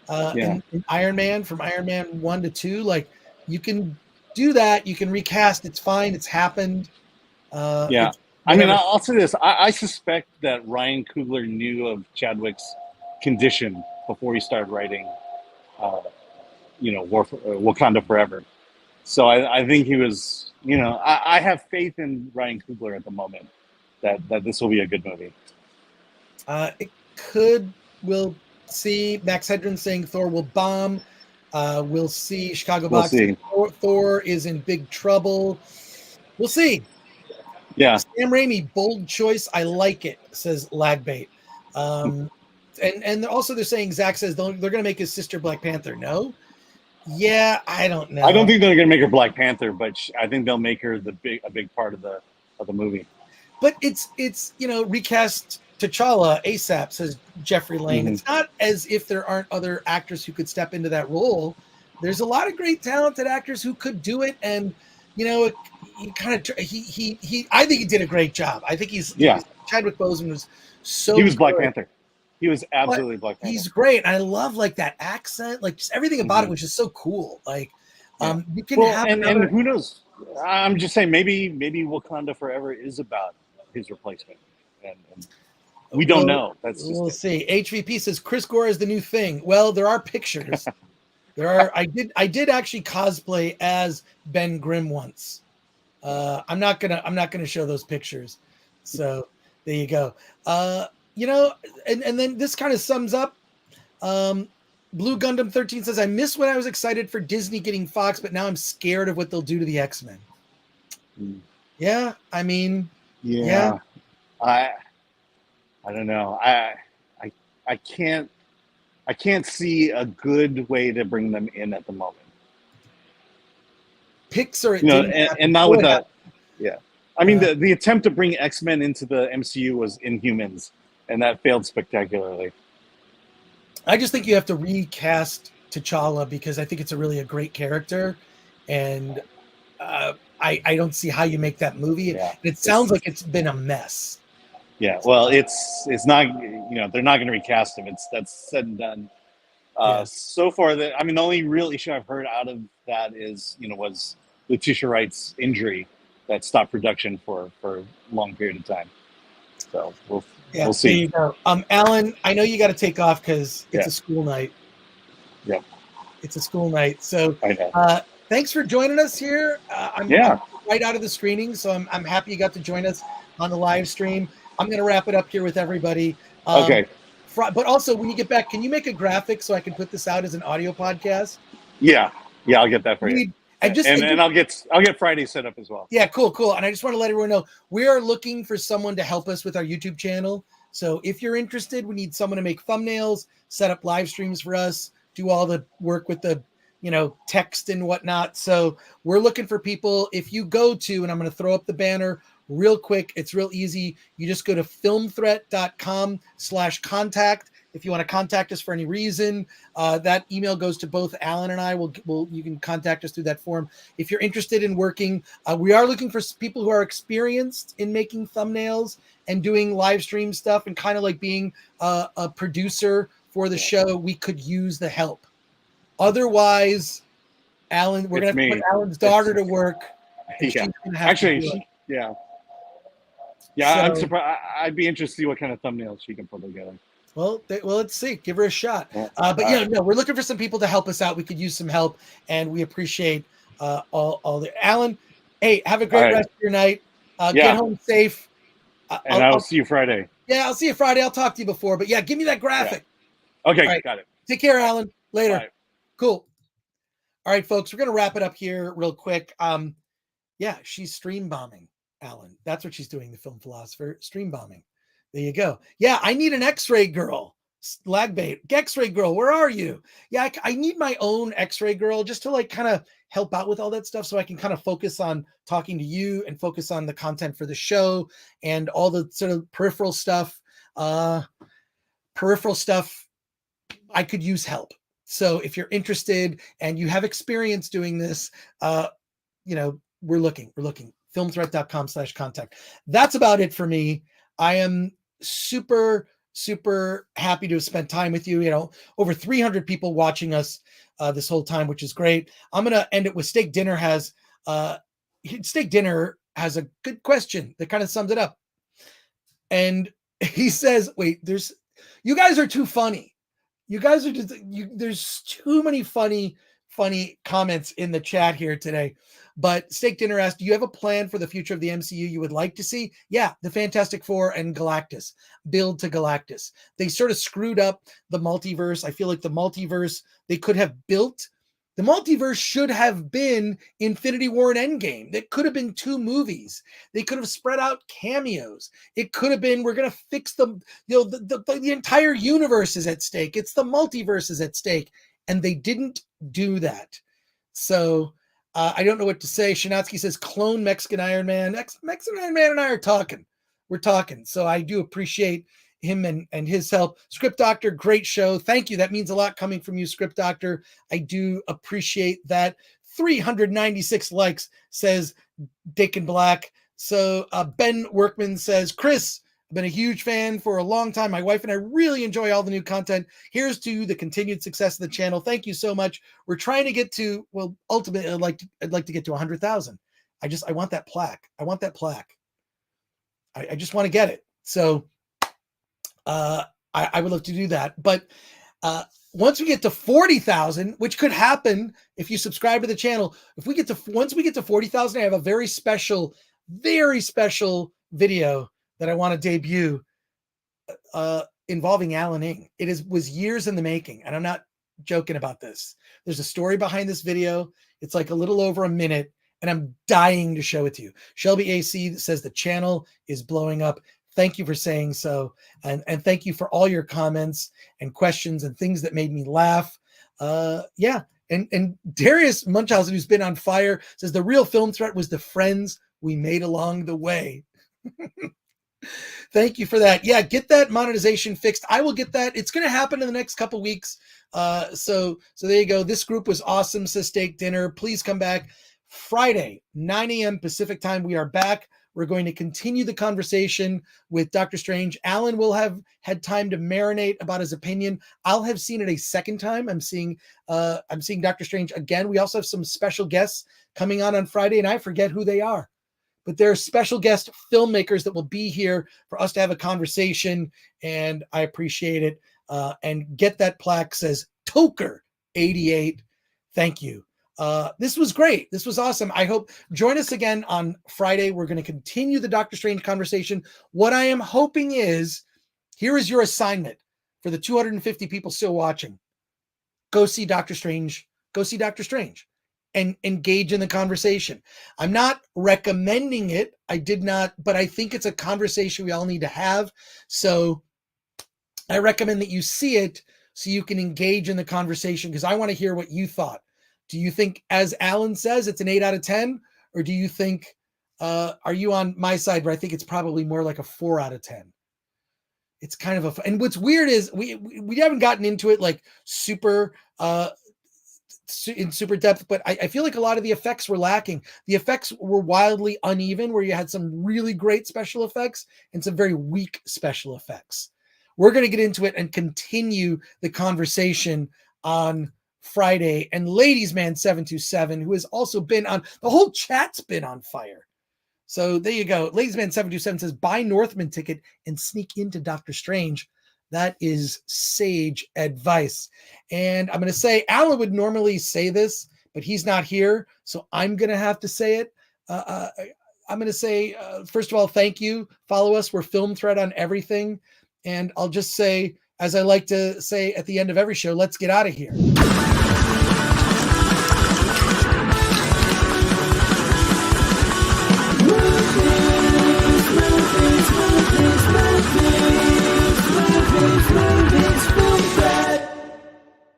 In Iron Man, from Iron Man 1 to 2. Like, you can do that. You can recast. It's fine. It's happened. I'll say this. I suspect that Ryan Coogler knew of Chadwick's condition before he started writing, Wakanda Forever. So I think he was, I have faith in Ryan Coogler at the moment that this will be a good movie. It could. We'll see. Max Hedren saying Thor will bomb. We'll see. Chicago Box. Thor is in big trouble. We'll see. Yeah. Sam Raimi, bold choice. I like it, says Lagbait. And also they're saying, Zach says they're going to make his sister Black Panther. No? Yeah, I don't know. I don't think they're going to make her Black Panther, but I think they'll make her a big part of the movie. But it's recast T'Challa ASAP, says Jeffrey Lane. It's not as if there aren't other actors who could step into that role. There's a lot of great talented actors who could do it, and I think he did a great job. I think Chadwick Boseman was so. He was good. Black Panther. He was absolutely Black Panther. He's great. I love like that accent, like just everything about it was just so cool. Like, you can have and who knows? I'm just saying maybe Wakanda Forever is about his replacement, and we don't know. We'll see. HVP says Chris Gore is the new thing. Well, there are pictures. I did actually cosplay as Ben Grimm once. I'm not gonna show those pictures. So there you go. And then this kind of sums up. Blue Gundam 13 says, I miss when I was excited for Disney getting Fox, but now I'm scared of what they'll do to the X-Men. Yeah, I mean, yeah. I don't know. I can't see a good way to bring them in at the moment. Pixar, and not with that. Yeah, I mean the attempt to bring X-Men into the MCU was Inhumans, and that failed spectacularly. I just think you have to recast T'Challa because I think it's a great character, and I don't see how you make that movie. Yeah. And it sounds like it's been a mess. Yeah, well, it's not. They're not going to recast him. That's said and done. So far, the only real issue I've heard out of that is was Letitia Wright's injury that stopped production for a long period of time. So we'll see. There you go. Alan, I know you got to take off because it's a school night. Yep. It's a school night. So I know. Thanks for joining us here. I'm right out of the screening, so I'm happy you got to join us. on the live stream. I'm going to wrap it up here with everybody. Okay. But also, when you get back, can you make a graphic so I can put this out as an audio podcast? Yeah, I'll get that for you. And I'll get Friday set up as well. Yeah, cool. And I just want to let everyone know we are looking for someone to help us with our YouTube channel. So if you're interested, we need someone to make thumbnails, set up live streams for us, do all the work with the text and whatnot. So we're looking for people. If you go to, and I'm going to throw up the banner real quick, it's real easy. You just go to filmthreat.com/contact. If you want to contact us for any reason, that email goes to both Alan and I. You can contact us through that form. If you're interested in working, we are looking for people who are experienced in making thumbnails and doing live stream stuff and kind of like being a producer for the show. We could use the help. Otherwise, Alan, we're going to put Alan's daughter to work. Yeah. Actually, yeah. So, I'm surprised. I'd be interested to see what kind of thumbnails she can put together. Well, let's see. Give her a shot. But we're looking for some people to help us out. We could use some help, and we appreciate all the Alan. Hey, have a great rest of your night. Get home safe. I'll see you Friday. Yeah, I'll see you Friday. I'll talk to you before, but give me that graphic. Yeah. Okay, got it. Take care, Alan. Later. Bye. Cool. All right, folks, we're gonna wrap it up here real quick. She's stream bombing, Alan. That's what she's doing. The film philosopher, stream bombing. There you go. Yeah, I need an X-ray girl. Lagbait. X-ray girl, where are you? Yeah, I need my own X-ray girl just to like kind of help out with all that stuff so I can kind of focus on talking to you and focus on the content for the show and all the sort of peripheral stuff. I could use help. So if you're interested and you have experience doing this, we're looking. filmthreat.com/contact. That's about it for me. I am super, super happy to have spent time with you. Over 300 people watching us this whole time, which is great. I'm going to end it with Steak Dinner has a good question that kind of sums it up. And he says, you guys are too funny. You guys are there's too many funny comments in the chat here today. But Steak Dinner asked, do you have a plan for the future of the MCU you would like to see? Yeah, the Fantastic Four and Galactus. Build to Galactus. They sort of screwed up the multiverse. I feel like the multiverse, they could have built. The multiverse should have been Infinity War and Endgame. That could have been 2 movies. They could have spread out cameos. It could have been, we're going to fix the entire universe is at stake. It's the multiverse is at stake. And they didn't do that. So I don't know what to say. Shodansky says, clone Mexican Iron Man. Mexican Iron Man and I are talking. We're talking. So I do appreciate him and his help. Script Doctor, great show. Thank you. That means a lot coming from you, Script Doctor. I do appreciate that. 396 likes, says Dick and Black. So Ben Workman says, Chris, I've been a huge fan for a long time. My wife and I really enjoy all the new content. Here's to the continued success of the channel. Thank you so much. We're trying to get to, ultimately, I'd like to get to 100,000. I want that plaque. I want that plaque. I just want to get it. So I would love to do that. But once we get to 40,000, which could happen if you subscribe to the channel, once we get to 40,000, I have a very special video that I want to debut involving Alan Ng. It was years in the making, and I'm not joking about this. There's a story behind this video. It's like a little over a minute, and I'm dying to show it to you. Shelby AC says the channel is blowing up. Thank you for saying so. And thank you for all your comments and questions and things that made me laugh. And Darius Munchausen, who's been on fire, says the real film threat was the friends we made along the way. Thank you for that. Yeah, get that monetization fixed. I will get that. It's going to happen in the next couple weeks. So there you go. This group was awesome, says Steak Dinner. Please come back. Friday, 9 a.m. Pacific time. We are back. We're going to continue the conversation with Dr. Strange. Alan will have had time to marinate about his opinion. I'll have seen it a second time. I'm seeing Dr. Strange again. We also have some special guests coming on Friday, and I forget who they are. But there are special guest filmmakers that will be here for us to have a conversation, and I appreciate it. And get that plaque, says Toker88. Thank you. This was great. This was awesome. I hope join us again on Friday. We're going to continue the Doctor Strange conversation. What I am hoping is, here is your assignment for the 250 people still watching. Go see Doctor Strange. Go see Doctor Strange and engage in the conversation. I'm not recommending it. I did not, but I think it's a conversation we all need to have. So I recommend that you see it so you can engage in the conversation, because I want to hear what you thought. Do you think, as Alan says, it's an 8 out of 10? Or do you think, are you on my side where I think it's probably more like a 4 out of 10? It's kind of and what's weird is we haven't gotten into it like super in super depth, but I feel like a lot of the effects were lacking. The effects were wildly uneven, where you had some really great special effects and some very weak special effects. We're going to get into it and continue the conversation on Friday. And Ladies Man 727, who has also been on, the whole chat's been on fire. So there you go. Ladies Man 727 says, buy Northman ticket and sneak into Doctor Strange. That is sage advice. And I'm going to say, Alan would normally say this, but he's not here. So I'm going to have to say it. I'm going to say, first of all, thank you. Follow us. We're Film Thread on everything. And I'll just say, as I like to say at the end of every show, let's get out of here.